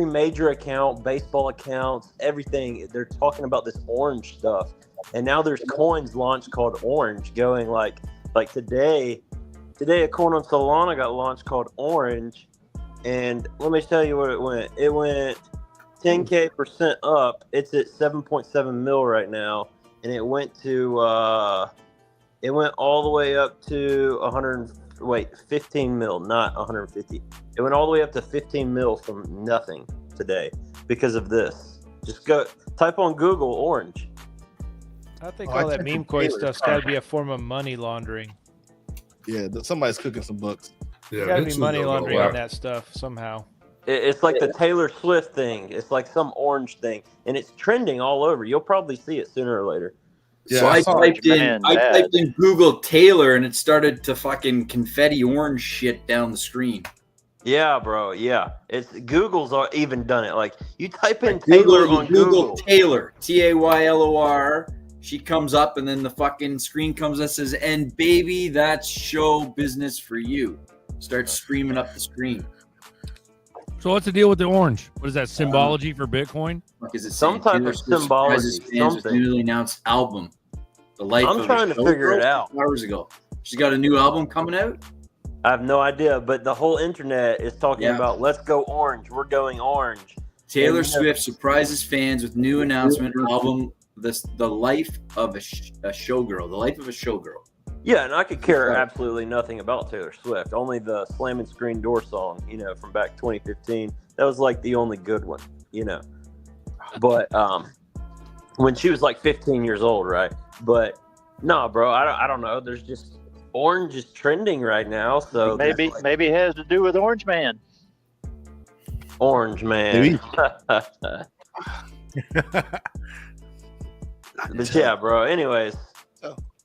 major account, baseball accounts, everything, they're talking about this orange stuff. And now there's coins launched called Orange going like today a coin on Solana got launched called Orange. And let me tell you what it went. It went 10% up. It's at 7.7 mil right now. And it went to it went all the way up to 15 mil, not 150. It went all the way up to 15 mil from nothing today because of this. Just go type on Google Orange. I think all that meme coin stuff's got to be a form of money laundering. Yeah, somebody's cooking some books. There's got to be money laundering on that stuff somehow. It's like the Taylor Swift thing. It's like some orange thing, and it's trending all over. You'll probably see it sooner or later. Yeah, so I typed in Google Taylor and it started to fucking confetti orange shit down the screen. Yeah, bro. Yeah, Google's even done it. Like you type in Taylor on Google. Taylor, Taylor. She comes up and then the fucking screen comes that says, "And baby, that's show business for you." Starts screaming up the screen. So what's the deal with the orange? What is that, symbology for Bitcoin? Is it some type of symbology? Something. Newly announced album. The life. I'm trying to figure it out. Hours ago, she's got a new album coming out. I have no idea, but the whole internet is talking about let's go orange. We're going orange. Taylor Swift surprises fans with new announcement album, The Life of a Showgirl. The Life of a Showgirl. Yeah, and I could care absolutely nothing about Taylor Swift. Only the Slamming Screen Door song, from back 2015. That was like the only good one, But when she was like 15 years old, right? But no, bro, I don't know. There's just orange is trending right now, so maybe it has to do with Orange Man. Orange Man. But yeah, bro. Anyways,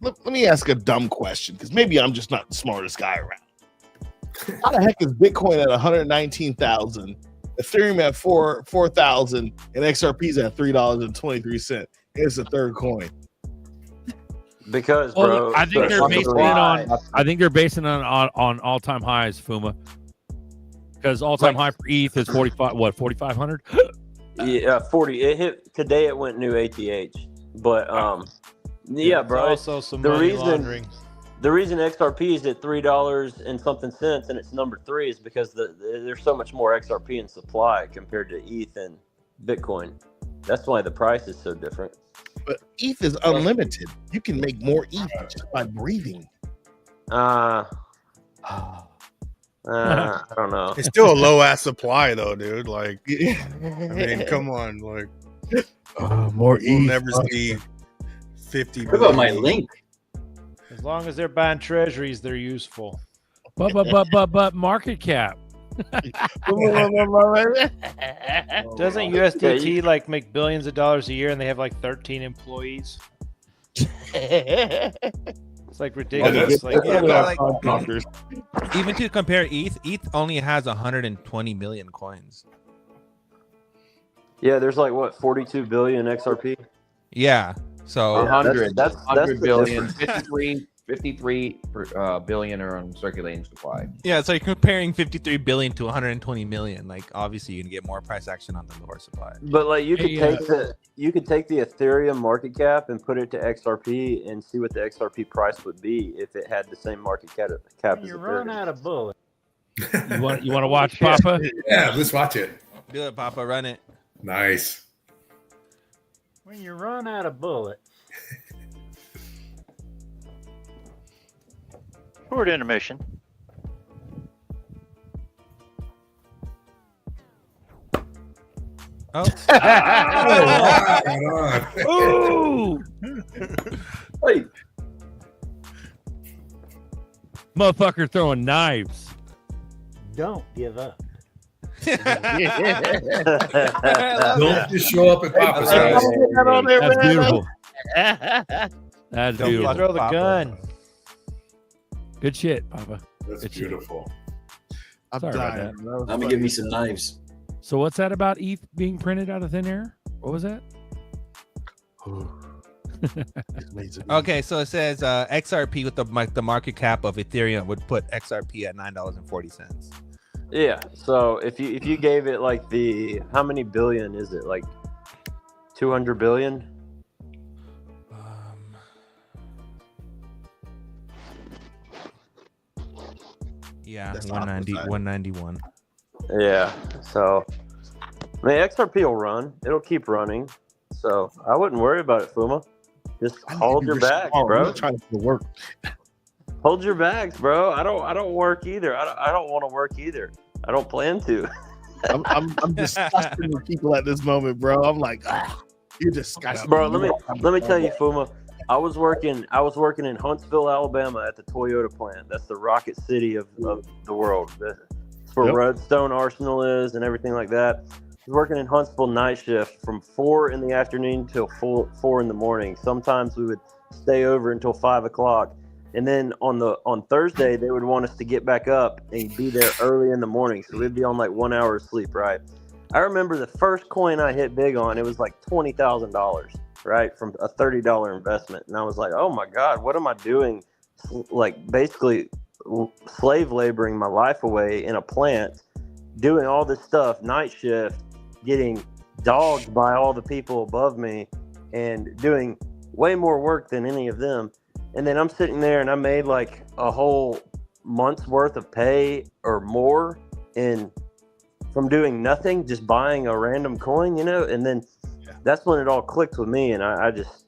let me ask a dumb question, because maybe I'm just not the smartest guy around. How the heck is Bitcoin at 119,000, Ethereum at 4,000, and XRP's at $3.23? It's the third coin. Because, bro, I think they're basing it on. I think they're basing it on all-time highs, Fuma. Because all-time high for ETH is 4,500. Yeah, 40. It hit today. It went new ATH, but yeah, bro. Also, some money laundering. The reason XRP is at $3 and something cents and it's number 3 is because there's so much more XRP in supply compared to ETH and Bitcoin. That's why the price is so different. But ETH is unlimited. You can make more ETH just by breathing. I don't know. It's still a low ass supply though, dude. Like, I mean, come on, like, more ETH. We'll never see 50. What about my link? As long as they're buying treasuries, they're useful. But market cap. Doesn't USDT like make billions of dollars a year and they have like 13 employees? It's like ridiculous. Even to compare ETH only has 120 million coins. Yeah, there's like what 42 billion XRP. Yeah, so 100. That's 100 billion. 53 billion are on circulating supply. Yeah, so you're comparing 53 billion to 120 million. Like, obviously, you can get more price action on the lower supply. But like, you could take the Ethereum market cap and put it to XRP and see what the XRP price would be if it had the same market cap as You Ethereum. run out of bullets. You want to watch Papa? Yeah, let's watch it. Do it, Papa. Run it. Nice. When you run out of bullets. Short intermission. Oh. Ooh. Hey. Motherfucker throwing knives. Don't give up. Don't just show up at Papa's house. That's beautiful. That's Don't beautiful. throw the gun. Good shit, Papa. That's Good beautiful. I'm Sorry about dying. that. I'm gonna give me some knives. So what's that about ETH being printed out of thin air? What was that? Okay, so it says XRP with the market cap of Ethereum would put XRP at $9.40. Yeah. So if you gave it like how many billion is it? Like 200 billion? Yeah, 191. Yeah. So I mean, XRP will run. It'll keep running. So I wouldn't worry about it, Fuma. Just hold your bags, bro. I'm trying to work. Hold your bags, bro. I don't work either. I don't want to work either. I don't plan to. I'm disgusting with people at this moment, bro. I'm like, you're disgusting, bro. Let me tell you, Fuma. I was working in Huntsville, Alabama, at the Toyota plant. That's the rocket city of the world. It's where Redstone Arsenal is and everything like that. I was working in Huntsville night shift from 4 in the afternoon till 4 in the morning. Sometimes we would stay over until 5 o'clock. And then on Thursday, they would want us to get back up and be there early in the morning. So we'd be on like 1 hour of sleep, right? I remember the first coin I hit big on, it was like $20,000, right? From a $30 investment. And I was like, oh my God, what am I doing? Like basically slave laboring my life away in a plant, doing all this stuff, night shift, getting dogged by all the people above me and doing way more work than any of them. And then I'm sitting there and I made like a whole months worth of pay or more from doing nothing, just buying a random coin, you know, and then that's when it all clicked with me, and I just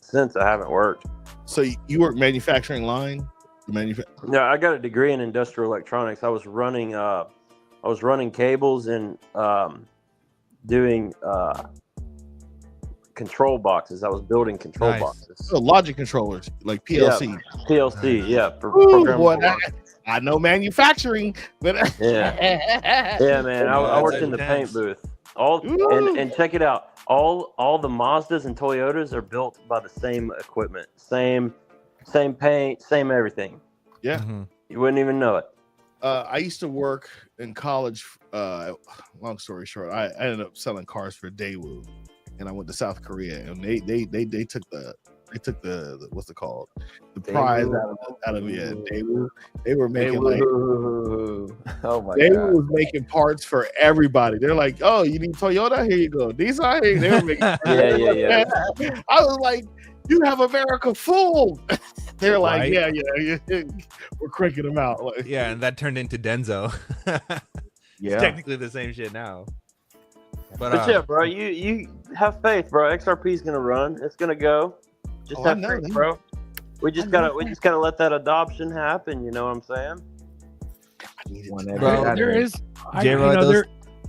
since I haven't worked. So you work manufacturing line? Yeah, I got a degree in industrial electronics. I was running cables and doing control boxes. I was building control boxes. So logic controllers, like PLC. Yeah, PLC, yeah. Ooh, boy, I know manufacturing, but yeah, man. I worked in the paint booth. And check it out. All the Mazdas and Toyotas are built by the same equipment, same paint, same everything. Yeah, you wouldn't even know it. I used to work in college. Long story short, I ended up selling cars for Daewoo, and I went to South Korea, and they took the what's it called, the prize out of Daewoo. They were making oh my Daewoo god, was making parts for everybody. They're like, oh, you need Toyota? Here you go. Nissan? Here. They were making yeah. I was like, you have America fooled. They're like, Right? yeah, we're cranking them out. Like, Yeah, and that turned into Denzo. Yeah. It's technically the same shit now. But yeah, bro, you have faith, bro. XRP is gonna run. It's gonna go. Just have faith, bro. We just gotta let that adoption happen. You know what I'm saying? Bro, there is.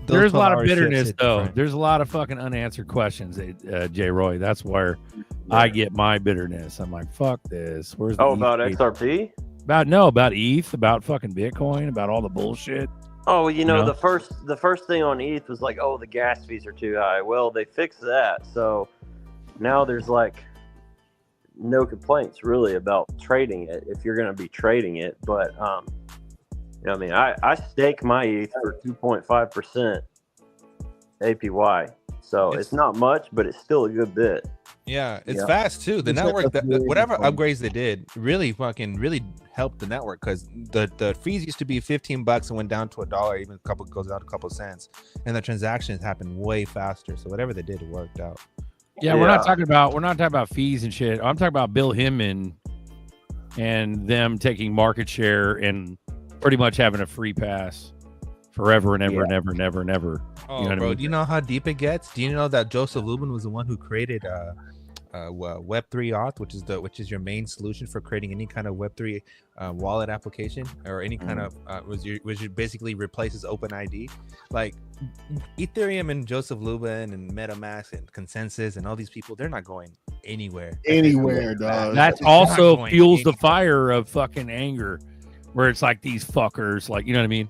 There's a lot of bitterness, though. There's a lot of fucking unanswered questions, J. Roy. That's where I get my bitterness. I'm like, fuck this. Where's the about XRP? About ETH, about fucking Bitcoin, about all the bullshit. Oh, you know, the first thing on ETH was like, oh, the gas fees are too high. Well, they fixed that, so now there's like no complaints really about trading it if you're going to be trading it. But you know what I mean, I stake my ETH for 2.5% APY, so it's not much, but it's still a good bit. Yeah, it's fast too. The network, whatever upgrades they did, really helped the network, because the fees used to be $15 and went down to $1, even goes out a couple cents, and the transactions happened way faster. So whatever they did, it worked out. Yeah, we're not talking about fees and shit. I'm talking about Bill Hinman and them taking market share and pretty much having a free pass forever and ever and ever and ever and ever. Oh, you know what bro, I mean? do you know how deep it gets? Do you know that Joseph Lubin was the one who created Web3 Auth, which is your main solution for creating any kind of Web3 wallet application or any kind of which basically replaces OpenID. Like Ethereum and Joseph Lubin and MetaMask and Consensus and all these people, they're not going anywhere. Dog. That also fuels the fire of fucking anger, where it's like these fuckers, like, you know what I mean?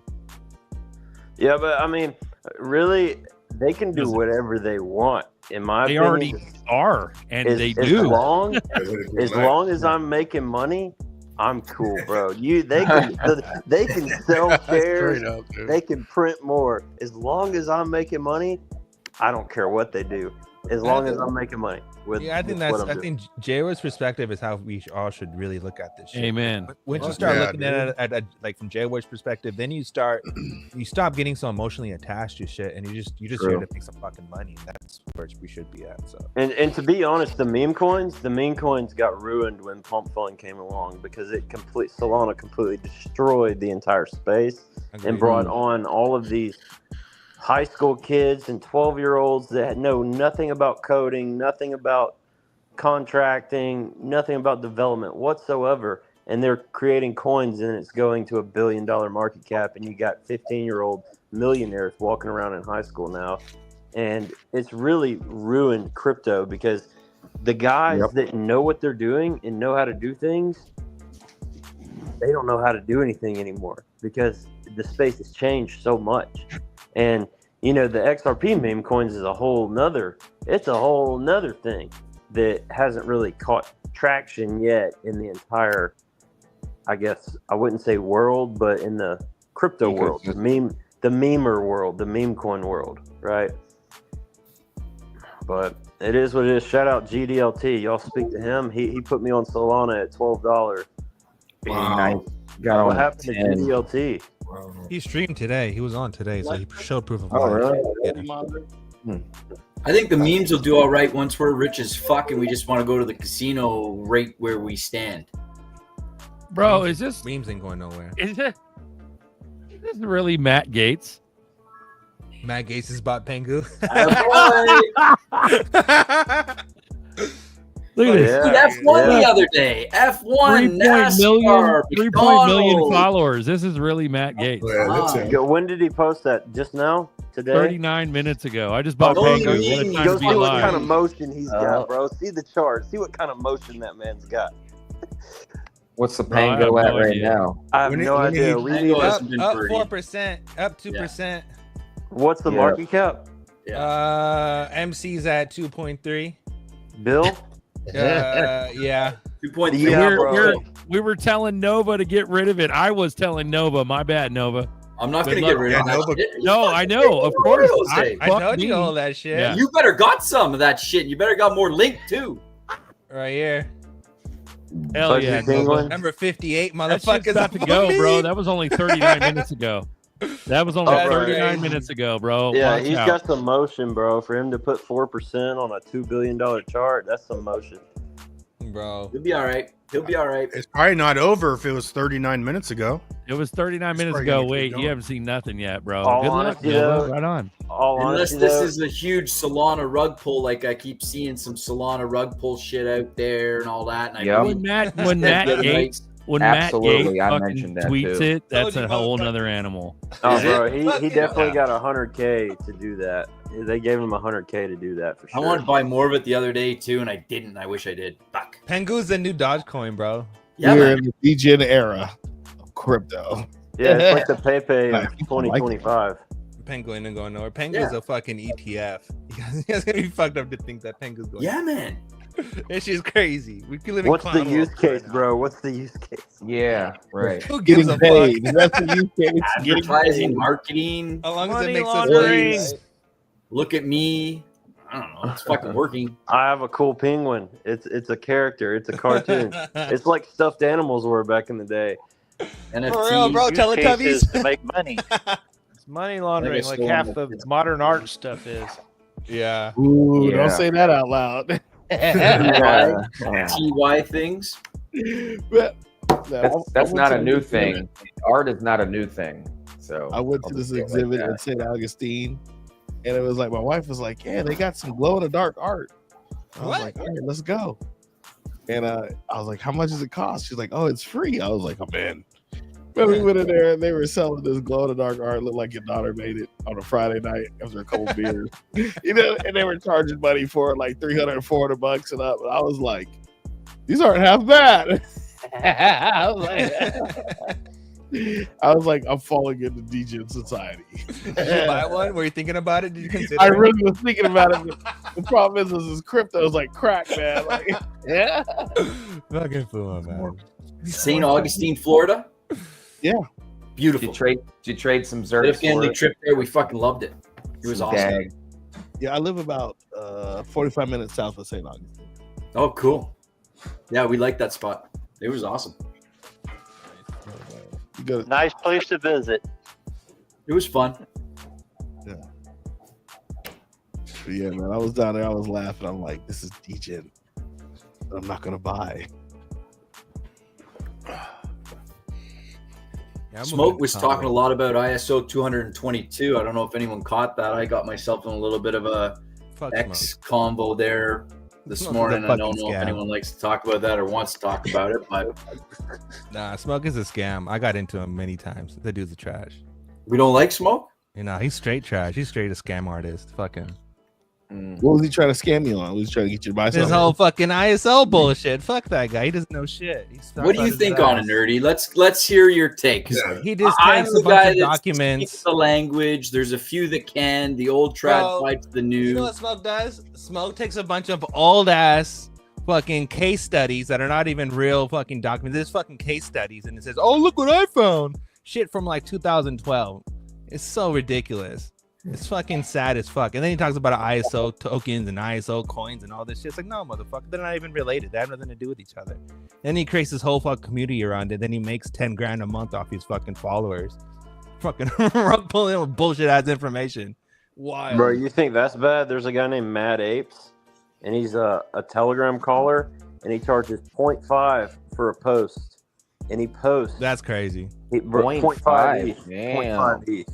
Yeah, but I mean, really, they can do whatever they want. In my opinion, they already are, and they do. As long as I'm making money, I'm cool, bro. They can sell shares, they can print more. As long as I'm making money, I don't care what they do. As long as I'm making money. I think J-Ro's perspective is how we all should really look at this shit. Amen. Once you start looking at it like from J-Ro's perspective, then you stop getting so emotionally attached to shit, and you just here to make some fucking money. That's where we should be at. So and to be honest, the meme coins got ruined when Pump Fund came along, because Solana completely destroyed the entire space and brought on all of these high school kids and 12-year-olds that know nothing about coding, nothing about contracting, nothing about development whatsoever, and they're creating coins, and it's going to $1 billion market cap, and you got 15-year-old millionaires walking around in high school now, and it's really ruined crypto, because the guys that know what they're doing and know how to do things, they don't know how to do anything anymore, because the space has changed so much. And you know, the XRP meme coins is a whole nother thing that hasn't really caught traction yet in the entire, I guess I wouldn't say world, but in the crypto world, the memer world, the meme coin world, right? But it is what it is. Shout out GDLT. Y'all speak to him. He put me on Solana at $12. Wow. What happened to GDLT? He streamed today. He was on today, so he showed proof of life. Really? I think the memes will do all right once we're rich as fuck and we just want to go to the casino right where we stand. Bro, is this memes ain't going nowhere? Is this really Matt Gates? Matt Gates has bought Pengu. Look at this. Dude, F1 the other day. F1 NASCAR. 3 million followers. This is really Matt Gates. When did he post that? Just now? Today? 39 minutes ago. I just bought Pengu. What a time Go to be see what alive. kind of motion he's got, bro. See the chart. See what kind of motion that man's got. What's the Bro, I have Pango at no right idea. now? I have no idea. We need up 4%, up 2%. What's the market cap? MC's at 2.3. Bill? Yeah. 2.3. Yeah, we were telling Nova to get rid of it. I was telling Nova. My bad, Nova. I'm not going to get rid of that shit. No, I know. Of course. I told you all that shit. Yeah. You better got some of that shit. You better got more link too. Right here. Hell yeah. Nova. Number 58, That shit's motherfuckers. about to go, bro. That was only 39 minutes ago. That was only 39 minutes ago, bro. Yeah, Watch he's out. got some motion, bro. For him to put 4% on a $2 billion chart, that's some motion. Bro. He'll be all right. He'll be all right. It's probably not over if it was 39 minutes ago. It was 39 minutes probably ago. gonna keep Wait, going. you haven't seen nothing yet, bro. All Good honesty, luck, Nova. though. Right on. Unless this is a huge Solana rug pull, like I keep seeing some Solana rug pull shit out there and all that. And Yep. When Matt Gates Absolutely, I fucking mentioned that tweets too. it, that's a whole nother animal. Oh, bro, he definitely got 100K to do that. They gave him 100K to do that for I sure. wanted to buy more of it the other day too, and I didn't. I wish I did. Fuck. Pengu's the new Dogecoin, bro. Yeah, We're man. in the degen era of crypto. Yeah, it's like the Pepe of 2025. Pengu ain't going nowhere. Pengu's a fucking ETF. You guys gonna be fucked up to think that Pengu's going. Yeah, man. It's just crazy. We can live in What's the clown use world case, right now. bro? What's the use case? Yeah, right. Who gives a Getting fuck? paid. That's the use case. Getting Advertising, paid. marketing. As long as Money it makes us laundering. money. Look at me. I don't know. It's fucking working. I have a cool penguin. It's a character. It's a cartoon. It's like stuffed animals were back in the day. NFT. For real, bro. Use Teletubbies. cases to make money. It's money laundering, like still half on the modern art stuff is. Yeah. Ooh, Yeah. don't say that out loud. TY things. But, That's not a new thing. Art is not a new thing. So I went to I'll this just say it like exhibit that. in St. Augustine, and it was like my wife was like, "Yeah, they got some glow in the dark art." I was What? like, "All right, let's go." And I was like, "How much does it cost?" She's like, "Oh, it's free." I was like, "I'm in." But we went in there and they were selling this glow in the dark art. Looked like your daughter made it on a Friday night after a couple beers, you know. And they were charging money for it, like $300, $400 and up. And I was like, "These aren't half bad." I was like, I'm falling into degen society. Did you buy one? Were you thinking about it? Did you consider I it? really was thinking about it. But the problem is crypto is like crack, man. Like, yeah. Fucking fool, man. St. Augustine, Florida. Yeah. Beautiful. Did you trade some Did a Zerks family for it? trip there. We fucking loved it. It was awesome. Dag. Yeah, I live about 45 minutes south of St. Augustine. Oh, cool. Yeah, we liked that spot. It was awesome. You go to, Nice place to visit. It was fun. yeah, man. I was down there. I was laughing. I'm like, this is degen. I'm not gonna buy. Yeah, I'm Smoke moving was to talking a Conway. lot about ISO 222. I don't know if anyone caught that. I got myself in a little bit of a Fuck X convo there this Smoke is a morning. I don't fucking know if scam. anyone likes to talk about that or wants to talk about it, but Nah, Smoke is a scam. I got into him many times. The dude's a trash. we don't like Smoke. You know, he's straight trash. He's straight a scam artist. Fuck him. What was he trying to scam you on? Was he trying to get you to buy This something? whole fucking ISO bullshit. Fuck that guy. He doesn't know shit. What do you think on it, Nerdy? Let's hear your take. 'Cause He just I'm takes the a guy bunch of that documents. speaks the language. There's a few that can. The old trad Bro, fights the new. You know what Smoke does? Smoke takes a bunch of old ass fucking case studies that are not even real fucking documents. There's fucking case studies, and it says, "Oh, look what I found." Shit from like 2012. It's so ridiculous. It's fucking sad as fuck. And then he talks about ISO tokens and ISO coins and all this shit. It's like, no, motherfucker, they're not even related. They have nothing to do with each other. Then he creates this whole fucking community around it. Then he makes 10 grand a month off his fucking followers. Fucking rug pulling with bullshit ass information. Wild. Bro, you think that's bad? There's a guy named Mad Apes, and he's a Telegram caller, and he charges 0.5 for a post. and he posts. That's crazy. 0.5 ETH. Damn. 0.5 ETH.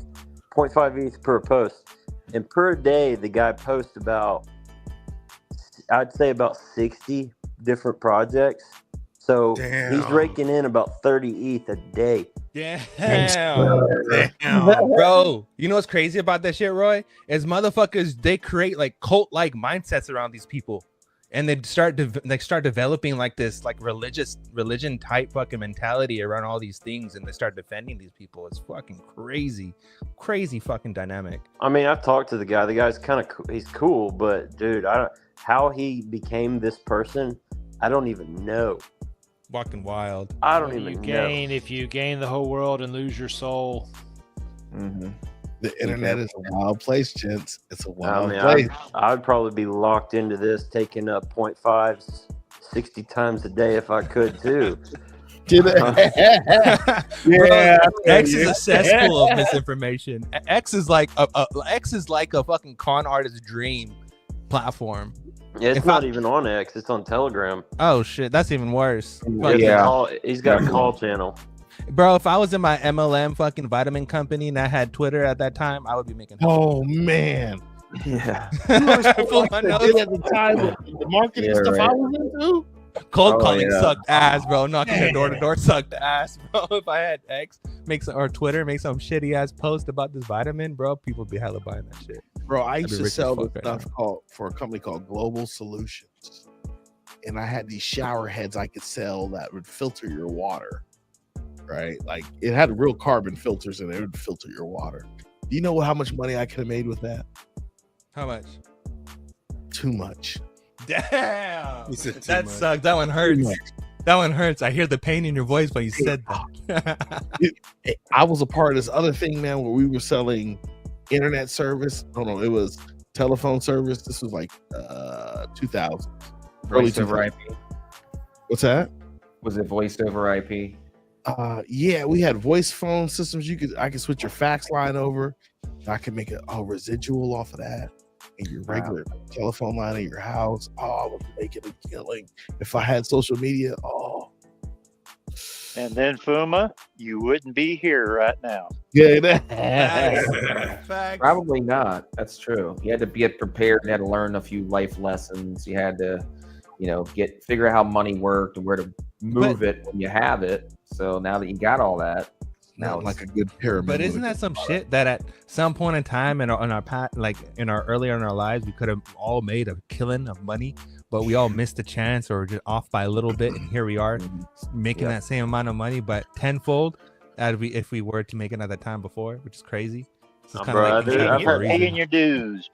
0.5 ETH per post. And per day, the guy posts about, I'd say about 60 different projects. So he's raking in about 30 ETH a day. Damn. Bro, you know what's crazy about that shit, Roy? Is motherfuckers, they create like cult-like mindsets around these people. And they start developing like this like religion type fucking mentality around all these things, and they start defending these people. It's fucking crazy fucking dynamic. I mean, I've talked to the guy. The guy's kind of he's cool, but dude, how he became this person, I don't even know. Fucking wild. I don't even know. If you gain the whole world and lose your soul. Mm-hmm. The internet is a wild place, gents. It's a wild place. I'd probably be locked into this, taking up 0.5s 60 times a day if I could too. Yeah, X is a cesspool of misinformation. X is like a fucking con artist's dream platform. Yeah, it's not even on X. It's on Telegram. Oh shit, that's even worse. He's got a call channel. Bro, if I was in my MLM fucking vitamin company and I had Twitter at that time, I would be making. Oh man, yeah. You know, I did at the time the marketing stuff I was into. Cold calling sucked ass, bro. Knocking the door to door sucked ass, bro. If I had X or Twitter make some shitty ass post about this vitamin, bro, people would be hella buying that shit. Bro, I used to sell this stuff for a company called Global Solutions, and I had these shower heads I could sell that would filter your water. Right, like it had real carbon filters and it would filter your water. Do you know how much money I could have made with that? How much? Too much. Damn, that sucks. That one hurts. That one hurts. I hear the pain in your voice when you said that. I was a part of this other thing, man, where we were selling internet service. No, it was telephone service. This was like 2000. Voice over IP. What's that? Was it voice over IP? Yeah, we had voice phone systems. I could switch your fax line over. I could make a residual off of that in your regular telephone line at your house. Oh, I was making a killing. If I had social media, And then Fuma, you wouldn't be here right now. Yeah, probably not. That's true. You had to be prepared. You had to learn a few life lessons. You had to, figure out how money worked and where to move it when you have it. So now that you got all that, now it's like a good pyramid. But isn't that some shit that at some point in time in our past, like earlier in our lives, we could have all made a killing of money, but we all missed the chance or just off by a little bit, and here we are making that same amount of money, but tenfold if we were to make it at that time before, which is crazy. Paying your dues.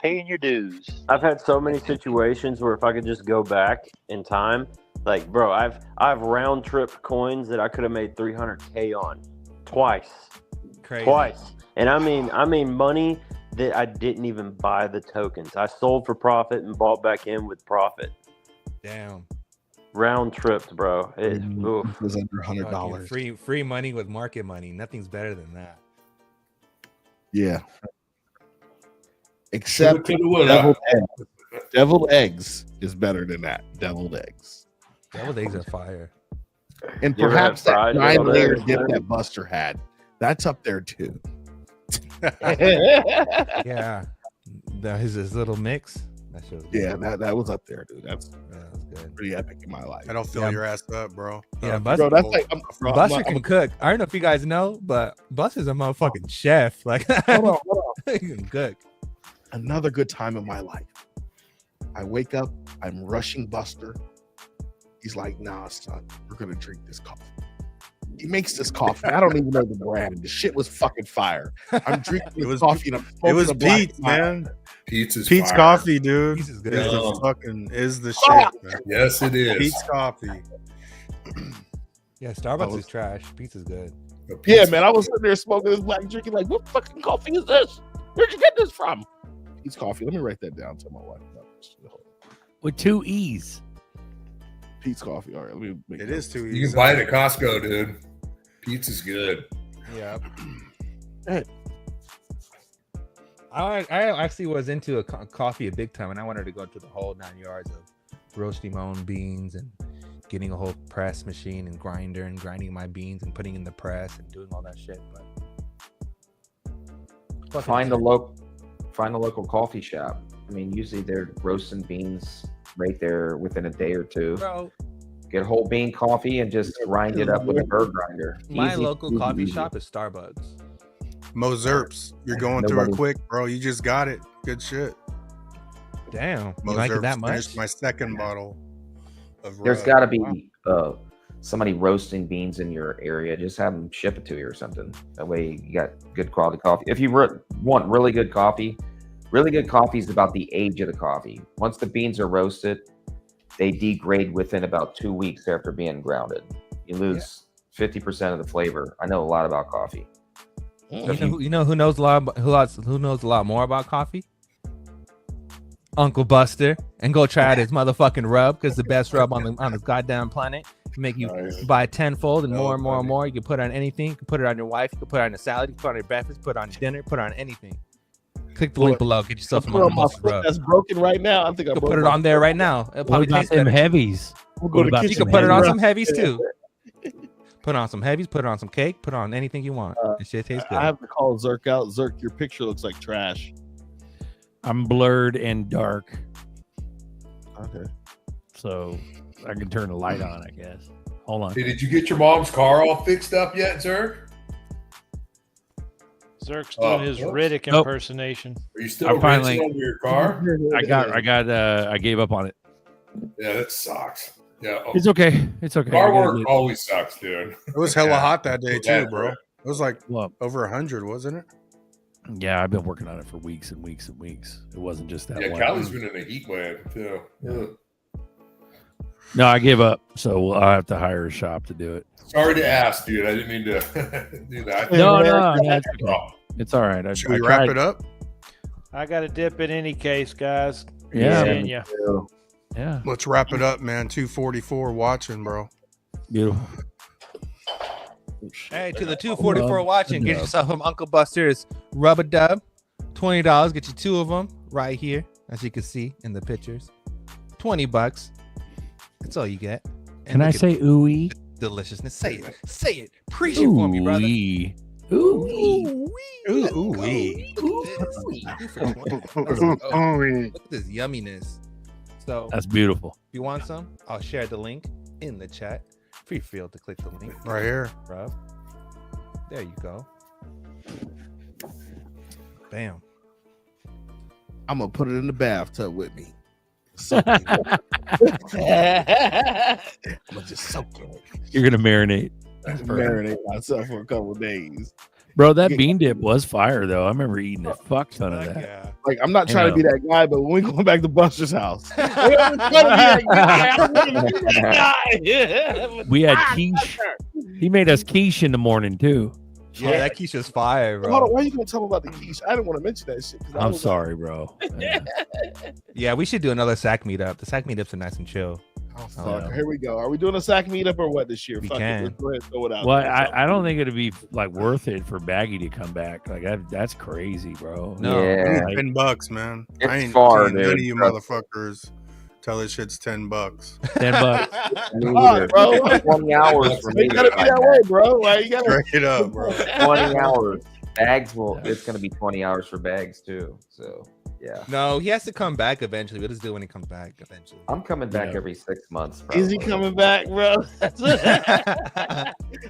I've had so many situations where if I could just go back in time, like, bro, I've round tripped coins that I could have made 300K on twice. Crazy. Twice. And I mean money that I didn't even buy the tokens. I sold for profit and bought back in with profit. Damn. Round tripped, bro. It was under $100. Free money with market money. Nothing's better than that. Yeah. Except deviled eggs is better than that. Deviled eggs. Deviled eggs are fire. And perhaps that 9-layer dip that Buster had. That's up there too. Yeah. His little mix. That was up there, dude. That's good. Pretty epic in my life. That'll fill your ass up, bro. Yeah, Buster, bro, that's like Buster can cook. I don't know if you guys know, but Buster's a motherfucking chef. Like, hold on. He can cook. Another good time in my life. I wake up, I'm rushing Buster. He's like, nah, son, we're gonna drink this coffee. He makes this coffee. I don't even know the brand. The shit was fucking fire. I'm drinking this coffee and it was Pete's, man. Pete's coffee, dude. Pete's is good. Is the shit, man. Yes, it is. Pete's coffee. Yeah, Starbucks is trash. Pete's is good. Yeah, man. I was sitting there smoking this black, drinking like, what fucking coffee is this? Where'd you get this from? Pete's coffee. Let me write that down. Tell my wife. With 2 E's. Pete's coffee. All right, let me make it is 2 E's. You can buy it at Costco, dude. Pete's is good. Yeah. Hey. I actually was into a coffee a big time, and I wanted to go to the whole 9 yards of roasting my own beans and getting a whole press machine and grinder and grinding my beans and putting in the press and doing all that shit. But Find a local coffee shop. I mean, usually they're roasting beans right there within a day or two. Bro, get whole bean coffee and just grind it up with a bird grinder. My local coffee shop is Starbucks. Mozerps, you're going through it quick, bro. You just got it. Good shit. Damn, you like it that much? Finished my second bottle of. There's got to be somebody roasting beans in your area. Just have them ship it to you or something. That way you got good quality coffee. If you want really good coffee is about the age of the coffee. Once the beans are roasted, they degrade within about 2 weeks after being grounded. You lose 50% of the flavor. I know a lot about coffee. So you know who knows a lot? Who knows a lot more about coffee? Uncle Buster. And go try out his motherfucking rub, because the best rub on the goddamn planet. Make you buy tenfold and more and more and more. You can put it on anything. You can put it on your wife. You can put it on a salad. You can put it on your breakfast. Put it on your dinner. Put it on anything. Click the link below. Get yourself some Uncle Buster rub. That's broken right now. I think I can put it on there right now. What about some heavies? You can put it on some heavies too. Put on some heavies. Put it on some cake. Put it on anything you want. It shit tastes good. I have to call Zerk out. Zerk, your picture looks like trash. I'm blurred and dark. Okay. So I can turn the light on, I guess. Hold on. Hey, did you get your mom's car all fixed up yet, Zerk? Zerk's doing his Riddick impersonation. Are you still racing over your car? I gave up on it. Yeah, that sucks. Yeah, it's okay. It's okay. Car work always sucks, dude. It was hella hot that day too, bro. It was like over 100, wasn't it? Yeah, I've been working on it for weeks and weeks and weeks. It wasn't just that. Yeah, one. Callie's been in a heat wave too. Yeah. No, I gave up, so I'll have to hire a shop to do it. Sorry to ask, dude. I didn't mean to do that. No, that's okay. It's all right. Should we wrap it up? I got to dip in any case, guys. Yeah. Yeah. Let's wrap it up, man. 244 watching, bro. Beautiful. Hey, to the 244 watching, get yourself some Uncle Buster's Rub-a-Dub. $20. Get you 2 of them right here, as you can see in the pictures. $20. That's all you get. And can I say ooey? Deliciousness. Say it. Say it. Preach it for me, brother. Ooey. Look at this yumminess. So that's beautiful. If you want some, I'll share the link in the chat. Free feel to click the link right here. Rub. There you go. Bam. I'm gonna put it in the bathtub with me. I'm gonna just soak it. You're gonna marinate. Marinate myself for a couple of days. Bro, that bean dip was fire though. I remember eating a fuck ton of that. Yeah. Like, I'm not trying to be that guy, but when we go back to Buster's house, we had quiche. He made us quiche in the morning too. Yeah, that quiche is fire, bro. Hold on, why are you gonna tell me about the quiche? I didn't want to mention that shit. I'm sorry, bro. Yeah, we should do another SAC meetup. The SAC meetups are nice and chill. Oh, fuck. Here we go. Are we doing a SAC meetup or what this year? We Fuck can. it. Let's go ahead and throw it out. Well, I don't think it'd be like worth it for Baggy to come back. Like that's crazy, bro. No, Yeah. $10, man. It's I ain't far, seen none dude. of you motherfuckers tell this shit's $10. $10. Me Fuck, neither. bro. 20 hours for me. You gotta be that way, bro. Like, you gotta. Straight up, bro. 20 hours. Bags it's going to be 20 hours for Bags too. So, yeah. No, he has to come back eventually. We'll just do it when he comes back eventually. I'm coming back every 6 months. Is he probably. coming back, bro?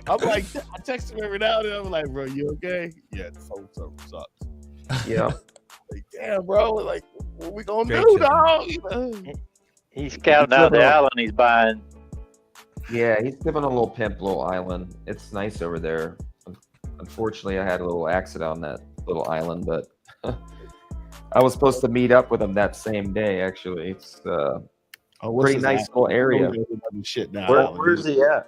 I'm like, I text him every now and then. I'm like, bro, you okay? Yeah, the phone sucks. Yeah. Like, damn, bro. Like, what we gonna Great do, shit, dog? You know? He's scouting out the island he's buying. Yeah, he's giving a little pimp little island. It's nice over there. Unfortunately, I had a little accident on that little island, but I was supposed to meet up with him that same day. Actually, it's pretty nice little area. Shit now. Where's he at?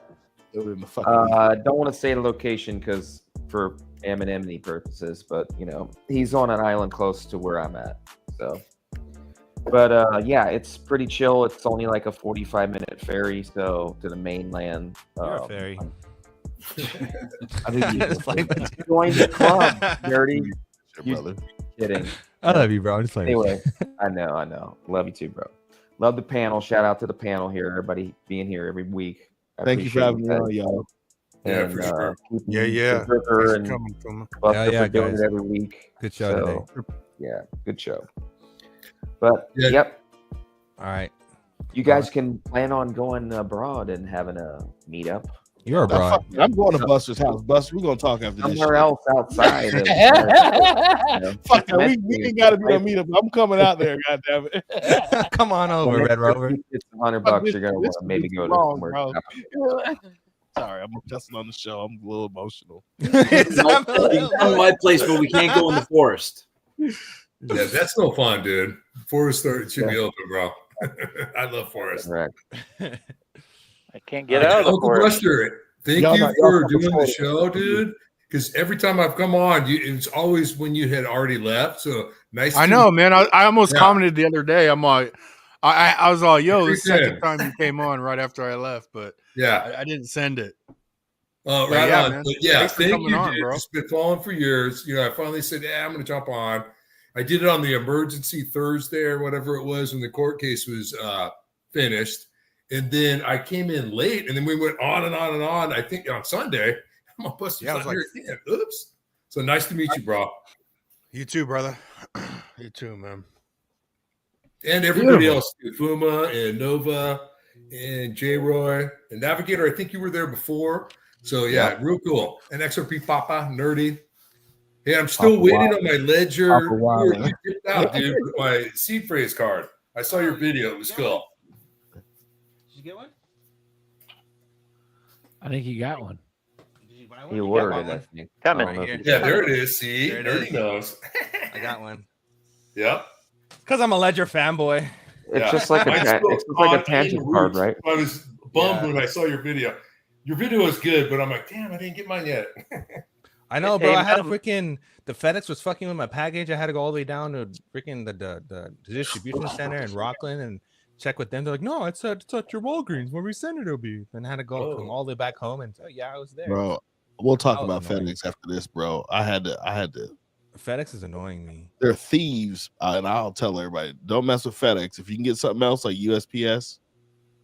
Don't want to say the location because for anonymity purposes, but he's on an island close to where I'm at. So, but yeah, it's pretty chill. It's only like a 45-minute ferry, so to the mainland. You're a fairy. I think you join the club, dirty. Brother. Kidding. I love you, bro. I'm just playing. Anyway, I know. Love you too, bro. Love the panel. Shout out to the panel here. Everybody being here every week. Thank you for having me on, y'all. And, for sure. Yeah. Berserker and Buster yeah, for doing guys. it every week. Good show today. Yeah, good show. But Yeah. yep, All right. you guys can plan on going abroad and having a meetup. You're abroad. I'm going to Buster's house. Buster, we're gonna talk after this. Somewhere else outside. Of, Fuck that. We ain't got to be a meetup. I'm coming out there. God damn it. Come on over, Red Rover. It's $100. You're gonna want to maybe go to somewhere. Sorry, I'm cussing on the show. I'm a little emotional. You can come to my place, but we can't go in the forest. Yeah, that's no fun, dude. Forest should be open, bro. I love forest. Correct. I can't get out of the Uncle forest. Buster, thank you for doing the show, dude. Because every time I've come on, it's always when you had already left. So nice. I know, man. I almost commented the other day. I'm like, I was all, yo, the second time you came on right after I left, but yeah, I didn't send it. Oh, right yeah, on. man. But yeah, Thanks for thank coming you, on, dude. bro. It's been following for years. I finally said, I'm going to jump on. I did it on the emergency Thursday or whatever it was when the court case was finished. And then I came in late, and then we went on and on and on. I think on Sunday, I'm on Buster's not here again. Oops. So nice to meet you, bro. You too, brother. You too, man. And everybody else, Fuma and Nova and J Roy and Navigator. I think you were there before. So yeah, real cool. And XRP Papa, nerdy. Hey, I'm still waiting on my ledger. You dipped out, dude, with my seed phrase card. I saw your video. It was cool. Did you get one? I think he got one. He ordered it, I think. Coming. Yeah, there it is. See, There it nerdy is. knows. I got one. Yep. Because I'm a Ledger fanboy. It's just like a tangent card, right? I was bummed when I saw your video. Your video was good, but I'm like, damn, I didn't get mine yet. I know, bro. I had a freaking the FedEx was fucking with my package. I had to go all the way down to freaking the distribution center in Rockland and check with them. They're like, no, it's at your Walgreens where we send it, it'll be. And I had to go come all the way back home and yeah, I was there. Bro, we'll talk about FedEx after this, bro. I had to. FedEx is annoying me. They're thieves, and I'll tell everybody, don't mess with FedEx. If you can get something else like USPS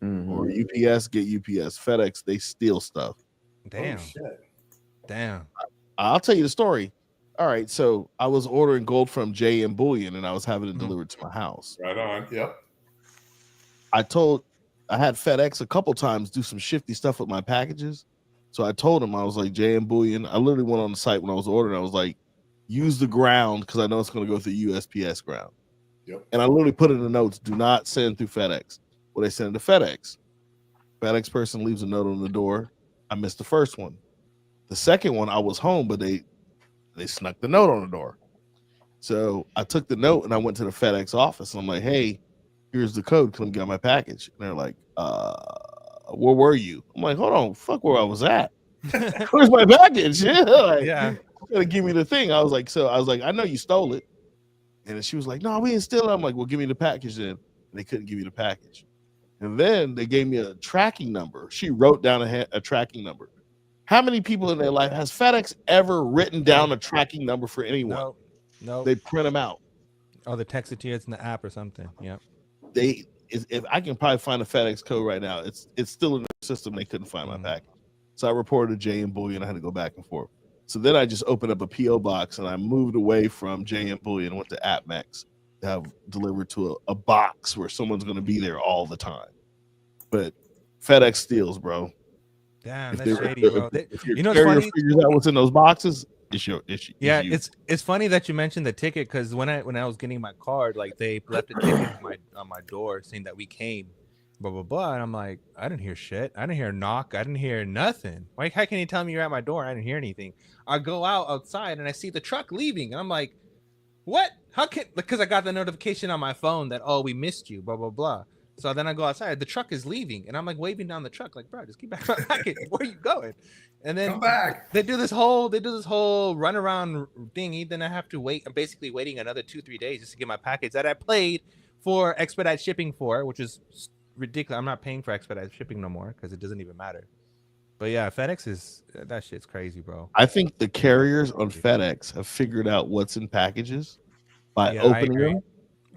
or UPS, get UPS. FedEx, they steal stuff. Damn. Damn. I'll tell you the story. All right, so I was ordering gold from JM Bullion, and I was having it delivered to my house. Right on. Yep. I had FedEx a couple times do some shifty stuff with my packages. So I told him, I was like, JM Bullion. I literally went on the site when I was ordering. I was like, use the ground because I know it's going to go through USPS ground. Yep. And I literally put in the notes, do not send through FedEx. Well, they send it to FedEx. FedEx person leaves a note on the door. I missed the first one. The second one, I was home, but they snuck the note on the door. So I took the note and I went to the FedEx office. And I'm like, hey, here's the code. Come get my package. And they're like, where were you? I'm like, hold on, fuck where I was at. Where's my package? Yeah, like, yeah. Gotta give me the thing. I was like, I know you stole it. And then she was like, no, we didn't steal it. I'm like, well, give me the package then. And they couldn't give me the package. And then they gave me a tracking number. She wrote down a tracking number. How many people in their life has FedEx ever written down a tracking number for anyone? No. They print them out. Oh, they text it to you. It's in the app or something. Yep. If I can probably find a FedEx code right now, it's still in the system. They couldn't find my package. So I reported to JM Bullion. I had to go back and forth. So then I just opened up a PO box and I moved away from JM Bullion and went to AppMax to have delivered to a box where someone's going to be there all the time. But FedEx steals, bro. Damn, that's shady, bro. If your carrier figures out what's in those boxes, it's your issue. Yeah, it's funny that you mentioned the ticket because when I was getting my card, like they left a ticket on my door saying that we came, blah blah blah, and I'm like, I didn't hear shit. I didn't hear a knock. I didn't hear nothing. Like, how can you tell me you're at my door? I didn't hear anything. I go outside and I see the truck leaving, and I'm like, what? How can? Because I got the notification on my phone that we missed you, blah blah blah. So then I go outside. The truck is leaving, and I'm like waving down the truck, like, bro, just keep back my package. Where are you going? And then come back. They do this whole runaround thingy. Then I have to wait. I'm basically waiting another 2-3 days just to get my package that I paid for expedite shipping for, which is ridiculous. I'm not paying for expedite shipping no more because it doesn't even matter. But yeah, FedEx is that shit's crazy, bro. I think the carriers on FedEx have figured out what's in packages by opening them.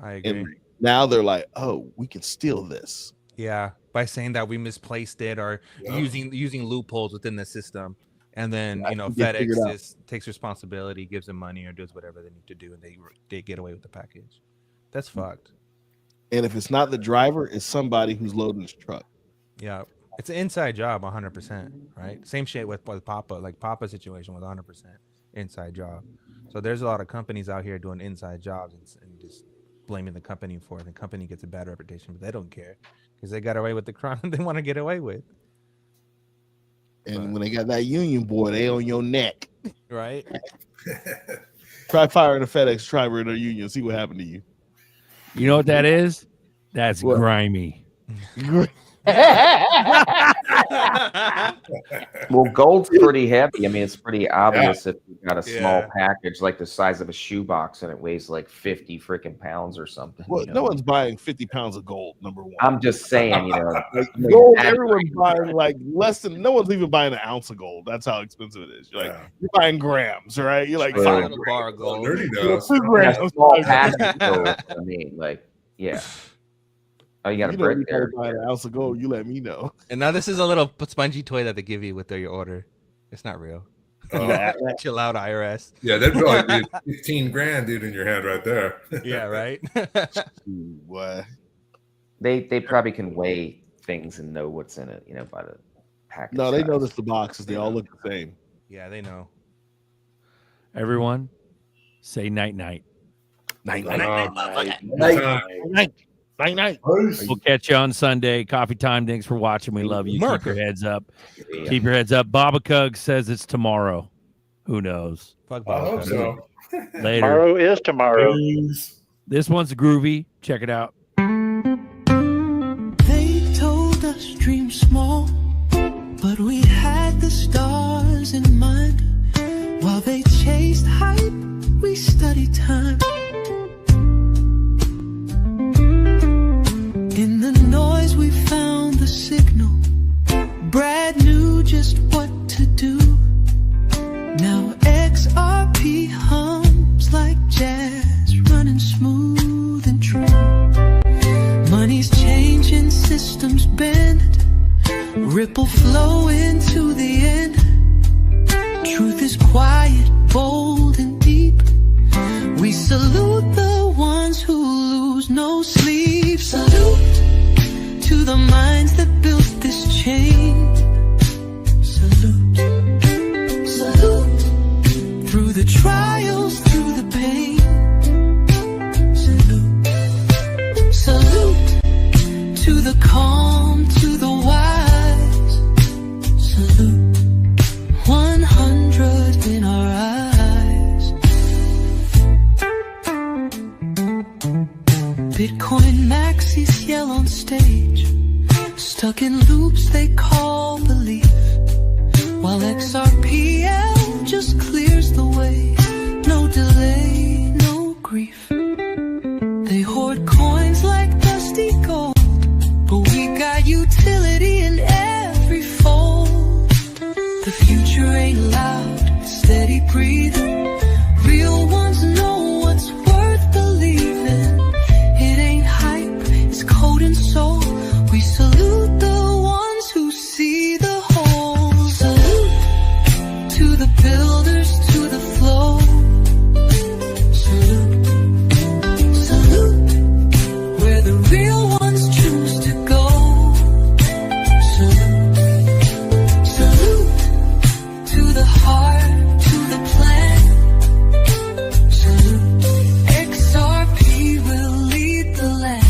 I agree. Now they're like, oh, we can steal this. Yeah, by saying that we misplaced it or using loopholes within the system, and then FedEx takes responsibility, gives them money, or does whatever they need to do, and they get away with the package. That's fucked. And if it's not the driver, it's somebody who's loading his truck. Yeah, it's an inside job, 100%. Right? Same shit with Papa. Like Papa's situation was 100% inside job. So there's a lot of companies out here doing inside jobs and just blaming the company for it. The company gets a bad reputation, but they don't care because they got away with the crime they want to get away with. And when they got that union boy, they on your neck. Right? Try firing a FedEx driver in a union. See what happened to you. You know what that is? That's grimy. Well, gold's pretty heavy. I mean, it's pretty obvious if you've got a small package like the size of a shoebox and it weighs like 50 freaking pounds or something. Well, no one's buying 50 pounds of gold, number one. I'm just saying, gold, everyone's buying like less than, no one's even buying an ounce of gold. That's how expensive it is. You're like, you're buying grams, right? You're like, 5 bar of gold. 30 dollars. 2 grams. Small package gold, I mean, like, yeah. Oh, you got a brick there. Buy an ounce of gold, you let me know. And now this is a little spongy toy that they give you with your order. It's not real. Chill out, IRS. Yeah, that'd probably be 15 grand, dude, in your hand right there. Yeah, right. What? They probably can weigh things and know what's in it, by the package. No, they notice the boxes. They all look the same. Yeah, they know. Everyone, say night night. Night. We'll catch you on Sunday. Coffee time. Thanks for watching. We love you. Keep your heads up. Keep your heads up. Baba Cug says it's tomorrow. Who knows? Fuck I hope so. Later. Tomorrow is tomorrow. This one's groovy. Check it out. They told us dream small, but we had the stars in mind. While they chased hype, we studied time. In the noise we found the signal. Brad knew just what to do. Now XRP hums like jazz, running smooth and true. Money's changing, systems bend, ripple flow into the end. Truth is quiet, bold and deep. We salute the ones who lose no sleep. Salute to the minds that built this chain. Salute, salute through the trials, through the pain. Salute, salute to the calm, to the wise. Salute 100 in our eyes. Bitcoin maxis yell on stage, stuck in loops they call belief, while XRPL just clears the way. No delay, no grief. They hoard coins like dusty gold, but we got utility in every fold. The future ain't loud, steady breathing. Real ones know what's worth believing. It ain't hype, it's code and soul. We salute the ones who see the whole. Salute to the builders, to the flow. Salute, salute where the real ones choose to go. Salute, salute to the heart, to the plan. Salute, XRP will lead the land.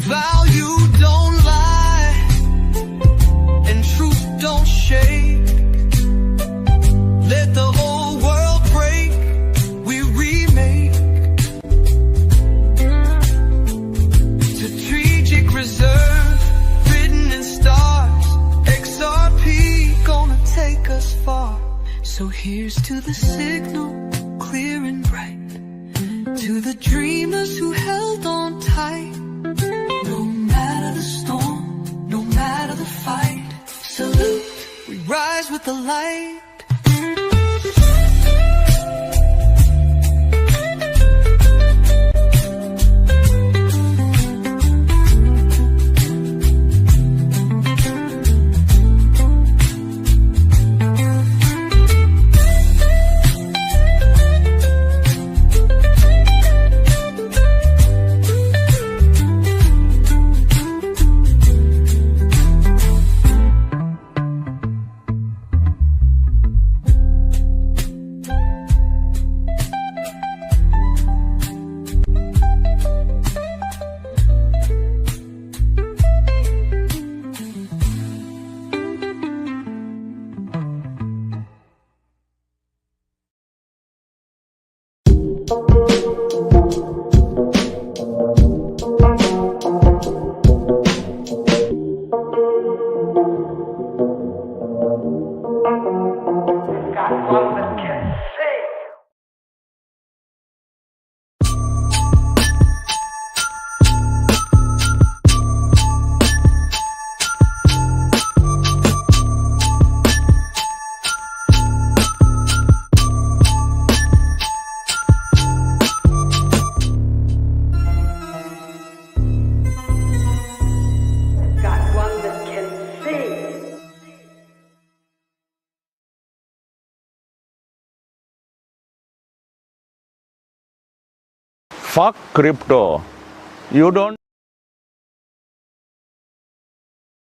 Value don't lie, and truth don't shake. Let the whole world break, we remake. Strategic reserve, written in stars. XRP gonna take us far. So here's to the signal, clear and bright. To the dreamers who held on tight. No matter the storm, no matter the fight. Salute, we rise with the light. Fuck crypto. You don't